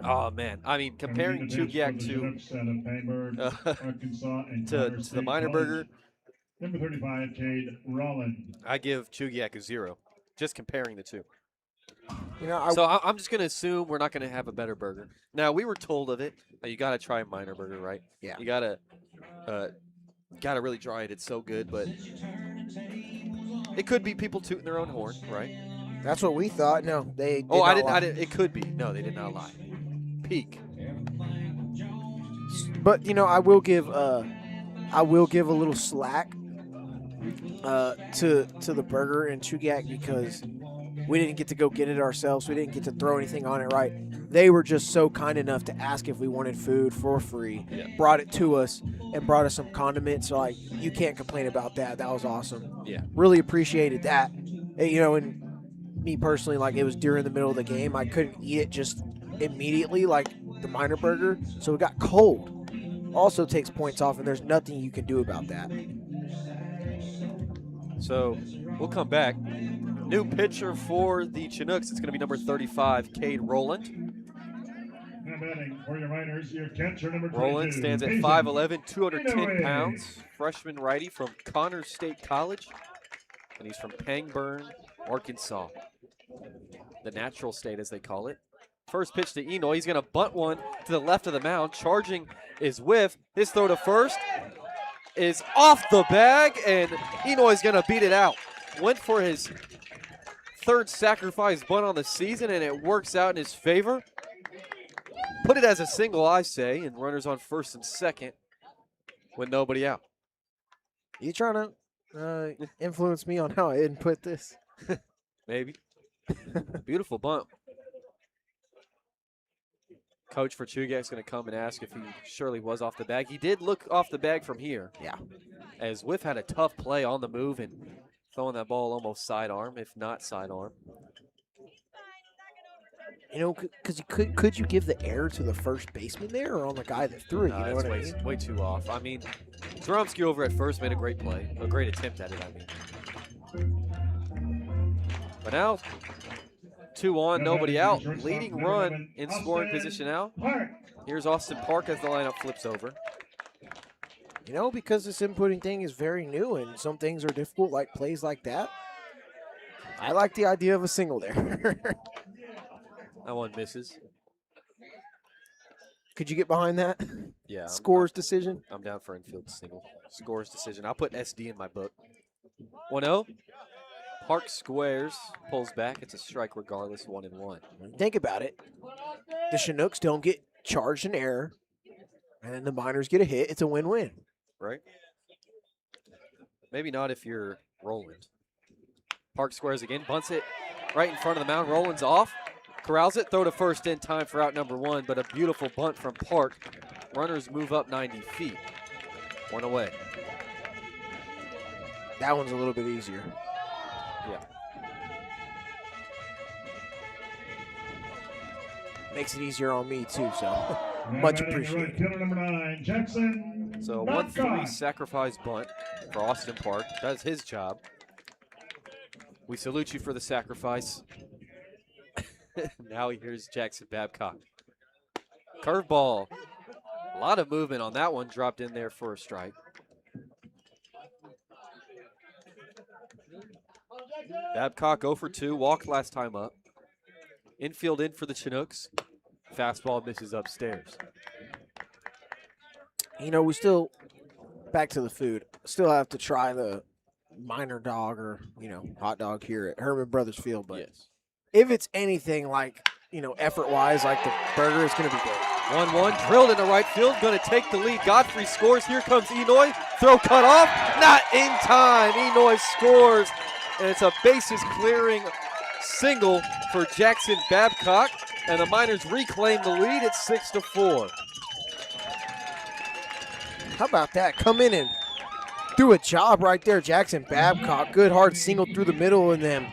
Oh man, I mean comparing Chugiak to the Miner burger, Number 35, Cade Rollin. I give Chugiak a 0. Just comparing the 2. You know, So I'm just going to assume we're not going to have a better burger. Now, we were told of it. You got to try a Miner burger, right? Yeah. You got to really try it. It's so good, but it could be people tooting their own horn, right? that's what we thought. No, they. Did Oh, not I didn't. lie. It could be. No, they did not lie. Peak. But you know, I will give a little slack to the burger and Chugiak because we didn't get to go get it ourselves. We didn't get to throw anything on it, right? They were just so kind enough to ask if we wanted food for free, brought it to us, and brought us some condiments. So, like, you can't complain about that. That was awesome. Yeah. Really appreciated that. You know, and me personally, like, it was during the middle of the game. I couldn't eat it just immediately like the Miner burger, so it got cold. Also takes points off, and there's nothing you can do about that. So we'll come back. New pitcher for the Chinooks. It's going to be number 35, Cade Rowland. Now batting for your Miners, your catcher, number 22. Rowland stands at Kaden 5'11", 210 Bessent. pounds. Freshman righty from Connors State College. And he's from Pangburn, Arkansas. The natural state, as they call it. First pitch to Enoy. He's going to bunt one to the left of the mound. Charging is whiff. His throw to first is off the bag, and Enoy's going to beat it out. Went for his third sacrifice bunt on the season, and it works out in his favor. Put it as a single, I say, and runners on first and second with nobody out. You trying to influence me on how I input this? Maybe. Beautiful bunt. Coach for Chugiak's going to come and ask if he surely was off the bag. He did look off the bag from here. Yeah. As Whiff had a tough play on the move and throwing that ball almost sidearm, if not sidearm. You know, because could you give the error to the first baseman there or on the guy that threw it? You know what I mean? Way too off. I mean, Zoromsky over at first made a great play, a great attempt at it, I mean. But now, 2 on, nobody out. Leading run in scoring position now. Here's Austin Park as the lineup flips over. You know, because this inputting thing is very new and some things are difficult, like plays like that. I like the idea of a single there. That one misses. Could you get behind that? Yeah. Scores decision? I'm down for infield single. Scores decision. I'll put SD in my book. 1-0. Park squares, pulls back. It's a strike regardless, 1-1. Think about it. The Chinooks don't get charged an error, and then the Miners get a hit. It's a win-win. Right? Maybe not if you're Roland. Park squares again, bunts it right in front of the mound. Roland's off. Corrals it, throw to first in time for out number 1, but a beautiful bunt from Park. Runners move up 90 feet. 1 away. That one's a little bit easier. Yeah. Makes it easier on me, too, so much appreciated. Fielder number 9, Jackson. So 1-3 sacrifice bunt for Austin Park. Does his job. We salute you for the sacrifice. Now here's Jackson Babcock. Curveball. A lot of movement on that one. Dropped in there for a strike. Babcock 0 for 2. Walked last time up. Infield in for the Chinooks. Fastball misses upstairs. You know, we still, back to the food, still have to try the Miner dog or, you know, hot dog here at Hermon Brothers Field. But Yes. if it's anything like, you know, effort-wise, like the burger, it's going to be good. 1-1, drilled into right field, going to take the lead. Godfrey scores. Here comes Enoy. Throw cut off, not in time. Enoy scores, and it's a bases-clearing single for Jackson Babcock, and the Miners reclaim the lead. It's 6-4. How about that? Come in and do a job right there, Jackson Babcock. Good hard single through the middle, and then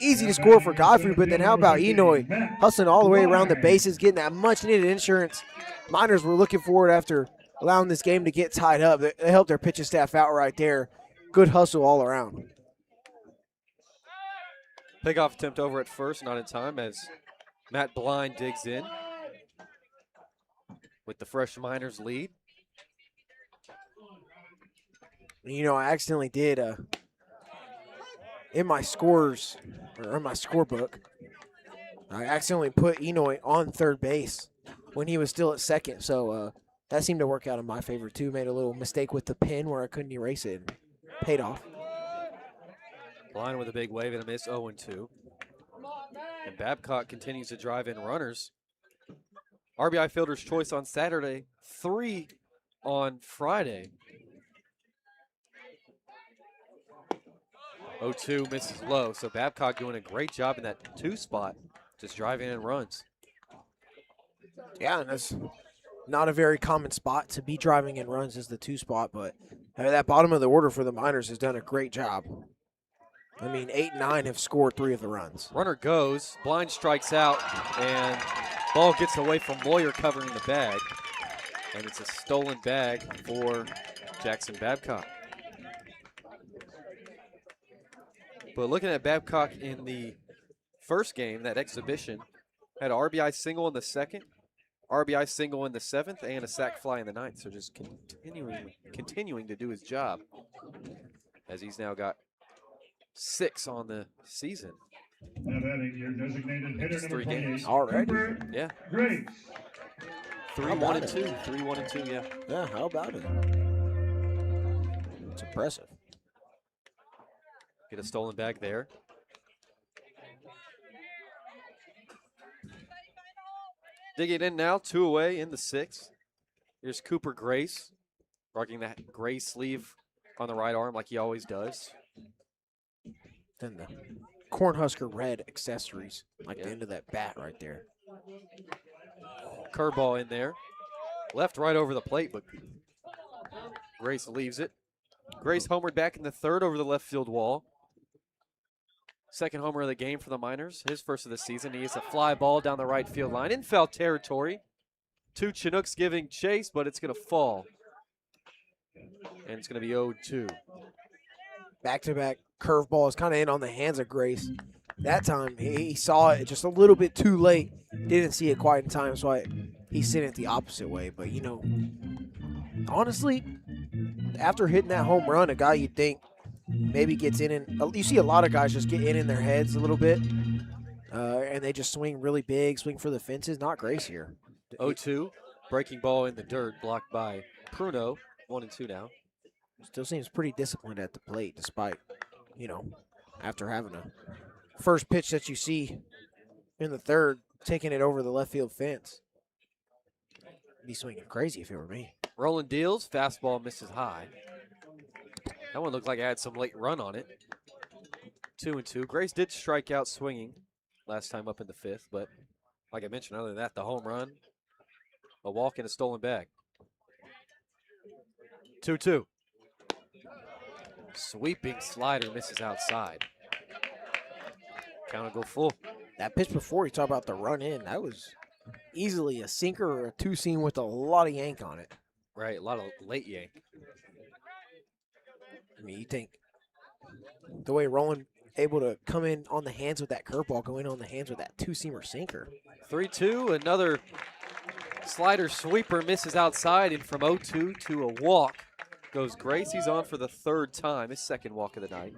easy to score for Godfrey, but then how about Enoy hustling all the way around the bases, getting that much-needed insurance. Miners were looking for it after allowing this game to get tied up. They helped their pitching staff out right there. Good hustle all around. Pickoff attempt over at first, not in time, as Matt Blind digs in with the fresh Miners lead. You know, I accidentally did in my scores, or in my scorebook, I accidentally put Enoy on third base when he was still at second. So that seemed to work out in my favor too. Made a little mistake with the pen where I couldn't erase it. And paid off. Blind with a big wave and a miss, 0-2. And Babcock continues to drive in runners. RBI Fielder's Choice on Saturday, 3 on Friday. 0-2 misses low, so Babcock doing a great job in that 2 spot, just driving in runs. Yeah, and that's not a very common spot to be driving in runs is the 2 spot, but that bottom of the order for the Miners has done a great job. I mean, 8 and 9 have scored 3 of the runs. Runner goes, Blind strikes out, and ball gets away from Moyer covering the bag, and it's a stolen bag for Jackson Babcock. But looking at Babcock in the first game, that exhibition, had an RBI single in the second, RBI single in the 7th, and a sac fly in the 9th. So just continuing to do his job, as he's now got 6 on the season. Now batting your designated hitter Just number 3 games. 28. Already? Cooper Yeah. Graves. 3-1-2. 3-1-2, yeah. Yeah, how about it? It's impressive. Get a stolen bag there. Digging in now, 2 away in the 6th. Here's Cooper Grace, rocking that gray sleeve on the right arm like he always does. Then the Cornhusker red accessories, like the end of that bat right there. Curveball in there. Left right over the plate, but Grace leaves it. Grace homered back in the third over the left field wall. Second homer of the game for the Miners. His first of the season. He hits a fly ball down the right field line in foul territory. 2 Chinooks giving chase, but it's going to fall. And it's going to be 0-2. Back-to-back curveball is kind of in on the hands of Grace. That time, he saw it just a little bit too late. Didn't see it quite in time, so he sent it the opposite way. But, you know, honestly, after hitting that home run, a guy you'd think maybe gets in, and you see a lot of guys just get in their heads a little bit, and they just swing really big, swing for the fences. Not Grace here. 0-2. Breaking ball in the dirt, blocked by Pruno. 1-2 now. Still seems pretty disciplined at the plate, despite, you know, after having a first pitch that you see in the third, taking it over the left field fence. Be swinging crazy if it were me. Rolling deals, fastball misses high. That one looked like it had some late run on it. 2-2. Grace did strike out swinging last time up in the fifth, but like I mentioned, other than that, the home run, a walk, and a stolen bag. 2-2. Sweeping slider misses outside. Count will go full. That pitch before, you talk about the run in, that was easily a sinker or a two-seam with a lot of yank on it. Right, a lot of late yank. I mean, you think the way Roland able to come in on the hands with that curveball, go in on the hands with that two-seamer sinker. 3-2, another slider sweeper misses outside, and from 0-2 to a walk goes Grace. He's on for the third time, his second walk of the night.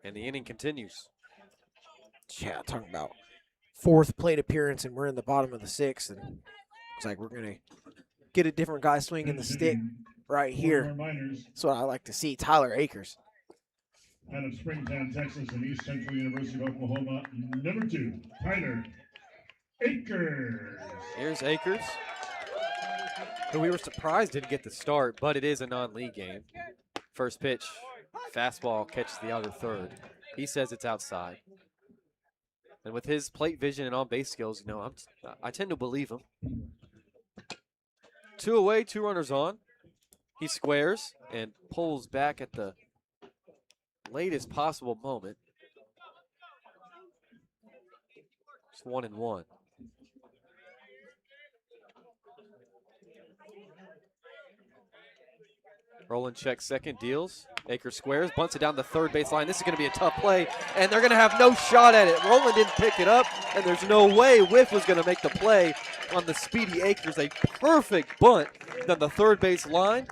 And the inning continues. Yeah, talking about fourth plate appearance, and we're in the bottom of the sixth, and looks like we're going to get a different guy swinging the stick right here. That's what I like to see, Tyler Akers. Out of Springtown, Texas, and East Central University of Oklahoma, number 2, Tyler Akers. Here's Akers, who we were surprised didn't get the start, but it is a non-league game. First pitch, fastball catches the outer third. He says it's outside. And with his plate vision and on-base skills, you know, I tend to believe him. 2 away, 2 runners on. He squares and pulls back at the latest possible moment. It's 1-1. Roland checks second, deals. Akers squares, bunts it down the third base line. This is going to be a tough play, and they're going to have no shot at it. Roland didn't pick it up, and there's no way Whiff was going to make the play on the speedy Akers. A perfect bunt down the third base line.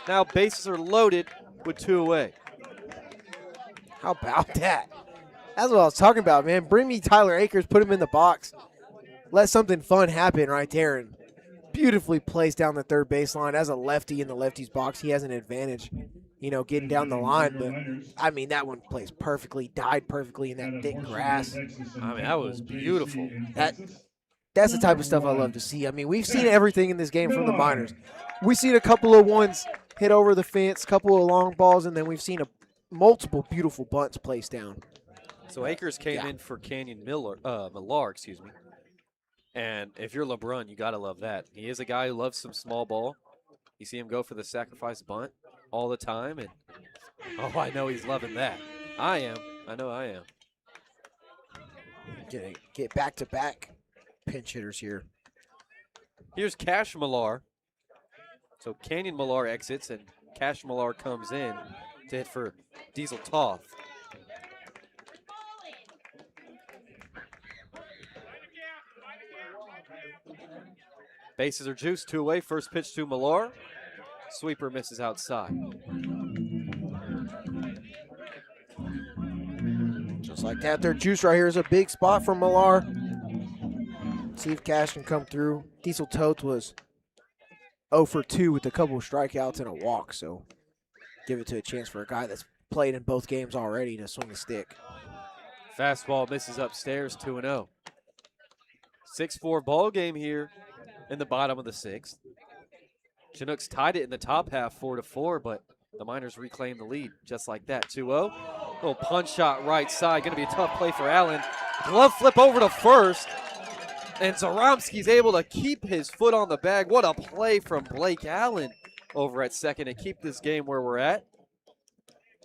Now bases are loaded with 2 away. How about that? That's what I was talking about, man. Bring me Tyler Akers, put him in the box. Let something fun happen right there, and beautifully placed down the third baseline. As a lefty in the lefty's box, he has an advantage, you know, getting down the line. But, I mean, that one plays perfectly, died perfectly in that thick grass. I mean, that was beautiful. That's the type of stuff I love to see. I mean, we've seen everything in this game from the Miners. We've seen a couple of ones hit over the fence, couple of long balls, and then we've seen multiple beautiful bunts placed down. So Akers came in for Millar, excuse me. And if you're LeBron, you got to love that. He is a guy who loves some small ball. You see him go for the sacrifice bunt all the time. And, oh, I know he's loving that. I am. I know I am. Get back-to-back pinch hitters here. Here's Cash Millar. So Canyon Millar exits, and Cash Millar comes in to hit for Diesel Toth. Bases are juiced, 2 away. First pitch to Millar. Sweeper misses outside. Just like that, their juice right here is a big spot for Millar. See if Cash can come through. Diesel Toth was 0 for 2 with a couple of strikeouts and a walk, so give it to a chance for a guy that's played in both games already to swing a stick. Fastball misses upstairs, 2-0. 6-4 ball game here in the bottom of the sixth. Chinooks tied it in the top half 4-4, but the Miners reclaimed the lead just like that. 2-0. Little punch shot right side. Going to be a tough play for Allen. Glove flip over to first. And Zaromski's able to keep his foot on the bag. What a play from Blake Allen over at second to keep this game where we're at.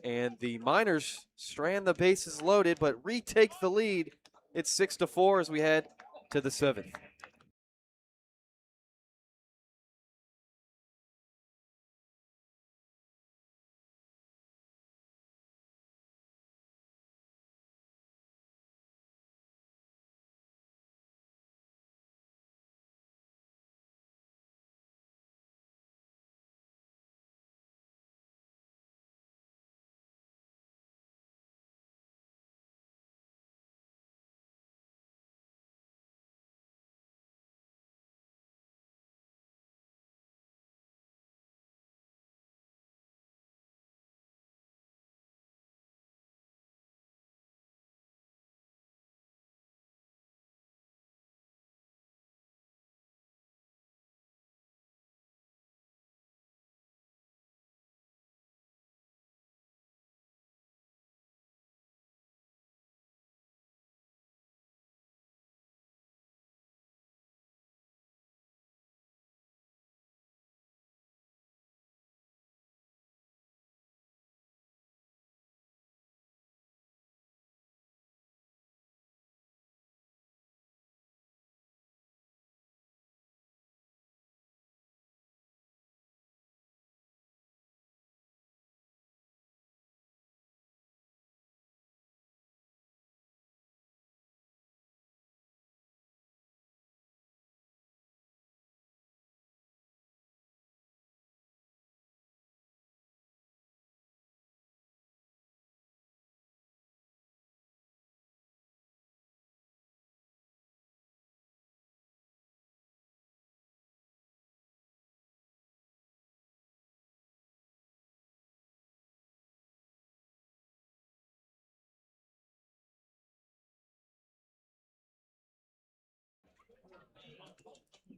And the Miners strand the bases loaded, but retake the lead. It's 6-4 as we head to the 7th.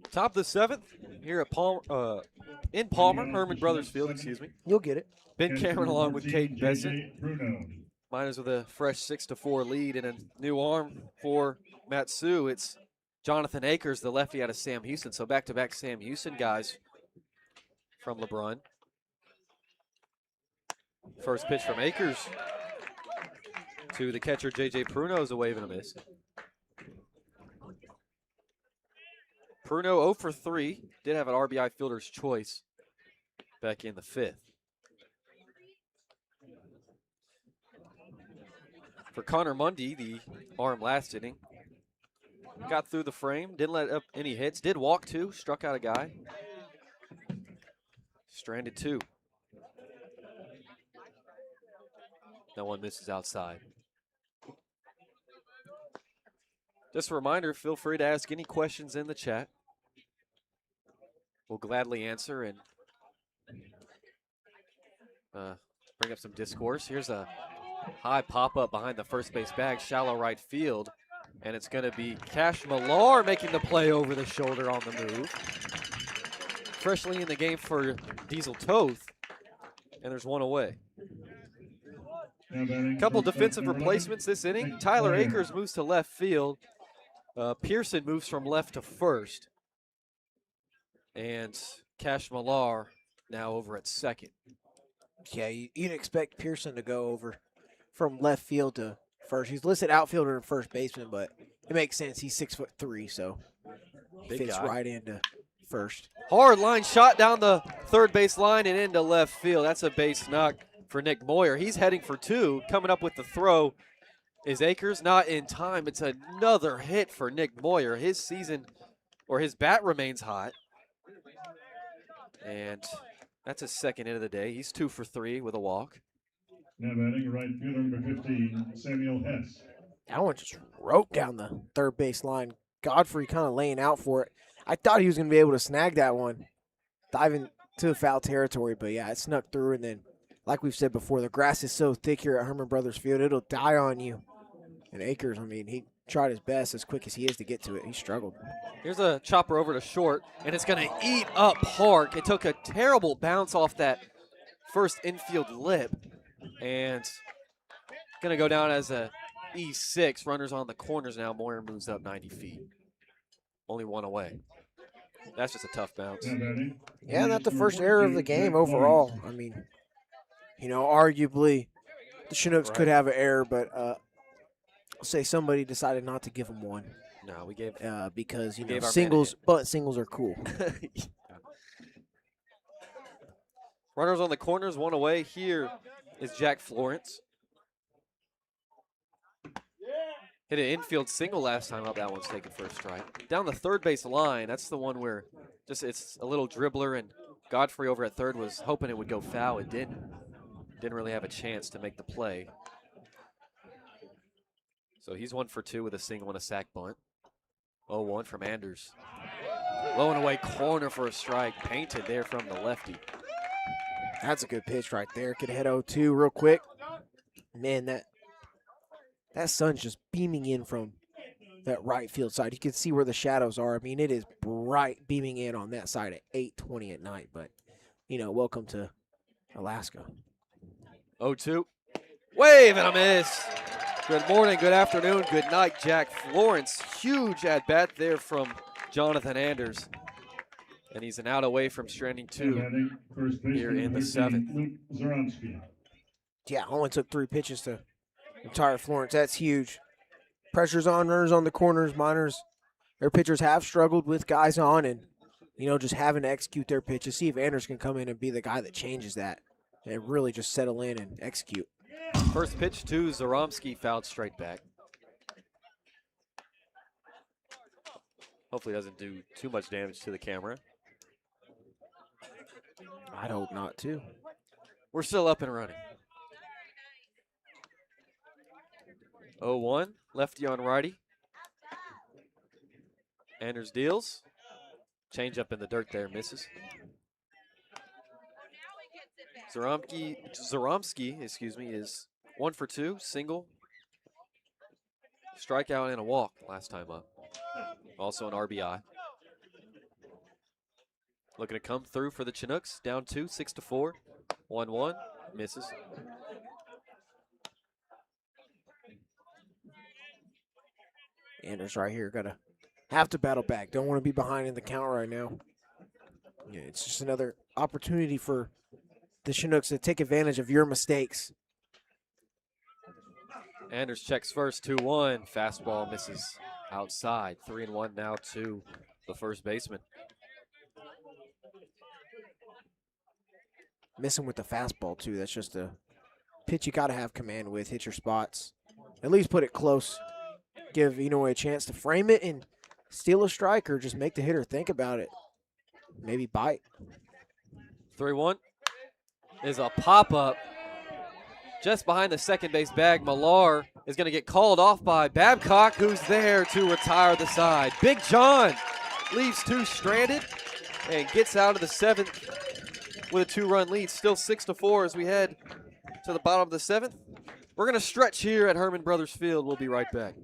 Top of the 7th here at in Palmer, Hermon Brothers Field, excuse me. You'll get it. Ben Cameron along with Kaden Bessent. Bruno. Miners with a fresh 6-4 lead and a new arm for Matsu. It's Jonathan Akers, the lefty out of Sam Houston. So back-to-back Sam Houston guys from LeBron. First pitch from Akers to the catcher, J.J. Pruno, is a wave and a miss. Pruno 0 for 3. Did have an RBI fielder's choice back in the 5th. For Connor Mundy, the arm last inning. Got through the frame, didn't let up any hits. Did walk 2, struck out a guy. Stranded 2. No one misses outside. Just a reminder, feel free to ask any questions in the chat. We'll gladly answer and bring up some discourse. Here's a high pop-up behind the first base bag, shallow right field. And it's going to be Cash Millar making the play over the shoulder on the move. Freshly in the game for Diesel Toth. And there's one away. Couple defensive replacements this inning. Tyler Akers moves to left field. Pearson moves from left to first. And Cash Millar now over at second. Yeah, you'd expect Pearson to go over from left field to first. He's listed outfielder and first baseman, but it makes sense. He's 6'3", so Big fits guy. right into first. Hard line shot down the third base line and into left field. That's a base knock for Nick Moyer. He's heading for 2. Coming up with the throw is Akers. Not in time. It's another hit for Nick Moyer. His season, or his bat remains hot. And that's his second hit of the day. He's 2 for 3 with a walk. Now batting right fielder number 15, Samuel Hess. That one just wrote down the third base line. Godfrey kind of laying out for it. I thought he was going to be able to snag that one, diving to foul territory, but yeah, it snuck through. And then, like we've said before, the grass is so thick here at Hermon Brothers Field, it'll die on you. And Akers, I mean, he tried his best as quick as he is to get to it. He struggled. Here's a chopper over to short, and it's going to eat up Park. It took a terrible bounce off that first infield lip, and Going to go down as a E6. Runners on the corners now. Moyer moves up 90 feet. Only one away. That's just a tough bounce. Now batting. Yeah, not the Number first error of the 42, game Jack overall. Lawrence. I mean, arguably the Chinooks could have an error, but I'll say somebody decided not to give them one No, we gave. because Gave our man a singles, hit. but singles are cool. Runners on the corners, one away. Here is Jack Florence. Hit an infield single last time up. That one's taken for a strike. Down the third base line, that's the one where it's a little dribbler, and Godfrey over at third was hoping it would go foul. It didn't. Didn't really have a chance to make the play. So he's 1 for 2 with a single and a sac bunt. 0-1 from Anders. Low and away corner for a strike. Painted there from the lefty. That's a good pitch right there. Could hit 0-2 real quick. Man, that sun's just beaming in from that right field side. You can see where the shadows are. I mean, it is bright beaming in on that side at 8:20 at night. But, welcome to Alaska. 0-2. Wave and a miss. Good morning, good afternoon, good night, Jack Florence. Huge at bat there from Jonathan Anders. And he's an out away from stranding Now 2 batting, first baseman, here in the number 13, 7th. Luke Zaromsky. Yeah, only took 3 pitches to retire Florence. That's huge. Pressure's on, runners on the corners, minors. Their pitchers have struggled with guys on and, just having to execute their pitches. See if Anders can come in and be the guy that changes that and really just settle in and execute. First pitch to Zaromsky, fouled straight back. Hopefully doesn't do too much damage to the camera. I'd hope not, too. We're still up and running. 0-1, lefty on righty. Anders deals. Change up in the dirt there, misses. Zaromsky, is 1 for 2, single. Strikeout and a walk last time up. Also an RBI. Looking to come through for the Chinooks. Down 2, 6-4. 1-1, misses. Anders right here, have to battle back. Don't want to be behind in the count right now. Yeah, it's just another opportunity for the Chinooks to take advantage of your mistakes. Anders checks first, 2-1. Fastball misses outside. 3-1 now to the first baseman. Missing with the fastball, too. That's just a pitch you got to have command with. Hit your spots. At least put it close. Give a chance to frame it and steal a strike or just make the hitter think about it. Maybe bite. 3-1 is a pop-up just behind the second base bag. Millar is going to get called off by Babcock, who's there to retire the side. Big John leaves 2 stranded and gets out of the 7th with a 2-run lead. Still 6-4 as we head to the bottom of the 7th. We're going to stretch here at Hermon Brothers Field. We'll be right back.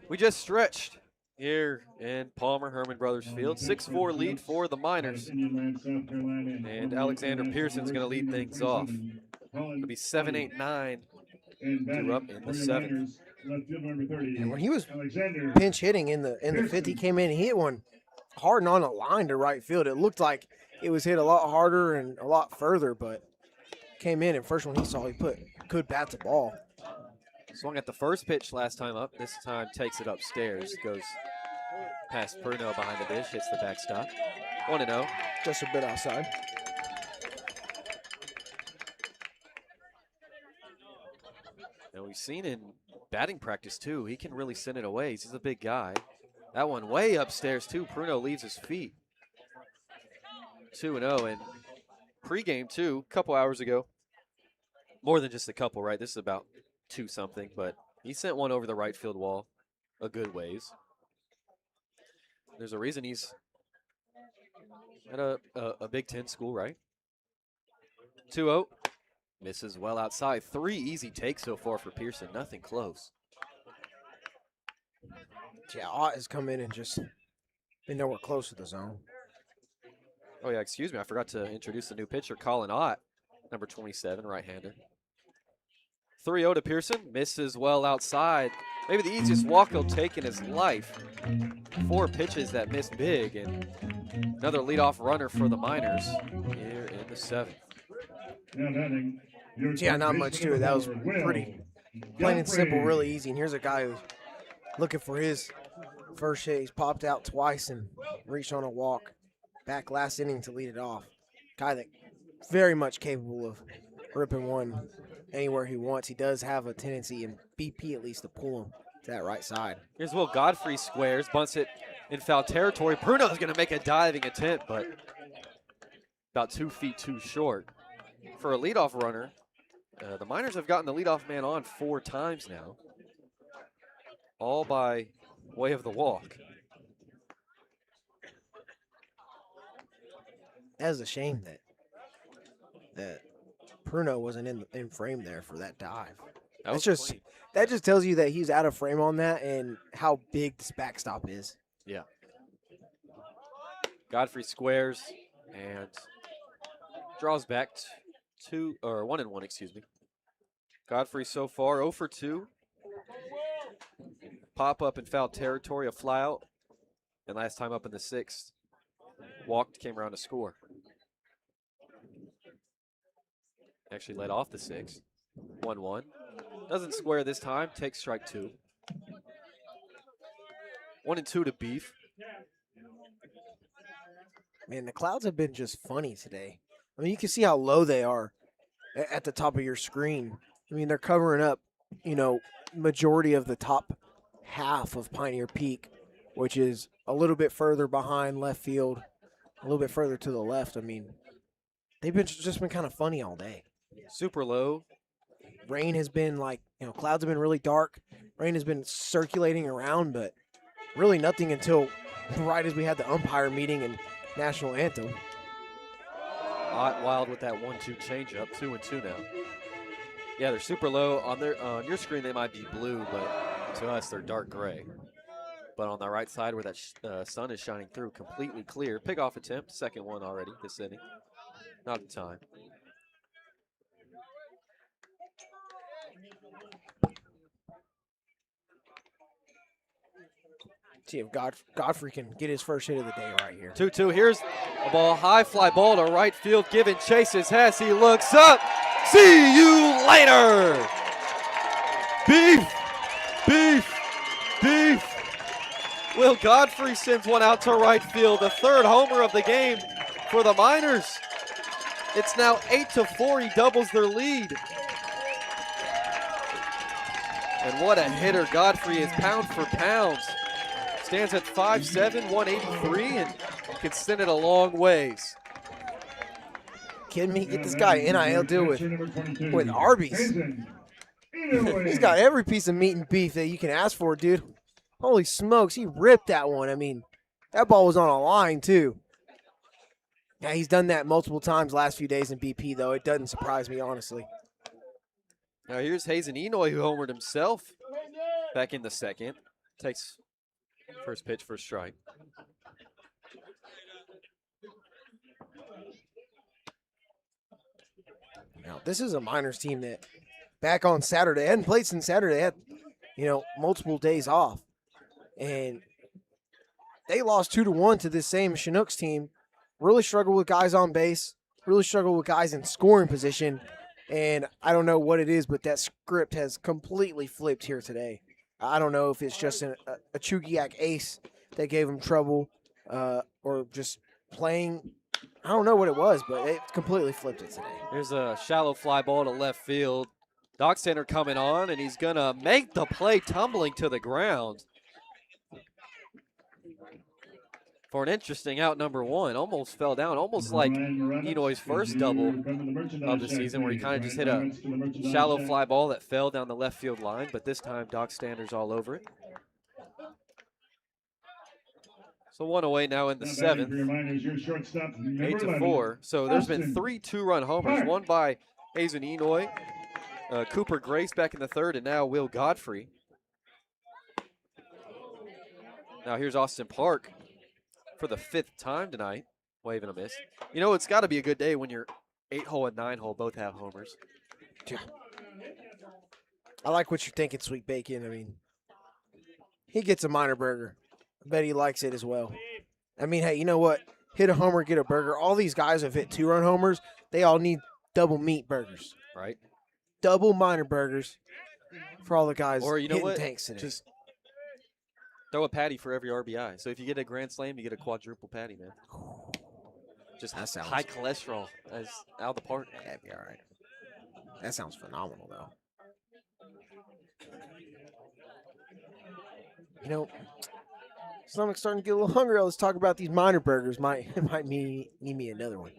We just stretched here in Palmer Hermon Brothers Field. 6-4 lead for the Miners. And Alexander Pearson's going to lead things off. It'll be 7-8-9 due up in the 7th. And when he was pinch hitting in the 5th, he came in and hit one hard and on a line to right field. It looked like it was hit a lot harder and a lot further, but came in and first one he saw, he put good bat to ball. Swung at the first pitch last time up. This time takes it upstairs. Goes past Pruno behind the dish. Hits the backstop. 1-0. Just a bit outside. And we've seen in batting practice, too, he can really send it away. He's a big guy. That one way upstairs, too. Pruno leaves his feet. 2-0. And pregame, too, a couple hours ago. More than just a couple, right? This is about 2-something, but he sent one over the right field wall a good ways. There's a reason he's at a Big Ten school, right? 2-0. Misses well outside. 3 easy takes so far for Pearson. Nothing close. Yeah, Ott has come in and just been nowhere close to the zone. Oh, yeah, excuse me. I forgot to introduce the new pitcher, Colin Ott, number 27, right-hander. 3-0 to Pearson. Misses well outside. Maybe the easiest walk he'll take in his life. 4 pitches that missed big, and another leadoff runner for the Miners here in the 7th. Yeah, not much to it. That was pretty plain and simple, really easy. And here's a guy who's looking for his first hit. He's popped out twice and reached on a walk back last inning to lead it off. Guy that very much capable of ripping one anywhere he wants. He does have a tendency in BP at least to pull him to that right side. Here's Will Godfrey squares, bunts it in foul territory. Bruno's going to make a diving attempt, but about 2 feet too short. For a leadoff runner, the Miners have gotten the leadoff man on 4 times now, all by way of the walk. That is a shame that Pruno wasn't in frame there for that dive. That just tells you that he's out of frame on that and how big this backstop is. Yeah. Godfrey squares and draws back 1-1, excuse me. Godfrey so far 0 for 2. Pop up in foul territory, a fly out. And last time up in the 6th, walked, came around to score. Actually led off the 6th. 1-1. Doesn't square this time, takes strike 2. 1-2 to Beef. Man, the clouds have been just funny today. I mean, you can see how low they are at the top of your screen. I mean, they're covering up, majority of the top half of Pioneer Peak, which is a little bit further behind left field, a little bit further to the left. I mean, they've just been kind of funny all day. Super low. Rain has been clouds have been really dark. Rain has been circulating around, but really nothing until right as we had the umpire meeting and national anthem. Ott wild with that 1-2 changeup, 2-2 now. Yeah, they're super low. On your screen, they might be blue, but to us, they're dark gray. But on the right side where that sun is shining through, completely clear. Pick-off attempt, second one already this inning. Not in time. See if Godfrey can get his first hit of the day right here. 2-2. Here's a ball, high fly ball to right field. Given chases as he looks up. See you later. Beef, beef, beef. Will Godfrey sends one out to right field. The 3rd homer of the game for the Miners. It's now 8-4. He doubles their lead. And what a hitter Godfrey is, pound for pound. Stands at 5'7", 183, and can send it a long ways. Kidding me? Get this guy an NIL deal with Arby's. He's got every piece of meat and beef that you can ask for, dude. Holy smokes, he ripped that one. I mean, that ball was on a line, too. Yeah, he's done that multiple times last few days in BP, though. It doesn't surprise me, honestly. Now here's Hazen Enoy, who homered himself back in the 2nd. Takes first pitch for a strike. Now, this is a minors team that back on Saturday, hadn't played since Saturday, had, multiple days off. And they lost 2-1 to this same Chinooks team. Really struggled with guys on base, really struggled with guys in scoring position. And I don't know what it is, but that script has completely flipped here today. I don't know if it's just a Chugiak ace that gave him trouble or just playing. I don't know what it was, but it completely flipped it today. Here's a shallow fly ball to left field. Dockstander coming on, and he's going to make the play tumbling to the ground. For an interesting out number one. Almost fell down, almost like Enoy's first double of the season, where he kind of just hit a shallow fly ball that fell down the left field line, but this time Dockstander's all over it. So one away now in the seventh, 8-4. So there's been 3 two-run homers, one by Hazen Enoy, Cooper Grace back in the third, and now Will Godfrey. Now here's Austin Park for the 5th time tonight, waving a miss. It's got to be a good day when your 8-hole and 9-hole both have homers. Yeah. I like what you're thinking, Sweet Bacon. I mean, he gets a minor burger. I bet he likes it as well. I mean, hey, you know what? Hit a homer, get a burger. All these guys have hit 2-run homers. They all need double meat burgers. Right. Double minor burgers for all the guys or hitting tanks today. Just throw a patty for every RBI. So if you get a grand slam, you get a quadruple patty, man. Just high cholesterol as out of the park. That'd be all right. That sounds phenomenal, though. Stomach's starting to get a little hungry. Let's talk about these minor burgers. Might need me another one.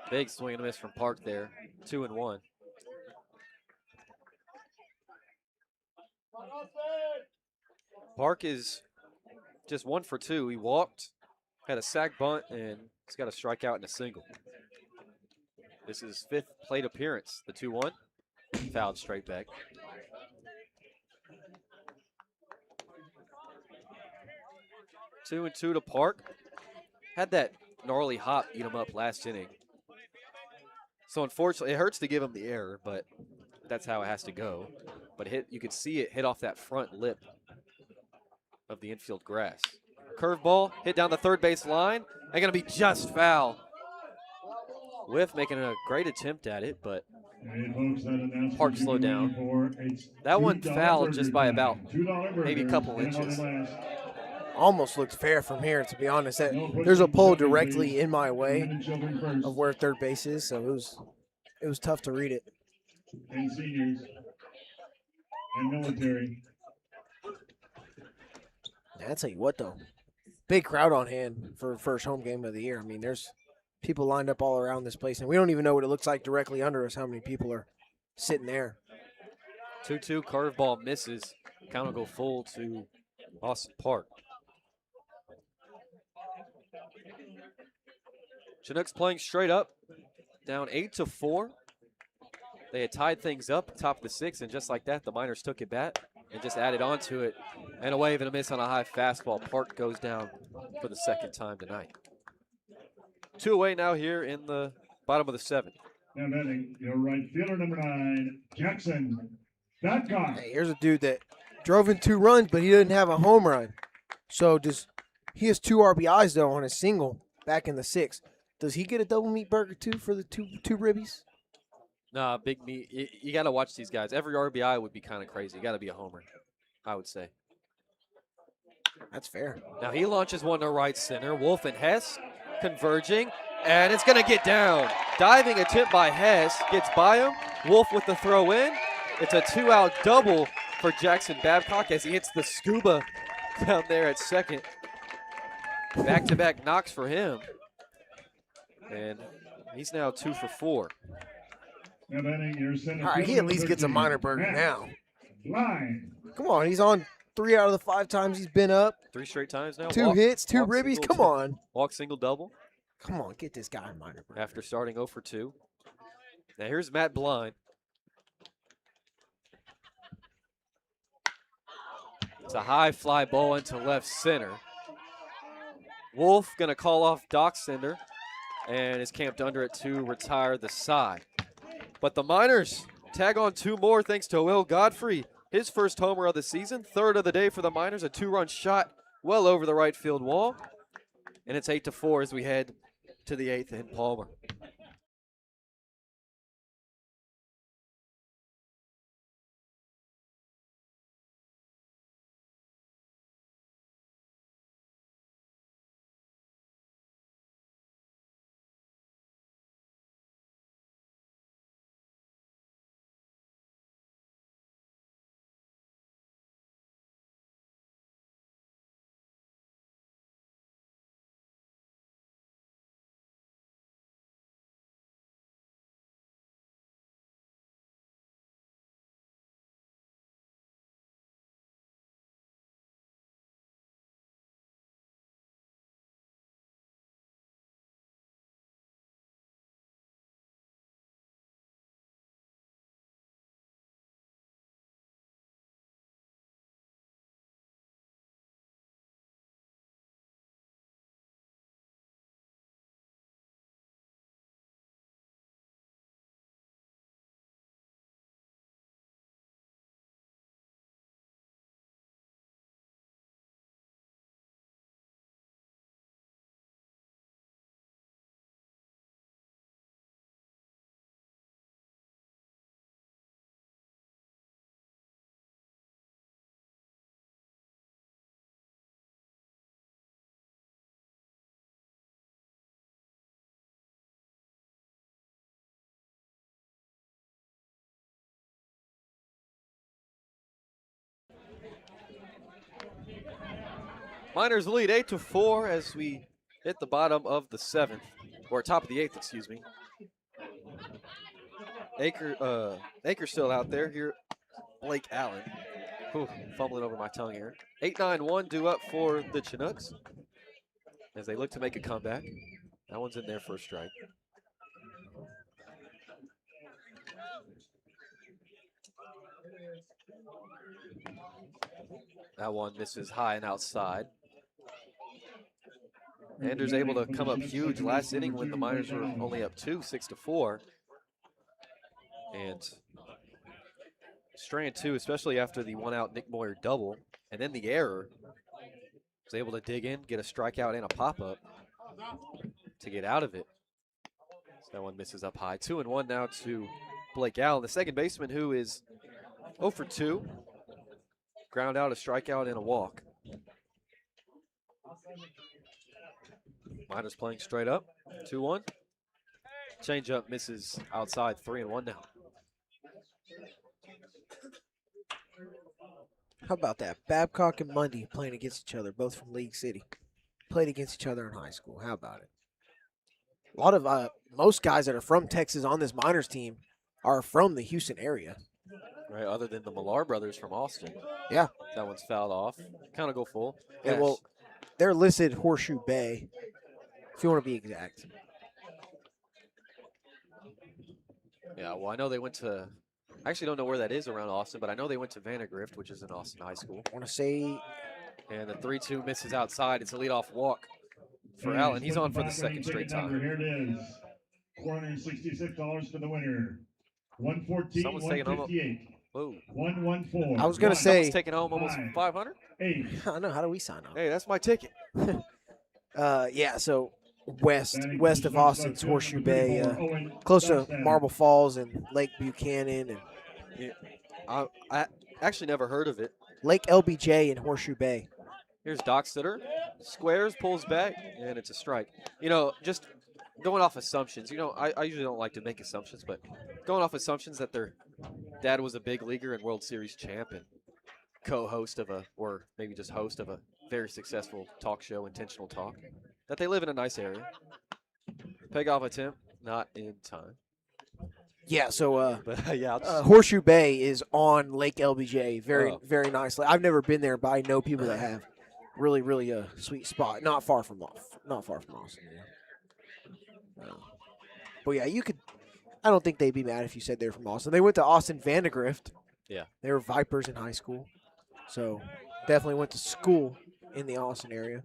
Big swing and a miss from Park there. 2-1. Park is just 1 for 2. He walked, had a sac bunt, and he's got a strikeout and a single. This is his 5th plate appearance. The 2-1, fouled straight back. Two and 2 to Park. Had that gnarly hop eat him up last inning. So unfortunately, it hurts to give him the error, but that's how it has to go. But you could see it hit off that front lip of the infield grass. Curveball hit down the third base line. And going to be just foul. Whiff making a great attempt at it, but Park slowed down. That one fouled just by about maybe a couple inches. Almost looked fair from here, to be honest. There's a pole directly in my way of where third base is, so it was tough to read it. And seniors and military. I'll tell you what, though. Big crowd on hand for first home game of the year. I mean, there's people lined up all around this place, and we don't even know what it looks like directly under us, how many people are sitting there. 2-2 curveball misses. Count will go full to Austin Park. Chinooks playing straight up, down 8-4. They had tied things up top of the 6th, and just like that, the Miners took it back and just added on to it. And a wave and a miss on a high fastball. Park goes down for the 2nd time tonight. 2 away now here in the bottom of the 7th. Now batting, your right fielder, number 9, Jackson. That guy. Hey, here's a dude that drove in 2 runs, but he didn't have a home run. So he has 2 RBIs, though, on a single back in the 6th. Does he get a double meat burger, too, for the two ribbies? Nah, big meat. You got to watch these guys. Every RBI would be kind of crazy. You got to be a homer, I would say. That's fair. Now he launches one to right center. Wolf and Hess converging, and it's going to get down. Diving attempt by Hess gets by him. Wolf with the throw in. It's a 2-out double for Jackson Babcock as he hits the scuba down there at second. Back-to-back knocks for him. And he's now 2 for 4. Now batting, your center All right, he fielder, at least gets a 13, minor burger Max now. Line. Come on, he's on 3 out of the 5 times he's been up. 3 straight times now. 2 hits, 2 walk, ribbies. single, Come on. Walk, single, double. Come on, get this guy a minor burger. After starting 0 for 2. Now here's Matt Blind. It's a high fly ball into left center. Wolf going to call off Doxender and is camped under it to retire the side. But the Miners tag on 2 more thanks to Will Godfrey. His first homer of the season, 3rd of the day for the Miners, a 2-run shot well over the right field wall. And it's 8-4 as we head to the 8th in Palmer. Miners lead 8-4 as we hit the bottom of the 7th, or top of the 8th, excuse me. Aker's still out there. Here, Blake Allen. Whew, fumbling over my tongue here. 8-9-1 due up for the Chinooks as they look to make a comeback. That one's in there for a strike. That one misses high and outside. Anders able to come up huge last inning when the Miners were only up 2, 6-4. And strand 2, especially after the 1-out Nick Moyer double, and then the error, was able to dig in, get a strikeout and a pop-up to get out of it. So that one misses up high. 2-1 now to Blake Allen, the second baseman, who is 0 for 2. Ground out, a strikeout, and a walk. Miners playing straight up, 2-1. Changeup misses outside, 3-1 now. How about that? Babcock and Mundy playing against each other, both from League City. Played against each other in high school. How about it? A lot of most guys that are from Texas on this Miners team are from the Houston area. Right, other than the Millar brothers from Austin. Yeah. That one's fouled off. Kind of go full. Yeah, well, they're listed Horseshoe Bay, if you want to be exact. Yeah, well, I know they went to, I actually don't know where that is around Austin, but I know they went to Vandergrift, which is in Austin High School. I want to say. And the 3-2 misses outside. It's a leadoff walk for Allen. He's on for the second straight time. Here it is. $466 for the winner. 114, Someone's taking home. 158. Whoa. 114. I was going to say. Someone's taking home almost 500? 8. I don't know. How do we sign up? Hey, that's my ticket. Yeah, so west of Austin's Horseshoe Bay, close to Marble Falls and Lake Buchanan and I actually never heard of it. Lake LBJ and Horseshoe Bay. Here's Doxeter, squares, pulls back, and it's a strike. You know, just going off assumptions, you know, I usually don't like to make assumptions, but going off assumptions that their dad was a big leaguer and World Series champ and co-host of or maybe just host of a very successful talk show, Intentional Talk, that they live in a nice area. Peg off attempt, not in time. Yeah, so But yeah, Horseshoe Bay is on Lake LBJ. Very nice. I've never been there, but I know people that have. Really a sweet spot. Not far from Austin. Yeah. But yeah, you could. I don't think they'd be mad if you said they're from Austin. They went to Austin Vandergrift. Yeah. They were Vipers in high school. So definitely went to school in the Austin area.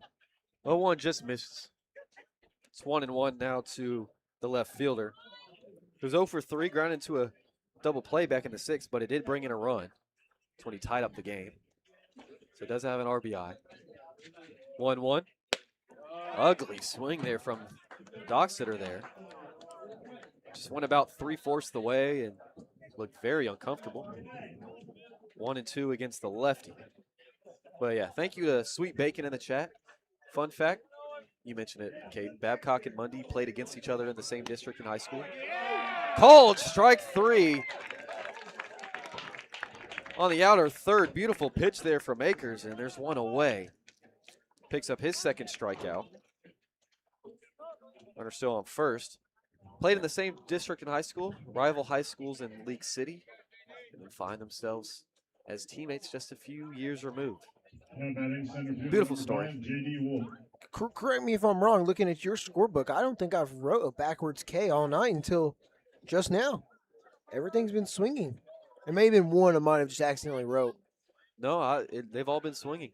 0-1 just missed. It's 1-1 now to the left fielder. It was 0 for 3, grounded into a double play back in the 6th, but it did bring in a run. That's when he tied up the game. So it does have an RBI. 1-1. Ugly swing there from Doxeter there. Just went about 3/4 the way and looked very uncomfortable. 1-2 against the lefty. But yeah, thank you to Sweet Bacon in the chat. Fun fact, you mentioned it, Kate. Babcock and Mundy played against each other in the same district in high school. Called strike 3 on the outer third. Beautiful pitch there from Akers, and there's one away. Picks up his second strikeout. Runner still on first. Played in the same district in high school, rival high schools in League City, and then find themselves as teammates just a few years removed. Beautiful story. J.D. Wolf. Correct me if I'm wrong. Looking at your scorebook, I don't think I've wrote a backwards K all night until just now. Everything's been swinging. There may have been one I might have just accidentally wrote. No, they've all been swinging.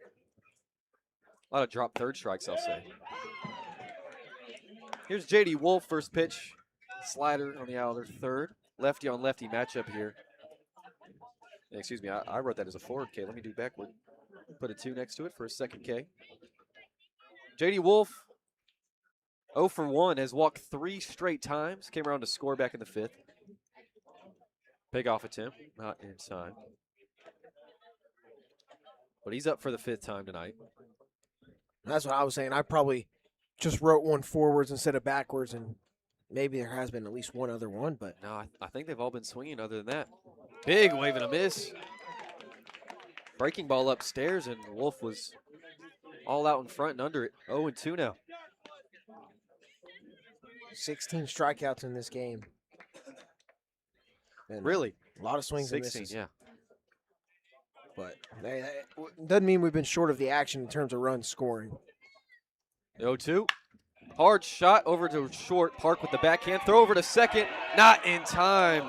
A lot of drop third strikes, I'll say. Here's J.D. Wolf, first pitch. Slider on the outer third. Lefty on lefty matchup here. Excuse me, I wrote that as a forward K. Let me do backward. Put a 2 next to it for a second K. J.D. Wolf, 0 for 1, has walked 3 straight times. Came around to score back in the 5th. Big off attempt, not in time. But he's up for the 5th time tonight. That's what I was saying. I probably just wrote one forwards instead of backwards, and maybe there has been at least one other one, but No, I think they've all been swinging other than that. Big wave and a miss. Breaking ball upstairs, and Wolf was all out in front and under it. 0-2 now. 16 strikeouts in this game. And Really? a lot of swings and 16, misses. yeah. But doesn't mean we've been short of the action in terms of runs scoring. 0-2. Hard shot over to short. Park with the backhand. Throw over to second. Not in time.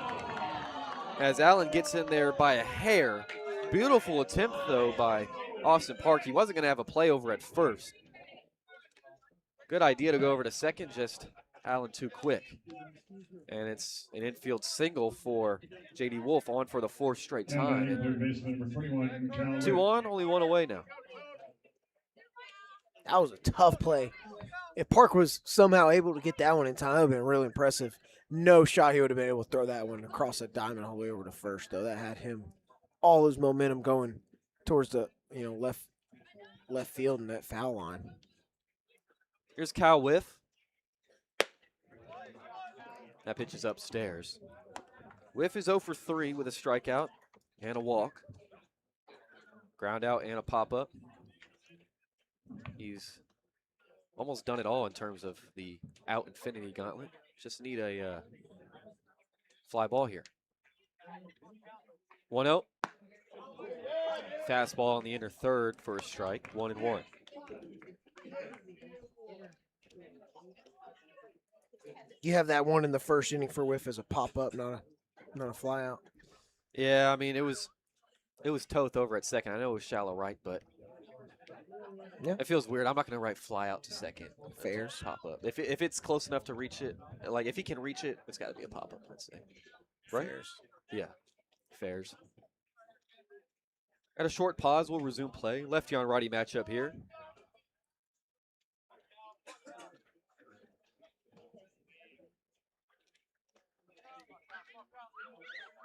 As Allen gets in there by a hair. Beautiful attempt, though, by Austin Park. He wasn't going to have a play over at first. Good idea to go over to second, just Allen too quick. And it's an infield single for J.D. Wolf, on for the 4th straight time. And third baseman number 21, Cal 2 on, only 1 away now. That was a tough play. If Park was somehow able to get that one in time, that would have been really impressive. No shot he would have been able to throw that one across the diamond all the way over to first, though. That had him all his momentum going towards the left field and that foul line. Here's Cal Whiff. That pitch is upstairs. Whiff is 0 for 3 with a strikeout and a walk. Ground out and a pop-up. He's almost done it all in terms of the out infinity gauntlet. Just need a fly ball here. 1-0. Fastball on the inner third for a strike. 1-1. You have that one in the first inning for Whiff as a pop-up, not a fly-out. Yeah, I mean, it was Toth over at second. I know it was shallow right, but yeah, it feels weird. I'm not going to write fly out to second. Fairs. Pop up. If it's close enough to reach it, like if he can reach it, it's got to be a pop up, let's say. Right? Fairs. Yeah. Fairs. At a short pause, we'll resume play. Lefty on righty matchup here.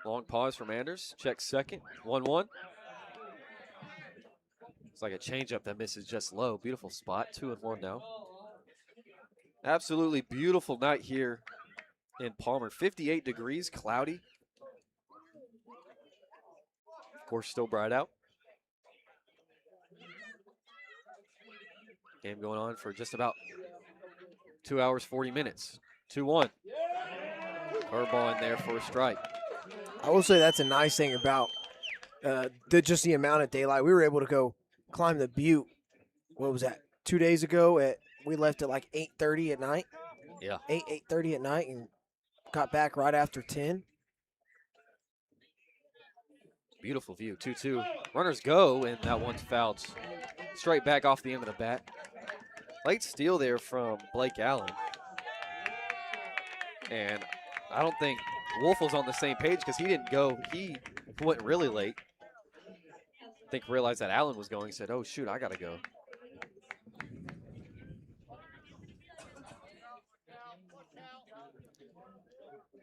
Long pause from Anders. Checks second. 1-1. It's like a changeup that misses just low. Beautiful spot. 2-1 now. Absolutely beautiful night here in Palmer. 58 degrees, cloudy. Of course, still bright out. Game going on for just about 2 hours, 40 minutes. 2-1. Curveball in there for a strike. I will say that's a nice thing about just the amount of daylight. We were able to go climb the butte. What was that? 2 days ago. We left at like 8:30 at night. Yeah. 8:30 at night and got back right after 10. beautiful view. 2-2. Runners go, and that one's fouled straight back off the end of the bat. Late steal there from Blake Allen. And I don't think Wolf was on the same page because he didn't go. He went really late. I think realized that Allen was going, said, oh, shoot, I got to go.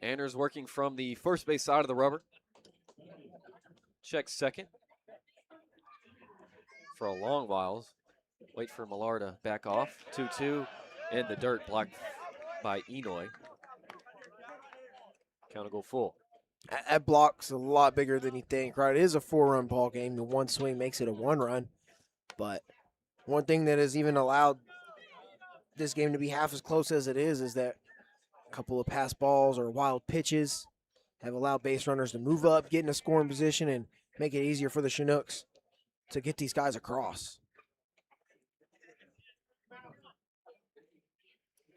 Anders working from the first base side of the rubber. Check second for a long while. Wait for Millar to back off. 2-2 in the dirt, blocked by Enoy. Count to go full. That block's a lot bigger than you think, right? It is a 4-run ball game. The one swing makes it a 1-run. But one thing that has even allowed this game to be half as close as it is that a couple of pass balls or wild pitches have allowed base runners to move up, get in a scoring position, and make it easier for the Chinooks to get these guys across.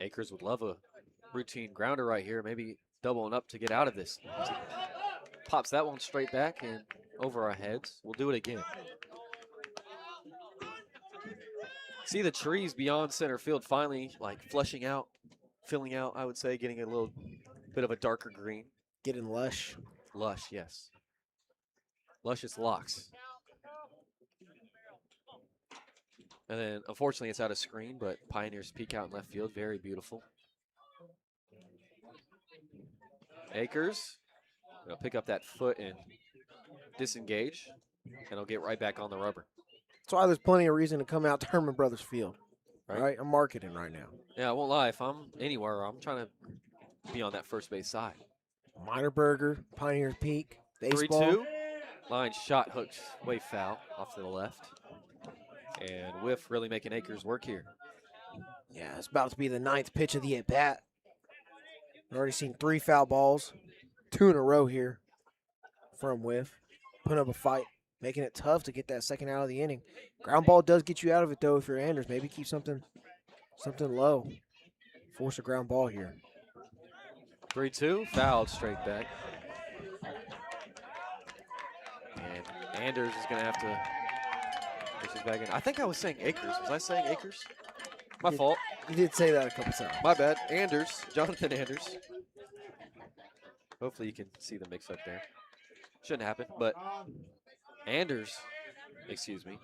Akers would love a routine grounder right here, maybe doubling up to get out of this. Pops that one straight back and over our heads. We'll do it again. See the trees beyond center field finally like flushing out, filling out, I would say, getting a little bit of a darker green. Getting lush. Lush, yes. Luscious locks. And then, unfortunately, it's out of screen, but Pioneers peek out in left field. Very beautiful. Akers will pick up that foot and disengage, and he'll get right back on the rubber. That's why there's plenty of reason to come out to Hermon Brothers Field. Right? I'm marketing right now. Yeah, I won't lie. If I'm anywhere, I'm trying to be on that first base side. Minor Burger, Pioneer Peak, baseball. 3-2. Line shot hooked way foul off to the left. And whiff really making Akers work here. Yeah, it's about to be the 9th pitch of the at-bat. We've already seen 3 foul balls, 2 in a row here from whiff. Putting up a fight, making it tough to get that second out of the inning. Ground ball does get you out of it, though, if you're Anders. Maybe keep something low. Force a ground ball here. 3-2, fouled straight back. And Anders is going to have to push his back in. I think I was saying Akers. Was I saying Akers? My fault. You did say that a couple times. My bad. Anders, Jonathan Anders. Hopefully you can see the mix up there. Shouldn't happen, but Anders, excuse me,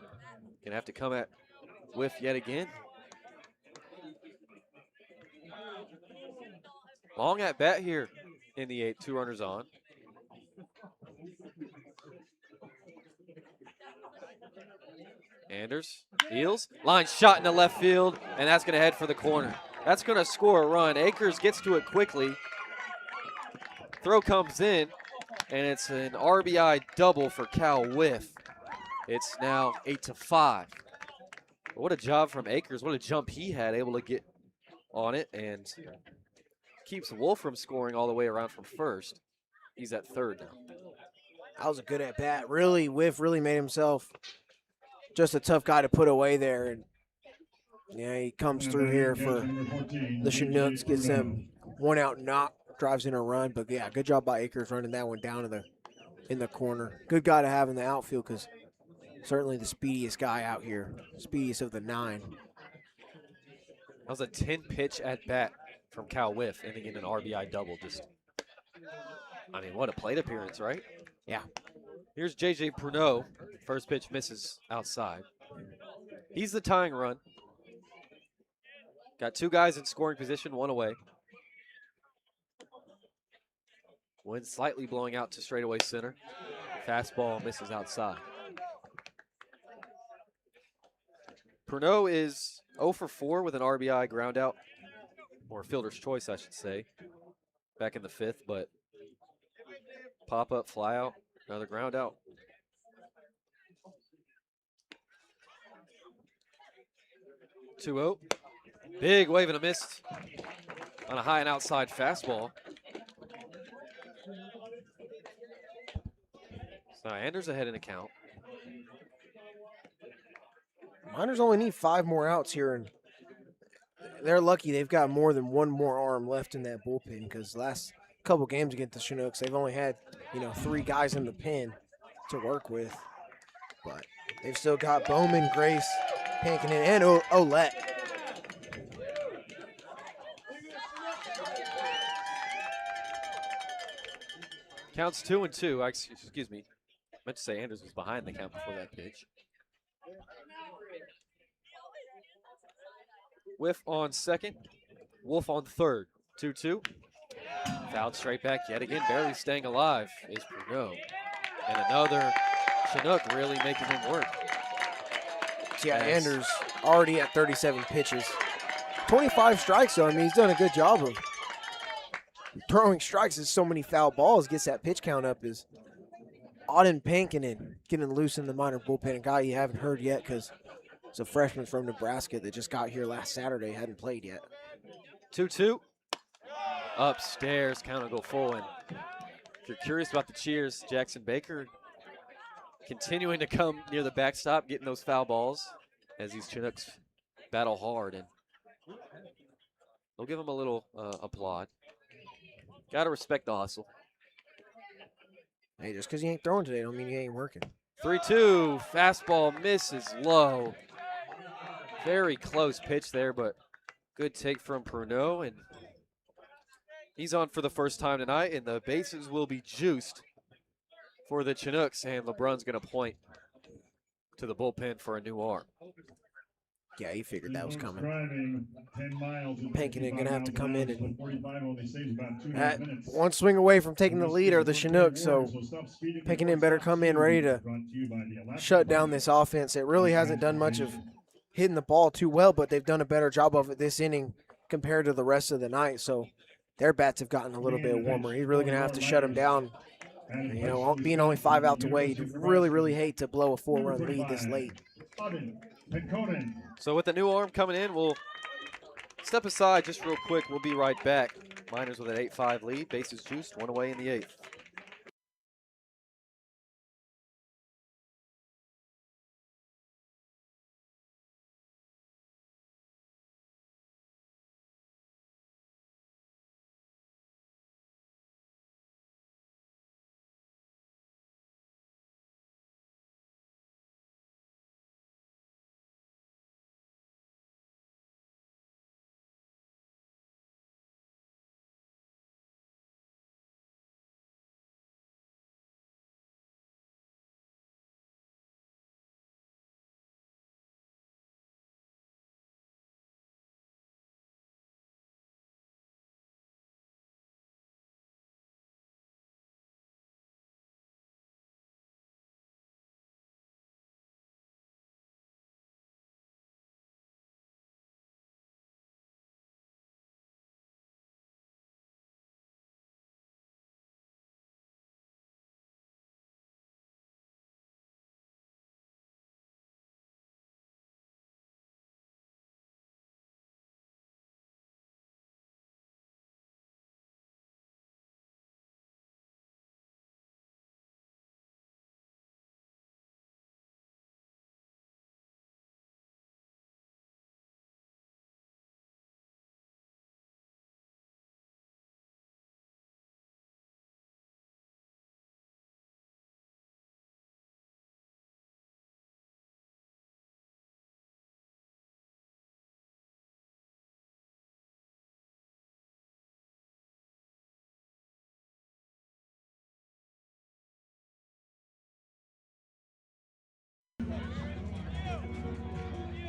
gonna have to come at whiff yet again. Long at bat here in the 8th, 2 runners on. Anders deals, line shot into left field, and that's gonna head for the corner. That's gonna score a run. Akers gets to it quickly. Throw comes in, and it's an RBI double for Cal Whiff. It's now 8-5. What a job from Akers. What a jump he had, able to get on it, and keeps Wolf from scoring all the way around from first. He's at third now. That was a good at-bat. Really, Whiff really made himself just a tough guy to put away there. And yeah, he comes through here for the Chinooks, gets them 1-out knock, drives in a run. But yeah, good job by Akers running that one down in the corner. Good guy to have in the outfield because certainly the speediest guy out here, speediest of the 9. That was a 10-pitch at-bat from Cal Whiff, ending in an RBI double. Just, I mean, what a plate appearance, right? Yeah. Here's J.J. Pruneau. First pitch misses outside. He's the tying run. Got 2 guys in scoring position, 1 away. Wind slightly blowing out to straightaway center. Fastball misses outside. Pruneau is 0 for 4 with an RBI ground out, or fielder's choice, I should say, back in the 5th, but pop up, fly out, another ground out. (2-0). Big wave and a miss on a high and outside fastball. So Anders ahead in the count. Miners only need 5 more outs here, and they're lucky they've got more than 1 more arm left in that bullpen because last couple games against the Chinooks, they've only had, 3 guys in the pen. to work with. But they've still got Bowman, Grace, Pankinen, and Olette. Counts 2-2. Excuse me. I meant to say Anders was behind the count before that pitch. Whiff on second. Wolf on third. 2-2. Fouled straight back yet again. Barely staying alive is Bruno. And another Chinook really making him work. Yeah, Yes. Anders already at 37 pitches. 25 strikes, though. I mean, he's done a good job of throwing strikes as so many foul balls gets that pitch count up. Is Auden Pankinen getting loose in the minor bullpen, a guy you haven't heard yet because it's a freshman from Nebraska that just got here last Saturday, hadn't played yet. 2-2. Upstairs, count will go full. And if you're curious about the cheers, Jackson Baker continuing to come near the backstop, getting those foul balls as these Chinooks battle hard. And they'll give him a little applaud. Got to respect the hustle. Hey, just because you ain't throwing today don't mean you ain't working. 3-2, fastball misses low. Very close pitch there, but good take from Bruno, and he's on for the first time tonight, and the bases will be juiced for the Chinooks, and LeBron's going to point to the bullpen for a new arm. Yeah, he figured that was coming. Driving 10 miles in Pankinen gonna have to come in and 45 only saves about 2.5 minutes. one swing away from taking the lead are the Chinooks, so Pankinen better come in ready to shut down this offense. It really hasn't done much of hitting the ball too well, but they've done a better job of it this inning compared to the rest of the night. So their bats have gotten a little bit warmer. He's really going to have to shut them down. You know, being only 5 outs away, you'd really, really hate to blow a 4-run lead this late. So with the new arm coming in, we'll step aside just real quick. We'll be right back. Miners with an 8-5 lead. Bases juiced, 1 away in the 8th.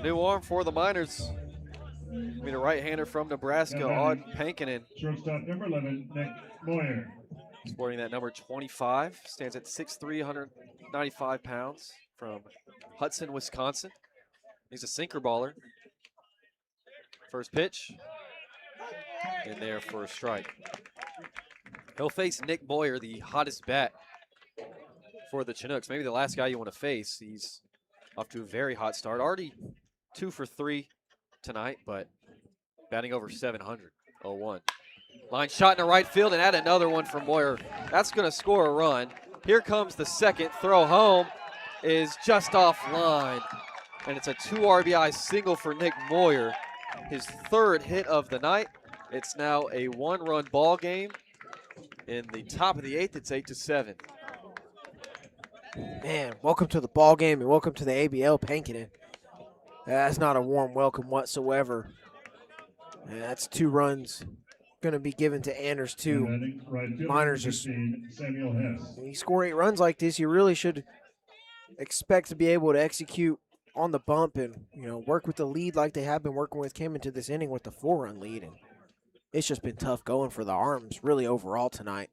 New arm for the Miners. I mean, a right-hander from Nebraska, Auden Pankinen. Shortstop number 11, Nick Moyer. Sporting that number 25, stands at 6'3", 195 pounds, from Hudson, Wisconsin. He's a sinker baller. First pitch, in there for a strike. He'll face Nick Boyer, the hottest bat for the Chinooks. Maybe the last guy you want to face. He's off to a very hot start. Already 2 for 3 tonight, but batting over 700, 0-1. Line shot in the right field, and add another one from Boyer. That's going to score a run. Here comes the second. Throw home is just offline, and it's a 2 RBI single for Nick Moyer, his 3rd hit of the night. It's now a 1-run ball game. In the top of the 8th, it's 8-7. Man, welcome to the ball game and welcome to the ABL, Pankinen. That's not a warm welcome whatsoever. And that's 2 runs going to be given to Anders, too. Batting right field, Miners number just 16, Samuel Hess. when you score 8 runs like this, you really should expect to be able to execute on the bump and, work with the lead like they have been working with. Came into this inning with the 4-run lead, and it's just been tough going for the Arms really overall tonight.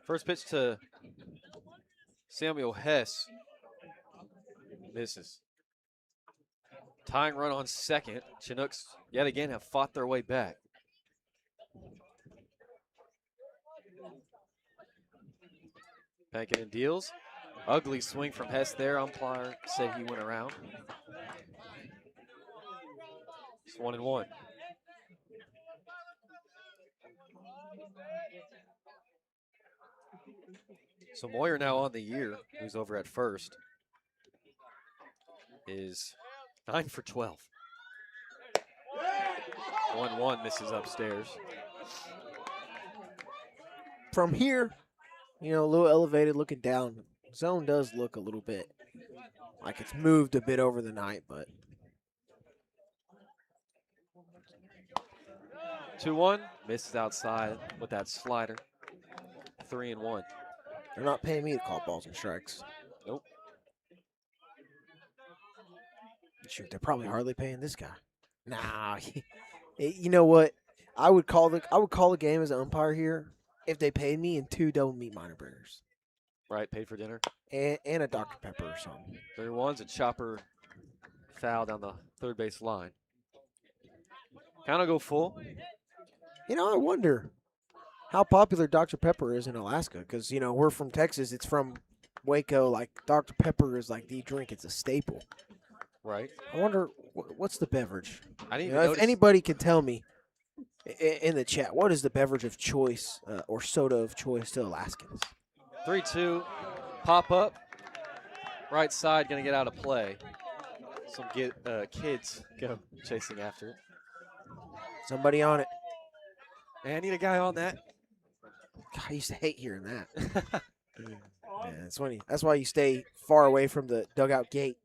First pitch to Samuel Hess. Misses. Tying run on second. Chinooks yet again have fought their way back. Pankinen deals. Ugly swing from Hess there. Umpire said he went around. It's 1-1. So Moyer now on the year, who's over at first, is 9 for 12. 1-1 misses upstairs. From here, a little elevated looking down. Zone does look a little bit like it's moved a bit over the night, but 2-1 misses outside with that slider. 3-1. they're not paying me to call balls and strikes. Nope. Shoot, they're probably hardly paying this guy. Nah, you know what? I would call the game as an umpire here if they paid me in 2 double meat minor burgers. Right, paid for dinner. And a Dr. Pepper or something. 3-1's a chopper foul down the third base line. Count will go full. I wonder how popular Dr. Pepper is in Alaska because, we're from Texas. It's from Waco. Like, Dr. Pepper is like the drink. It's a staple. Right. I wonder what's the beverage. I didn't You even know, if notice. anybody can tell me in the chat, what is the beverage of choice or soda of choice to Alaskans? 3-2, pop up, right side, gonna get out of play. Some kids go chasing after it. Somebody on it. Man, I need a guy on that. God, I used to hate hearing that. Yeah, that's why you stay far away from the dugout gate.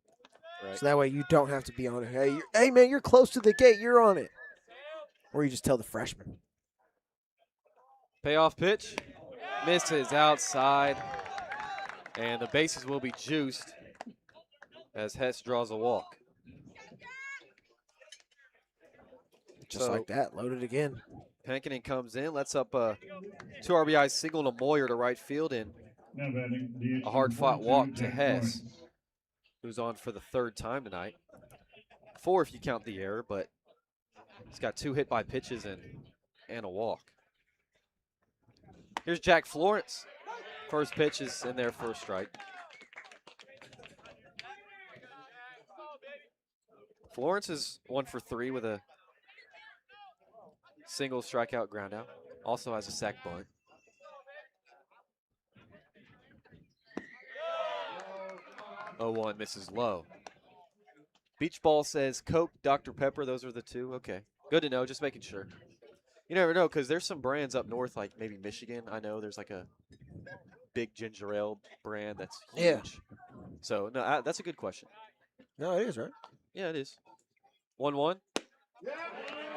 Right. So that way you don't have to be on it. Hey, man, you're close to the gate. You're on it. Or you just tell the freshman. Payoff pitch, misses outside, and the bases will be juiced as Hess draws a walk. Just like that, loaded again. Pankinen comes in, lets up a 2 RBI single to Moyer to right field, and Now batting DH a hard-fought walk to Jack Hess, Lawrence. who's on for the 3rd time tonight. 4 if you count the error, but he's got 2 hit by pitches and a walk. Here's Jack Florence. First pitch is in there for a strike. Florence is 1 for 3 with a single strikeout groundout. Also has a sac bunt. Oh, 1 misses low. Beach Ball says Coke, Dr. Pepper. Those are the 2. Okay. Good to know. Just making sure. You never know because there's some brands up north, like maybe Michigan. I know there's like a big ginger ale brand that's huge. Yeah. So, no, that's a good question. No, it is, right? Yeah, it is. 1-1.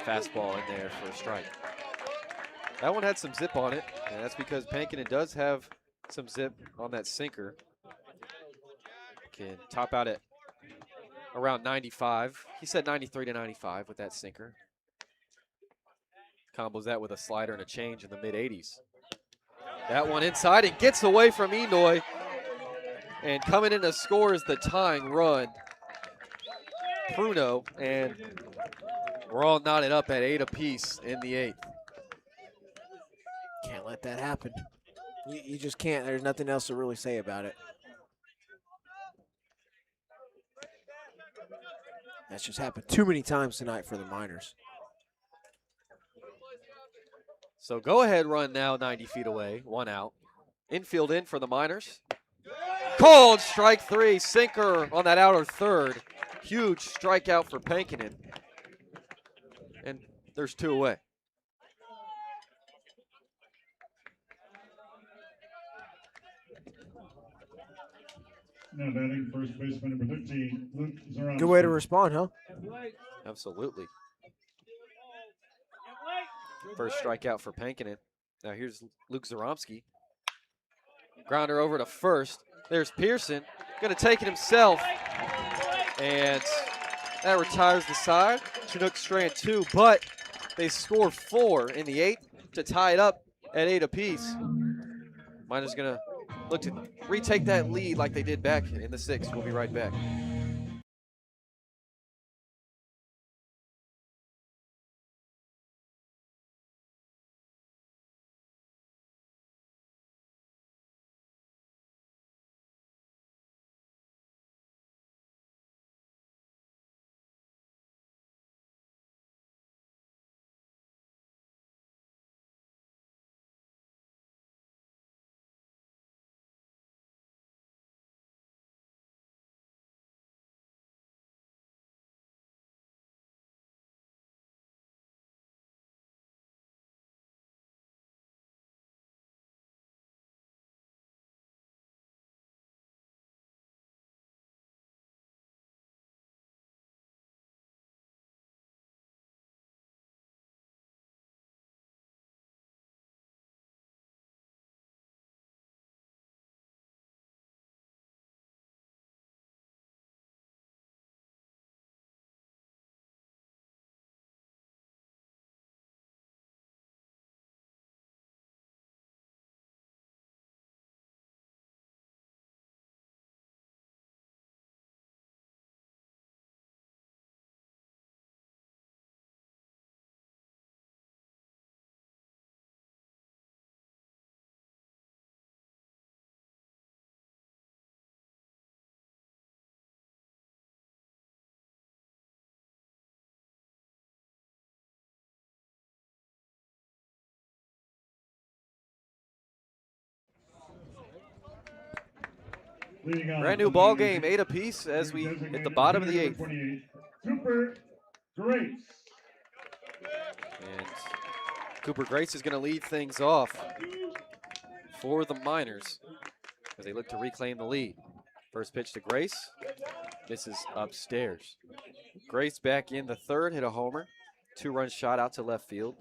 Fastball in there for a strike. That one had some zip on it, and that's because Pankinen does have some zip on that sinker. Can top out at around 95. He said 93 to 95 with that sinker. Combos that with a slider and a change in the mid-80s. That one inside and gets away from Enoy. And coming in to score is the tying run, Pruno, and we're all knotted up at 8 apiece in the 8th. Can't let that happen. You just can't. There's nothing else to really say about it. That's just happened too many times tonight for the Miners. So go ahead run now 90 feet away, 1 out. Infield in for the Miners. Called strike 3, sinker on that outer third. Huge strikeout for Pankinen. And there's 2 away. Now batting first baseman number 13, Luke Zorowski. Good way to respond, huh? Absolutely. First strikeout for Pankinen. Now here's Luke Zaromski. Grounder over to first. There's Pearson. Going to take it himself. And that retires the side. Chinooks strand 2, but they score 4 in the 8th to tie it up at 8 apiece. Miners going to look to retake that lead like they did back in the 6th. We'll be right back. Brand new ball game, 8 apiece as we hit the bottom of the 8th. Cooper Grace. And Cooper Grace is going to lead things off for the Miners as they look to reclaim the lead. First pitch to Grace. This is upstairs. Grace back in the 3rd, hit a homer. 2-run shot out to left field.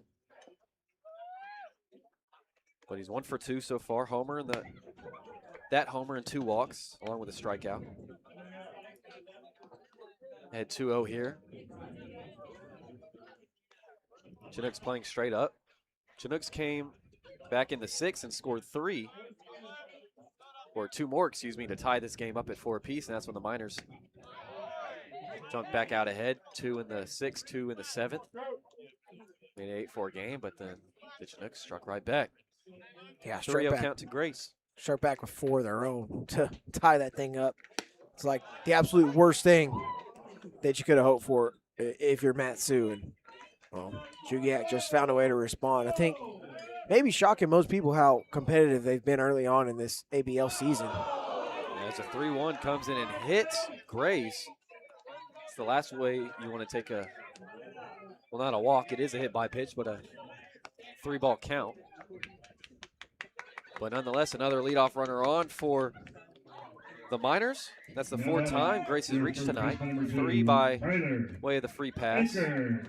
But he's 1 for 2 so far. Homer in that homer and 2 walks, along with a strikeout. Head 2-0 here. Chinooks playing straight up. Chinooks came back in the 6th and scored 3, or 2 more, excuse me, to tie this game up at 4 apiece, and that's when the Miners jumped back out ahead. 2 in the 6th, 2 in the 7th. Made an 8-4 game, but then the Chinooks struck right back. Yeah, 3-0 count to Grace. Start back with 4 of their own to tie that thing up. It's like the absolute worst thing that you could have hoped for if you're Matt Sue. And, well, Chugiak just found a way to respond. I think maybe shocking most people how competitive they've been early on in this ABL season. As a 3-1 comes in and hits Grace. It's the last way you want to take a, well, not a walk. It is a hit by pitch, but a 3-ball count. But nonetheless, another leadoff runner on for the Miners. That's the 4th time Grace has reached tonight. 3 by way of the free pass. And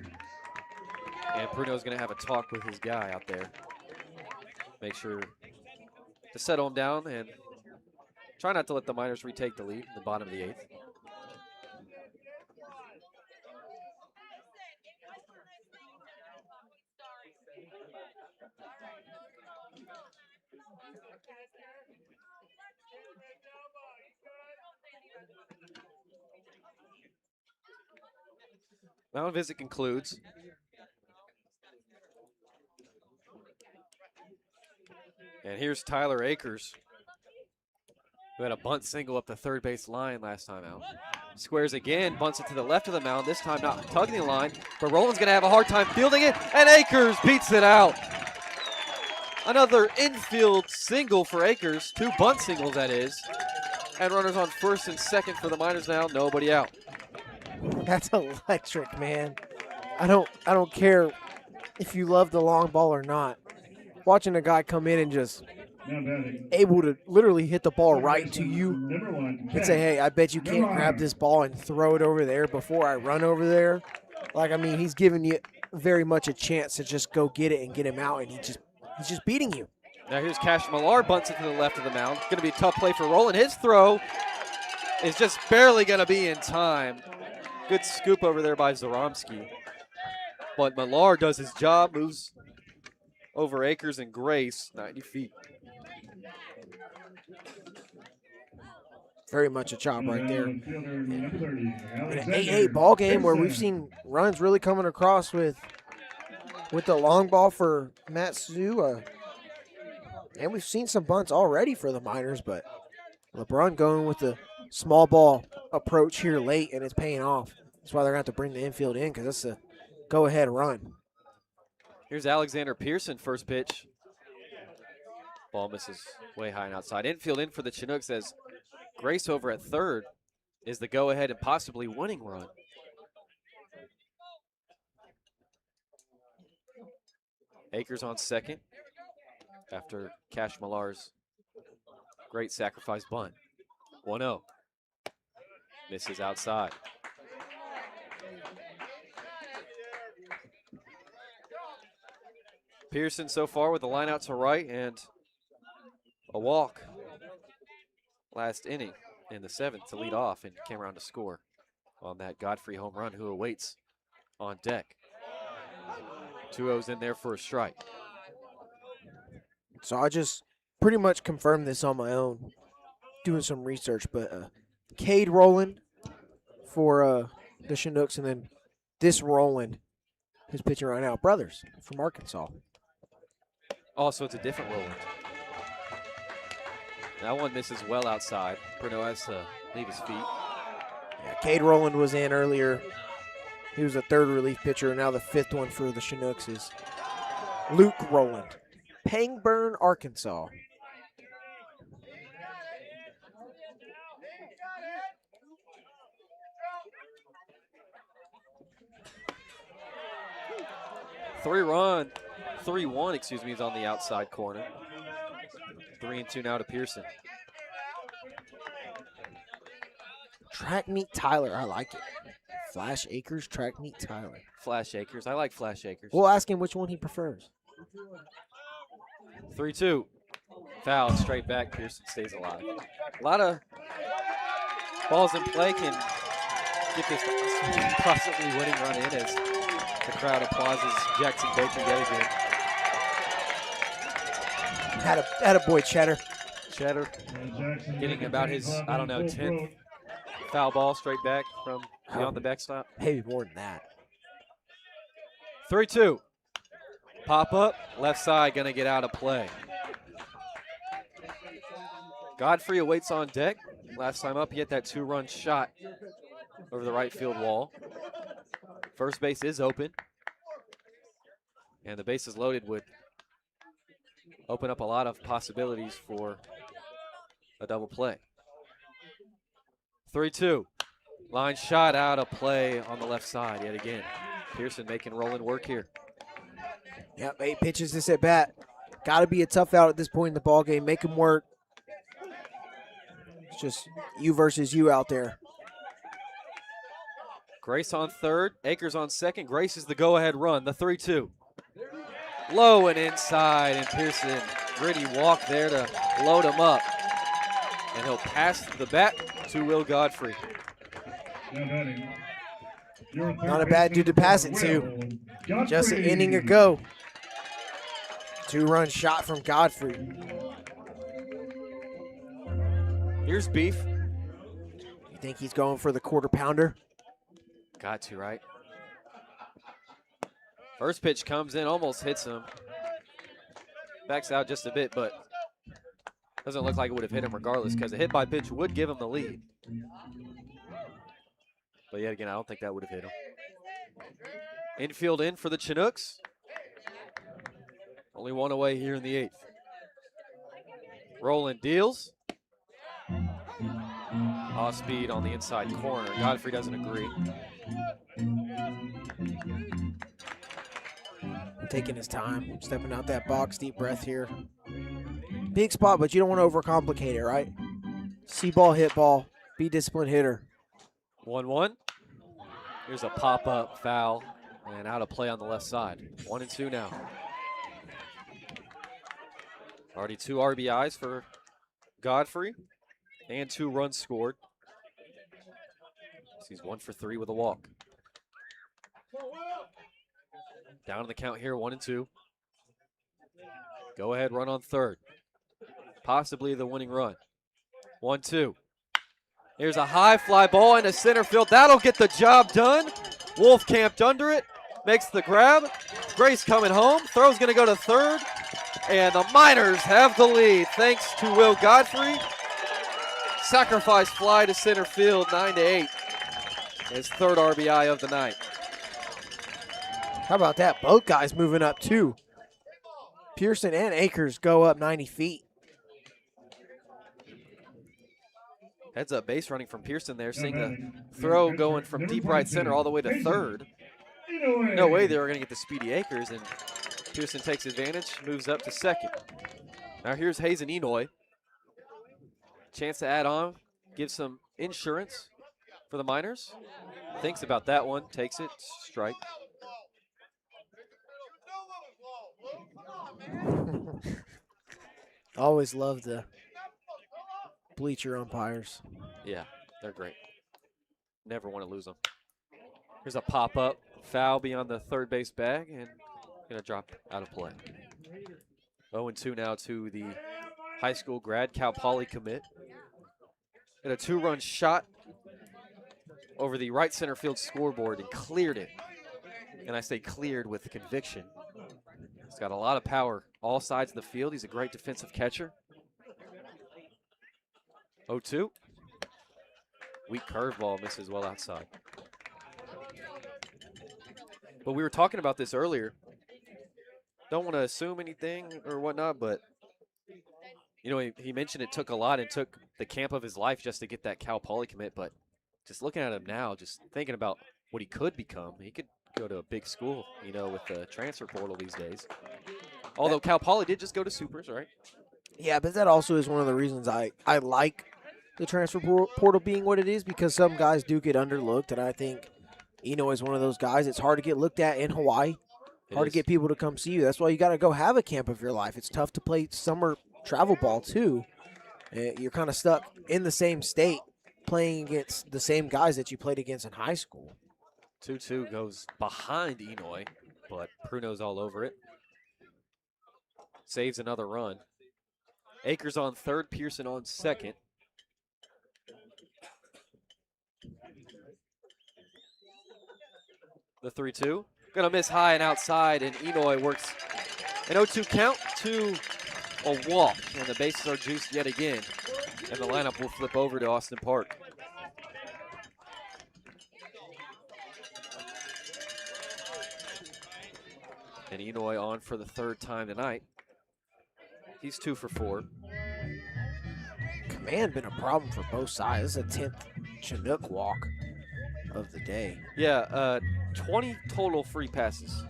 Bruno's going to have a talk with his guy out there. Make sure to settle him down and try not to let the Miners retake the lead in the bottom of the 8th. Mound visit concludes. And here's Tyler Akers, who had a bunt single up the 3rd base line last time out. Squares again, bunts it to the left of the mound, this time not tugging the line, but Roland's going to have a hard time fielding it, and Akers beats it out. Another infield single for Akers, 2 bunt singles that is. And runners on 1st and 2nd for the Miners now, nobody out. That's electric, man. I don't care if you love the long ball or not. Watching a guy come in and just Now batting. able to literally hit the ball Second right to baseman, you Number 1. and say, hey, I bet you can't Come on. grab this ball and throw it over there before I run over there. Like, I mean, he's giving you very much a chance to just go get it and get him out, and he's just beating you. Now here's Cash Millar, bunts it to the left of the mound. Going to be a tough play for Roland. His throw is just barely going to be in time. Good scoop over there by Zaromski. But Millar does his job, moves over Akers and Grace, 90 feet. Very much a chop right there. Fielder number 30, In an Alexander 8-8 ball game where we've Bessent. seen runs really coming across with the long ball for Matsu. And we've seen some bunts already for the Miners, but LeBron going with the small ball approach here late, and it's paying off. That's why they're going to have to bring the infield in, because that's a go-ahead run. Here's Alexander Pearson, first pitch. Ball misses way high and outside. Infield in for the Chinooks as Grace over at third is the go-ahead and possibly winning run. Akers on second after Cash Millar's great sacrifice bunt. 1-0. Misses outside. Pearson so far with the line out to right and a walk last inning in the 7th to lead off and came around to score on that Godfrey home run, who awaits on deck. 2-0's in there for a strike. So I just pretty much confirmed this on my own, doing some research. But Cade Roland for the Chinooks, and then this Roland, who's pitching right now, brothers from Arkansas. Also, it's a different Roland. That one misses well outside. Bruno has to leave his feet. Yeah, Cade Roland was in earlier. He was a third relief pitcher, and now the 5th one for the Chinooks is Luke Roland. Pangburn, Arkansas. Three-1, excuse me, is on the outside corner. 3-2 now to Pearson. Track meet Tyler, I like it. Flash Akers, track meet Tyler. Flash Akers, I like Flash Akers. We'll ask him which one he prefers. 3-2. Foul, straight back, Pearson stays alive. A lot of balls in play can get this possibly winning run in as the crowd applauses Jackson Baker yet again. Had a boy Cheddar. Cheddar Jackson getting about his, I don't know, full 10th throat. foul ball straight back from beyond the backstop. Maybe more than that. 3-2. Pop up, left side, gonna get out of play. Godfrey awaits on deck. Last time up, he hit that 2-run shot over the right field wall. First base is open. And the base is loaded would open up a lot of possibilities for a double play. 3-2. Line shot out of play on the left side yet again. Pearson making Roland work here. Yep, 8 pitches this at bat. Got to be a tough out at this point in the ball game. Make him work. It's just you versus you out there. Grace on third, Akers on second. Grace is the go-ahead run, the 3-2. Low and inside, and Pearson, gritty walk there to load him up. And he'll pass the bat to Will Godfrey. Now batting. Your third Not a bad dude to pass it to. Will Just an Godfrey. inning ago. 2-run shot from Godfrey. Here's Beef. You think he's going for the quarter pounder? Got to, right? First pitch comes in, almost hits him. Backs out just a bit, but doesn't look like it would have hit him regardless, because a hit by pitch would give him the lead. But yet again, I don't think that would have hit him. Infield in for the Chinooks. Only one away here in the 8th. Roland deals. Off speed on the inside corner. Godfrey doesn't agree. Taking his time, stepping out that box, deep breath here. Big spot, but you don't want to overcomplicate it, right? See ball, hit ball, be disciplined hitter. 1-1. Here's a pop-up foul and out of play on the left side. 1-2 now. Already 2 RBIs for Godfrey and 2 runs scored. So he's 1 for 3 with a walk. Down to the count here, 1-2. Go ahead, run on third. Possibly the winning run. 1-2. Here's a high fly ball into center field. That'll get the job done. Wolf camped under it, makes the grab. Grace coming home. Throw's going to go to third. And the Miners have the lead thanks to Will Godfrey. Sacrifice fly to center field, 9-8. His third RBI of the night. How about that? Both guys moving up too. Pearson and Akers go up 90 feet. Heads up base running from Pearson there, seeing the throw going from deep right center all the way to third. No way they were going to get the speedy Akers, and Pearson takes advantage, moves up to second. Now here's Hayes and Enoy. Chance to add on, give some insurance for the Miners. Thinks about that one, takes it, strike. Always love the bleacher umpires. Yeah, they're great. Never want to lose them. Here's a pop-up foul beyond the third base bag and going to drop out of play. 0-2 now to the high school grad, Cal Poly commit. And a 2-run shot over the right center field scoreboard and cleared it. And I say cleared with conviction. He's got a lot of power all sides of the field. He's a great defensive catcher. 0-2. Weak curveball, misses well outside. But we were talking about this earlier. Don't want to assume anything or whatnot, but you know, he mentioned it took a lot and took the camp of his life just to get that Cal Poly commit. But just looking at him now, just thinking about what he could become, he could go to a big school, you know, with the transfer portal these days. Although Cal Poly did just go to Supers, right? Yeah, but that also is one of the reasons I like the transfer portal being what it is, because some guys do get underlooked, and I think Eno is one of those guys. It's hard to get looked at in Hawaii. Hard to get people to come see you. That's why you got to go have a camp of your life. It's tough to play summer travel ball, too. You're kind of stuck in the same state playing against the same guys that you played against in high school. 2-2 goes behind Enoy, but Pruno's all over it. Saves another run. Akers on third, Pearson on second. The 3-2. Gonna miss high and outside, and Enoy works an 0-2 count to a walk, and the bases are juiced yet again. And the lineup will flip over to Austin Park. And Enoy on for the third time tonight. He's 2 for 4. Command been a problem for both sides. This is a 10th Chinook walk of the day. Yeah, 20 total free passes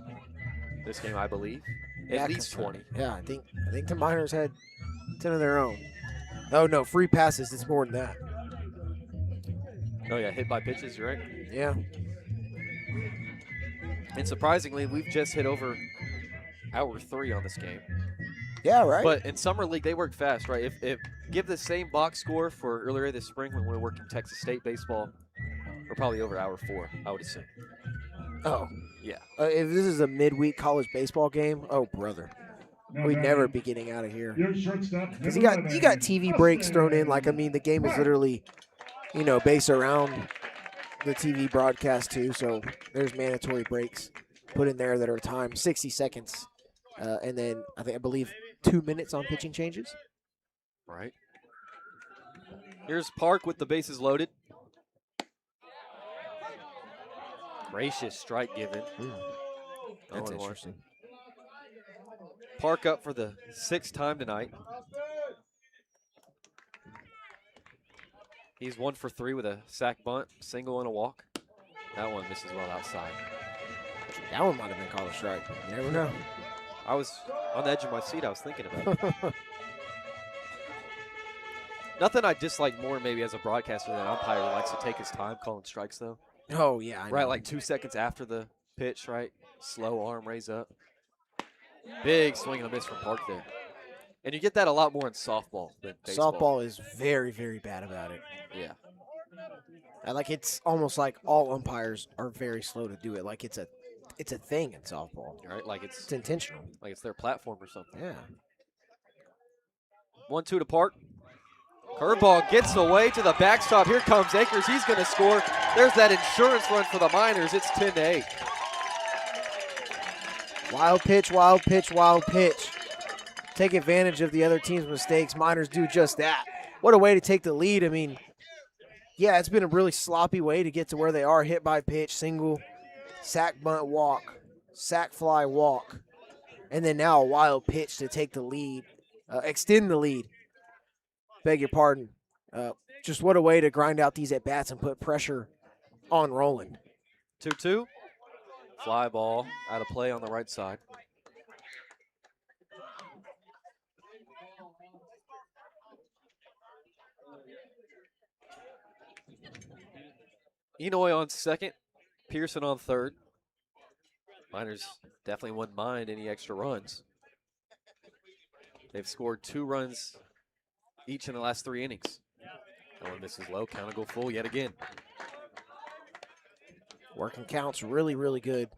this game, I believe. At least 20. Yeah, I think the Miners had 10 of their own. Oh, no, free passes. It's more than that. Oh, yeah, hit by pitches, you're right. Yeah. And surprisingly, we've just hit over hour 3 on this game. Yeah, right. But in Summer League, they work fast, right? If give the same box score for earlier this spring when we were working Texas State baseball, we're probably over hour 4, I would assume. Oh. Yeah. If this is a midweek college baseball game, oh, brother. We'd never be getting out of here. Because you got TV breaks thrown in. Like, I mean, the game is literally, you know, based around the TV broadcast, too. So there's mandatory breaks put in there that are timed 60 seconds. And then I believe 2 minutes on pitching changes. Right. Here's Park with the bases loaded. Gracious strike given. That's interesting. Park up for the 6th time tonight. He's 1 for 3 with a sac bunt, single and a walk. That one misses well outside. That one might have been called a strike. You never know. I was on the edge of my seat. I was thinking about it. Nothing I dislike more maybe as a broadcaster than an umpire who likes to take his time calling strikes, though. Oh, yeah, I Right, know. like 2 seconds after the pitch, right? Slow arm raise up. Big swing and a miss from Park there. And you get that a lot more in softball than baseball. Softball is very, very bad about it. Yeah. Like it's almost like all umpires are very slow to do it. Like it's a thing in softball. Right, like It's intentional. it's their platform or something. Yeah. 1-2 to Park. Curveball gets away to the backstop. Here comes Akers. He's going to score. There's that insurance run for the Miners. It's 10-8. Wild pitch, wild pitch, wild pitch. Take advantage of the other team's mistakes. Miners do just that. What a way to take the lead. I mean, yeah, it's been a really sloppy way to get to where they are. Hit by pitch, single, sack bunt walk, sack fly walk, and then now a wild pitch to take the lead, extend the lead. Beg your pardon. Just what a way to grind out these at-bats and put pressure on Roland. 2-2. Fly ball out of play on the right side. Enoy on second. Pearson on third. Miners definitely wouldn't mind any extra runs. They've scored 2 runs each in the last 3 innings. Oh, and this is low. Count to go full yet again. Working counts really, really good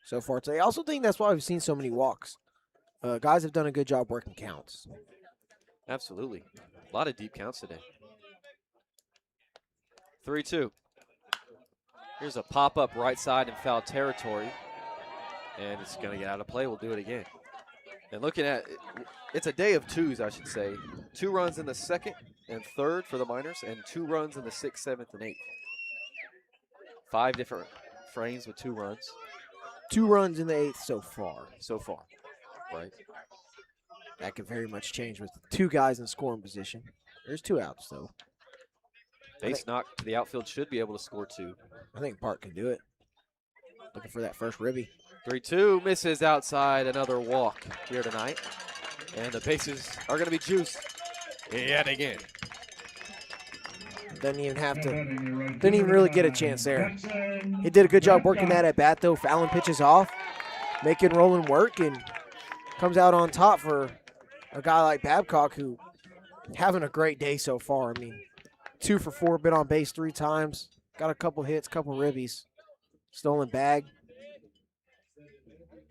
so far today. I also think that's why we've seen so many walks. Guys have done a good job working counts. Absolutely. A lot of deep counts today. 3-2. Here's a pop-up right side in foul territory. And it's going to get out of play. We'll do it again. And looking at it, it's a day of twos, I should say. 2 runs in the second and third for the Miners, and 2 runs in the 6th, 7th, and 8th. 5 different frames with 2 runs. 2 runs in the 8th so far. So far, right? That could very much change with 2 guys in scoring position. There's 2 outs, though. Base knock to the outfield should be able to score 2. I think Park can do it. Looking for that first ribby. 3-2 misses outside. Another walk here tonight. And the bases are going to be juiced yet again. Doesn't even have to. Didn't even really get a chance there. He did a good job working that at bat, though. Fouling pitches off, making Roland work, and comes out on top for a guy like Babcock, who having a great day so far. I mean, 2 for 4, been on base 3 times, got a couple hits, couple ribbies, stolen bag.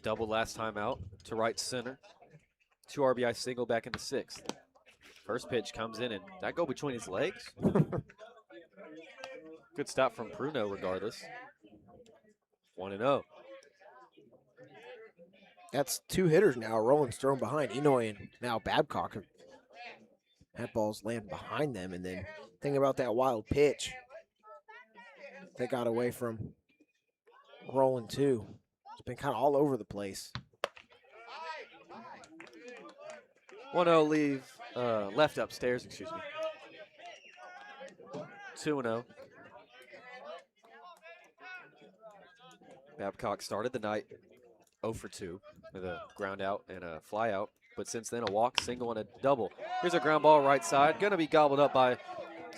Double last time out to right center. 2 RBI single back in the 6th. First pitch comes in, and that go between his legs? Good stop from Pruno regardless. 1-0. That's 2 hitters now. Roland's thrown behind. Enoy and now Babcock have had balls land behind them. And then think about that wild pitch that got away from Roland, too. It's been kind of all over the place. 1-0 leave, left upstairs, excuse me. 2-0. Babcock started the night 0 for 2 with a ground out and a fly out. But since then, a walk, single, and a double. Here's a ground ball right side. Going to be gobbled up by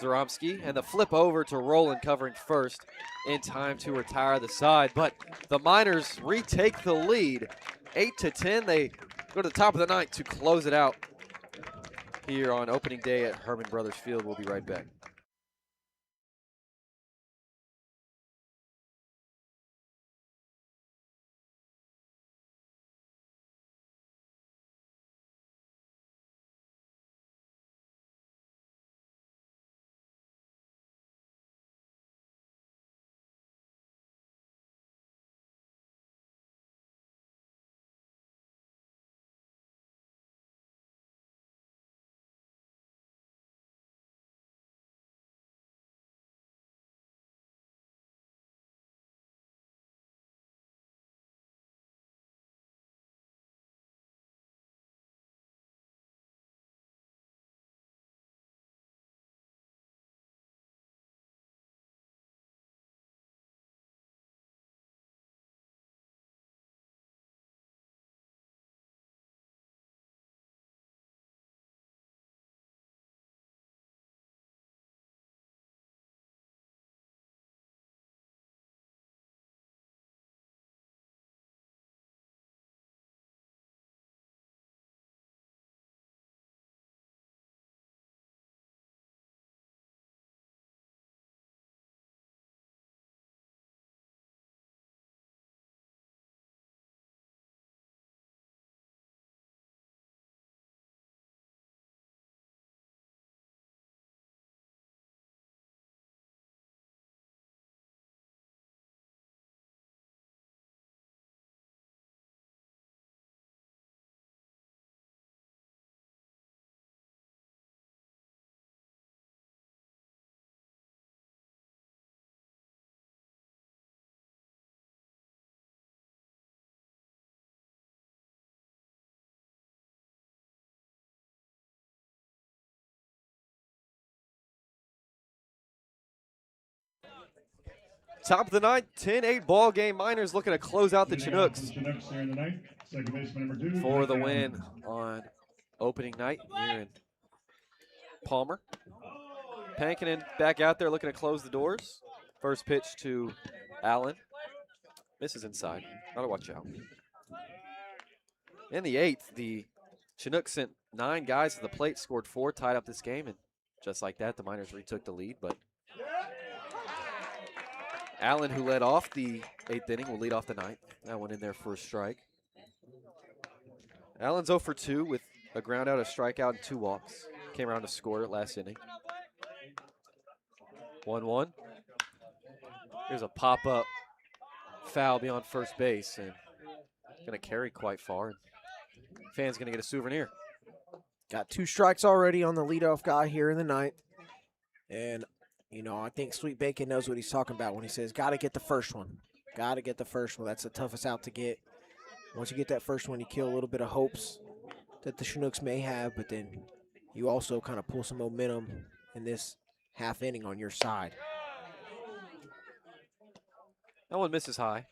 Zaromski. And the flip over to Roland covering first in time to retire the side. But the Miners retake the lead. 8-10. They go to the top of the ninth to close it out here on opening day at Hermon Brothers Field. We'll be right back. Top of the ninth, 10-8 ball game. Miners looking to close out the Chinooks Chinooks there in the ninth. Second baseman number 2. for the Mike win Allen. on opening night here in Palmer. Pankinen back out there looking to close the doors. First pitch to Allen. Misses inside. Gotta watch out. In the 8th, the Chinooks sent 9 guys to the plate, scored 4, tied up this game, and just like that, the Miners retook the lead. But Allen, who led off the 8th inning, will lead off the 9th. That one in there for a strike. Allen's 0 for 2 with a ground out, a strikeout, and 2 walks. Came around to score last inning. 1-1. Here's a pop-up foul beyond first base, and going to carry quite far. Fan's going to get a souvenir. Got 2 strikes already on the leadoff guy here in the ninth. And, you know, I think Sweet Bacon knows what he's talking about when he says, got to get the first one. Got to get the first one. That's the toughest out to get. Once you get that first one, you kill a little bit of hopes that the Chinooks may have, but then you also kind of pull some momentum in this half inning on your side. That one misses high.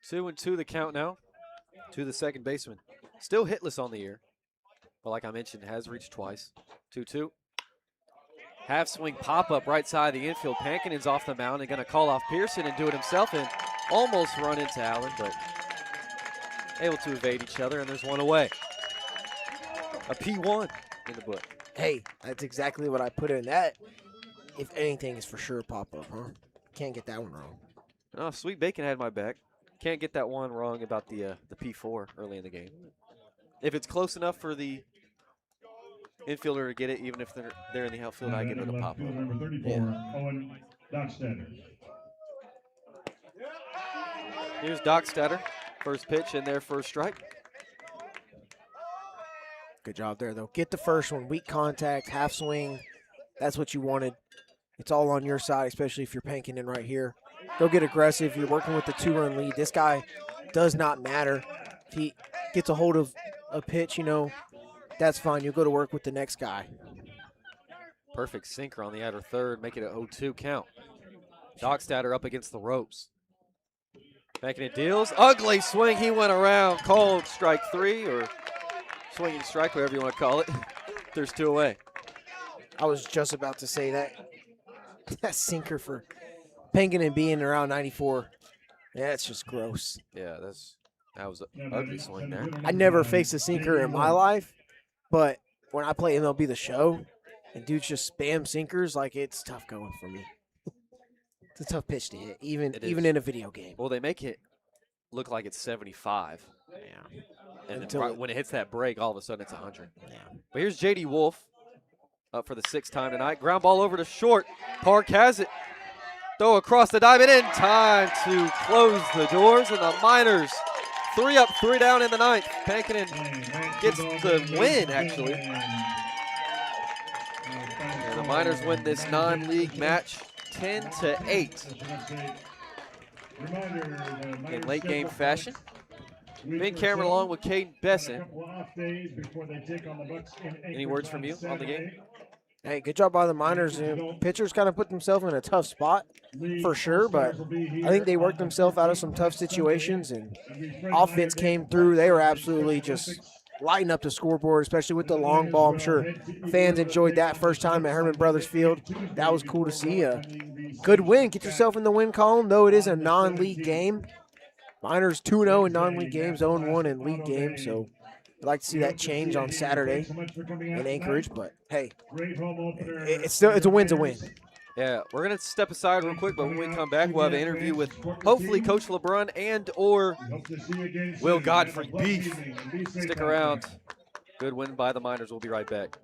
Two and two the count now to the second baseman. Still hitless on the year, but like I mentioned, has reached twice. 2-2. Half swing pop up right side of the infield. Pankinen's off the mound and going to call off Pearson and do it himself and almost run into Allen, but able to evade each other, and there's one away. A P1 in the book. Hey, that's exactly what I put in that. If anything, is for sure a pop-up, huh? Can't get that one wrong. Oh, Sweet Bacon had my back. Can't get that one wrong about the P4 early in the game. If it's close enough for the infielder to get it, even if they're in the outfield, I give it a pop-up. Number 34, Owen Dockstetter. Here's Dockstetter. First pitch in there for a strike. Good job there, though. Get the first one. Weak contact, half swing. That's what you wanted. It's all on your side, especially if you're Pankinen right here. Go get aggressive. You're working with the 2-run lead. This guy does not matter. If he gets a hold of a pitch, you know, that's fine. You'll go to work with the next guy. Perfect sinker on the outer third, make it an 0-2 count. Dockstader up against the ropes. Making it deals. Ugly swing. He went around. Called strike 3 or swinging strike, whatever you want to call it. There's 2 away. I was just about to say that. That sinker for Pankinen being around 94. Yeah, it's just gross. Yeah, that was an ugly swing there. I never faced a sinker in my life, but when I play MLB The Show and dudes just spam sinkers, like, it's tough going for me. It's a tough pitch to hit, even in a video game. Well, they make it look like it's 75. Yeah. And Until then when it hits that break, all of a sudden it's 100. Yeah. But here's J.D. Wolf up for the 6th time tonight. Ground ball over to short. Park has it. Throw across the diamond in time to close the doors, and the Miners 3 up, 3 down in the 9th. Pankinen gets the win, actually. And the Miners win this non-league match 10-8 in late game fashion. Ben Cameron along with Kaden Bessent. Any words from you on the game? Hey, good job by the Miners. Pitchers kind of put themselves in a tough spot for sure, but I think they worked themselves out of some tough situations, and offense came through. They were absolutely just lighting up the scoreboard, especially with the long ball. I'm sure fans enjoyed that first time at Hermon Brothers Field. That was cool to see. A good win. Get yourself in the win column, though it is a non-league game. Miners 2-0 in non-league games, 0-1 in league games, so I'd like to see that change on Saturday in Anchorage, but hey, it's a win's a win. Yeah, we're going to step aside real quick, but when we come back, we'll have an interview with hopefully Coach LeBrun and or Will Godfrey Beef. Stick around. Good win by the Miners. We'll be right back.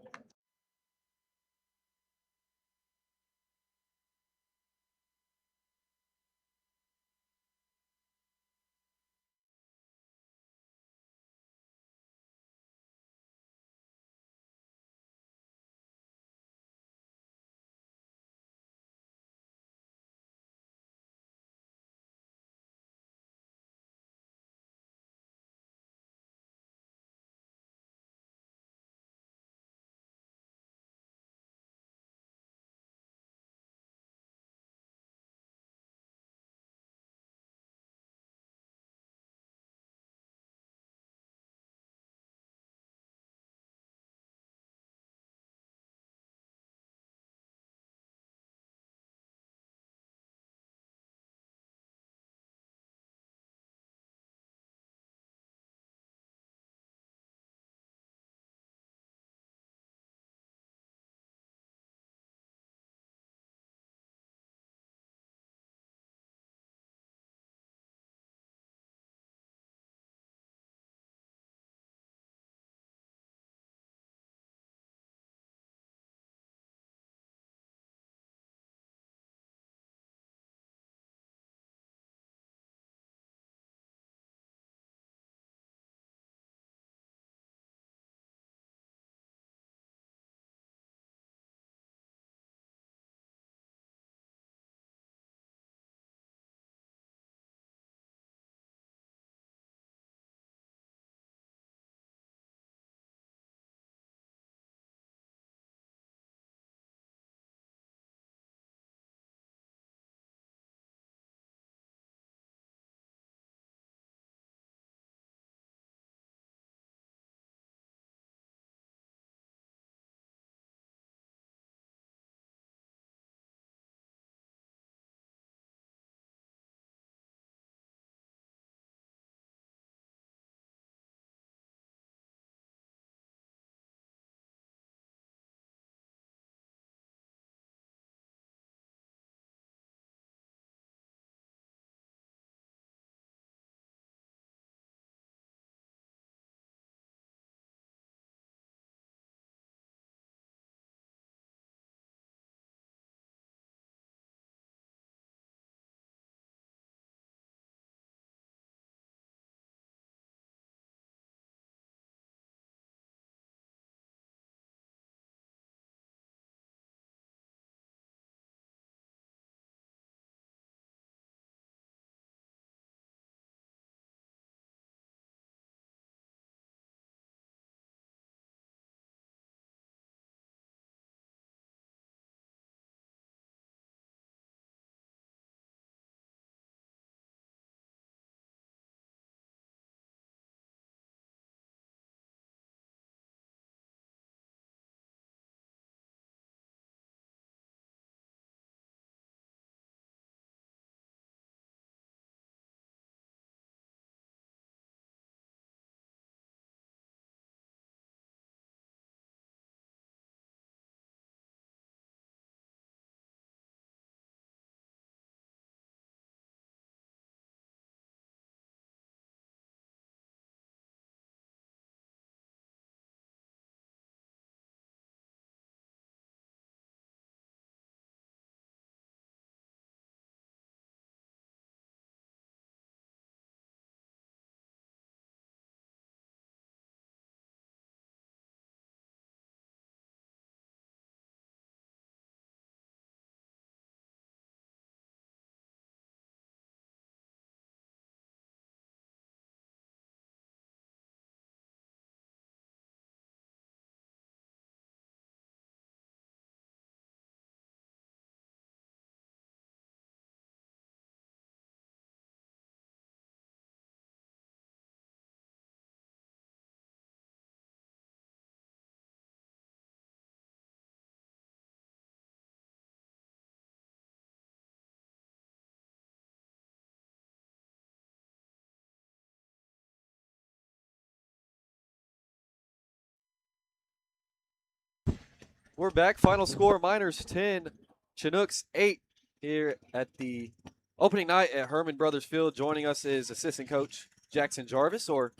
We're back. Final score, Miners 10, Chinooks 8 here at the opening night at Hermon Brothers Field. Joining us is assistant coach Jackson Jarvis, or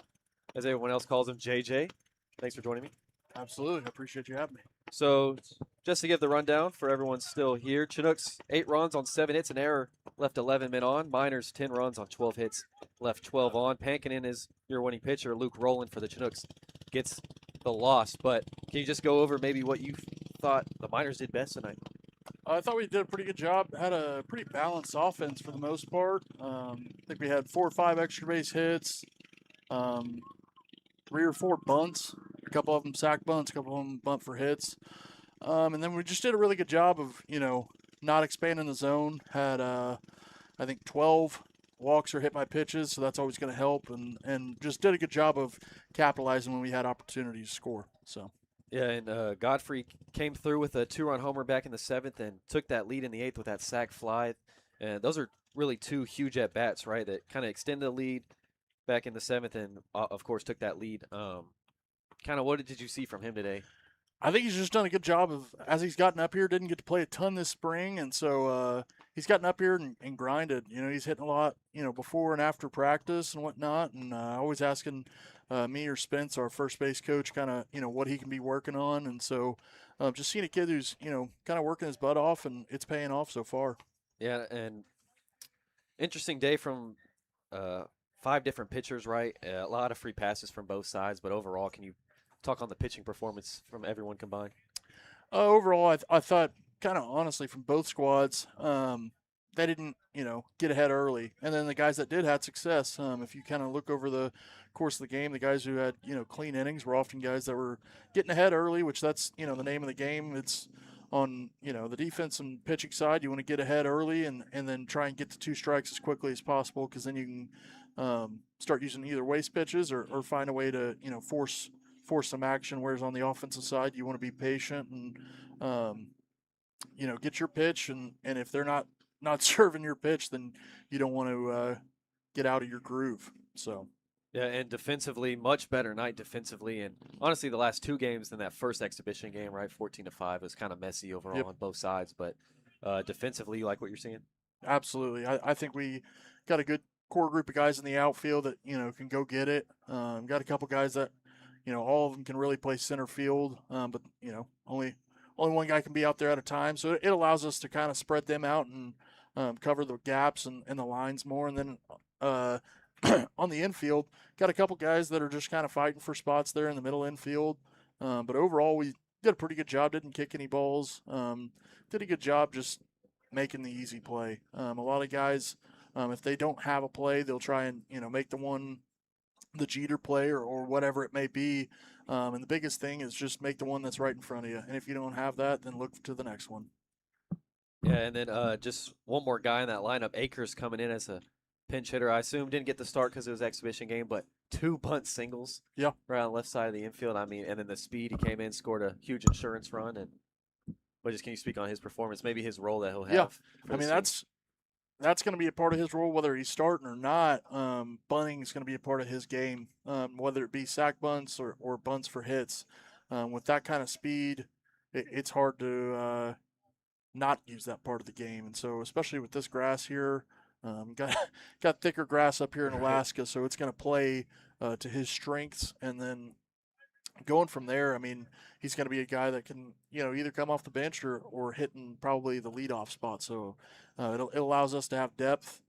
as everyone else calls him, JJ. Thanks for joining me. Absolutely. I appreciate you having me. So just to give the rundown for everyone still here, Chinooks 8 runs on 7 hits, an error, left 11 men on. Miners 10 runs on 12 hits, left 12 on. Pankanen is your winning pitcher. Luke Rowland for the Chinooks gets the loss. But can you just go over maybe what you thought the Miners did best tonight? I thought we did a pretty good job. Had a pretty balanced offense for the most part. I think we had 4 or 5 extra base hits, 3 or 4 bunts, a couple of them sack bunts, a couple of them bunt for hits. And then we just did a really good job of, not expanding the zone. Had, I think, 12 walks or hit by pitches, so that's always going to help. And just did a good job of capitalizing when we had opportunities to score. So. Yeah, and Godfrey came through with a 2-run homer back in the 7th and took that lead in the 8th with that sac fly. And those are really 2 huge at-bats, right, that kind of extended the lead back in the 7th and, of course, took that lead. Kind of what did you see from him today? I think he's just done a good job of, as he's gotten up here, didn't get to play a ton this spring, and so he's gotten up here and grinded. He's hitting a lot, before and after practice and whatnot, and always asking me or Spence, our first base coach, kind of, what he can be working on, and so just seeing a kid who's, kind of working his butt off, and it's paying off so far. Yeah, and interesting day from 5 different pitchers, right? A lot of free passes from both sides, but overall, can you talk on the pitching performance from everyone combined? Overall, I thought kind of honestly from both squads, they didn't, get ahead early. And then the guys that did had success. If you kind of look over the course of the game, the guys who had, clean innings were often guys that were getting ahead early, which that's, the name of the game. It's on, the defense and pitching side. You want to get ahead early and then try and get to 2 strikes as quickly as possible, because then you can start using either waste pitches or find a way to, force some action, whereas on the offensive side, you want to be patient and, get your pitch. And if they're not serving your pitch, then you don't want to get out of your groove. So. Yeah, and defensively, much better night defensively. And honestly, the last 2 games than that first exhibition game, right, 14-5, was kind of messy overall on both sides. But defensively, you like what you're seeing? Absolutely. I think we got a good core group of guys in the outfield that, can go get it. Got a couple guys that, all of them can really play center field, but, only one guy can be out there at a time. So it allows us to kind of spread them out and cover the gaps and the lines more. And then on the infield, got a couple guys that are just kind of fighting for spots there in the middle infield. But overall, we did a pretty good job. Didn't kick any balls. Did a good job just making the easy play. A lot of guys, if they don't have a play, they'll try and, make the Jeter play or whatever it may be. And the biggest thing is just make the one that's right in front of you. And if you don't have that, then look to the next one. Yeah, and then just one more guy in that lineup, Akers, coming in as a pinch hitter. I assume didn't get the start because it was exhibition game, but 2 bunt singles. Yeah. Right on the left side of the infield. I mean, and then the speed, he came in, scored a huge insurance run. And can you speak on his performance, maybe his role that he'll have? Yeah, I mean, that's going to be a part of his role, whether he's starting or not. Bunting is going to be a part of his game, whether it be sack bunts or bunts for hits. With that kind of speed, it's hard to not use that part of the game. And so, especially with this grass here, got thicker grass up here in Alaska, so it's going to play to his strengths. And then going from there, I mean, he's going to be a guy that can, either come off the bench or hitting probably the leadoff spot. So it allows us to have depth,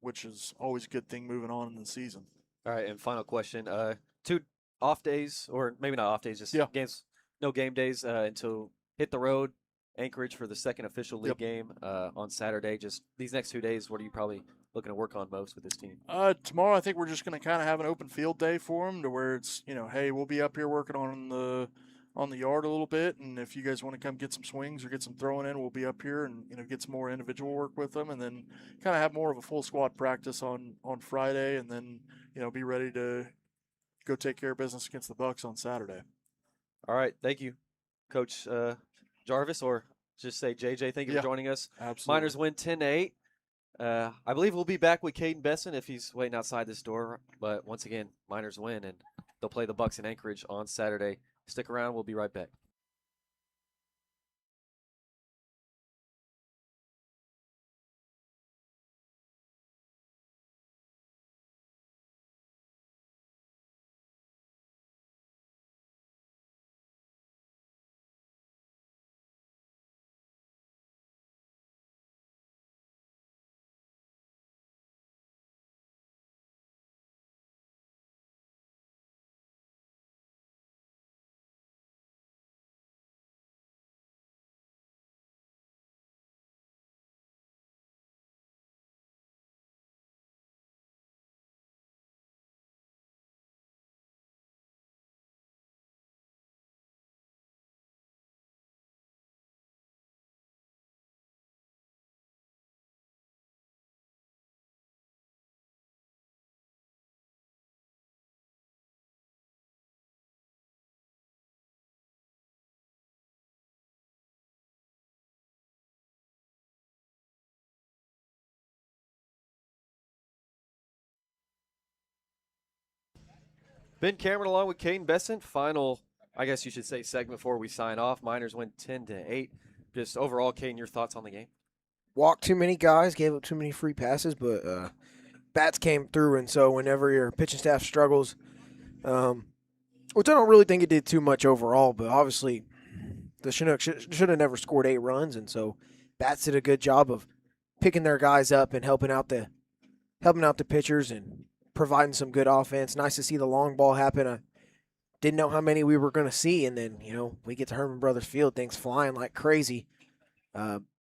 which is always a good thing moving on in the season. All right, and final question. 2 off days, or maybe not off days, just games, no game days until hit the road, Anchorage for the second official league game on Saturday. Just these next 2 days, what are you probably looking to work on most with this team? Tomorrow, I think we're just going to kind of have an open field day for them, to where it's, hey, we'll be up here working on the yard a little bit, and if you guys want to come get some swings or get some throwing in, we'll be up here and get some more individual work with them, and then kind of have more of a full squad practice on Friday, and then be ready to go take care of business against the Bucks on Saturday. All right, thank you, Coach Jarvis, or just say JJ. Thank you for joining us. Absolutely. Miners win 10-8. I believe we'll be back with Kaden Bessent if he's waiting outside this door. But once again, Miners win, and they'll play the Bucks in Anchorage on Saturday. Stick around. We'll be right back. Ben Cameron along with Kaden Bessent. Final, I guess you should say, segment before we sign off. Miners win 10-8. Just overall, Kaden, your thoughts on the game? Walked too many guys, gave up too many free passes, but bats came through, and so whenever your pitching staff struggles, which I don't really think it did too much overall, but obviously the Chinooks should have never scored 8 runs, and so bats did a good job of picking their guys up and helping out the pitchers and providing some good offense. Nice to see the long ball happen. I didn't know how many we were going to see, and then we get to Hermon Brothers Field, things flying like crazy.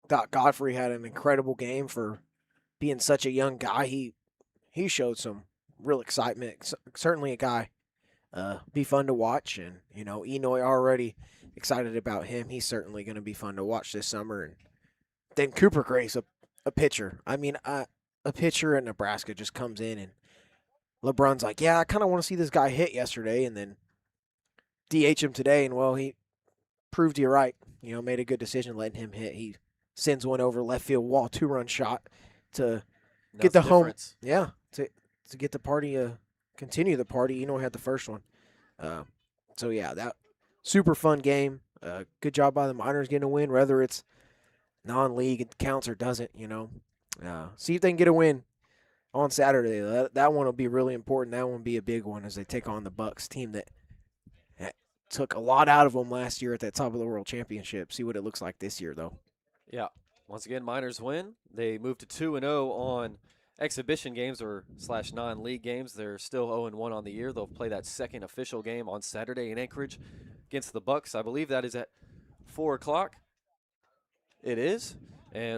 Godfrey had an incredible game for being such a young guy. He showed some real excitement. Certainly a guy be fun to watch, and Enoy already excited about him. He's certainly going to be fun to watch this summer. And then Cooper Grace, a pitcher. I mean, a pitcher in Nebraska just comes in, and LeBron's like, yeah, I kind of want to see this guy hit yesterday, and then DH him today, and well, he proved you right. Made a good decision letting him hit. He sends one over left field wall, 2-run shot to get the home. Yeah, to get the party, continue the party. Had the first one. So yeah, that super fun game. Good job by the Miners getting a win, whether it's non-league, it counts or doesn't. See if they can get a win on Saturday. That one will be really important. That one will be a big one as they take on the Bucks team that took a lot out of them last year at that top of the world championship. See what it looks like this year, though. Yeah. Once again, Miners win. They move to 2-0 on exhibition games or / non-league games. They're still 0-1 on the year. They'll play that second official game on Saturday in Anchorage against the Bucks. I believe that is at 4 o'clock. It is. And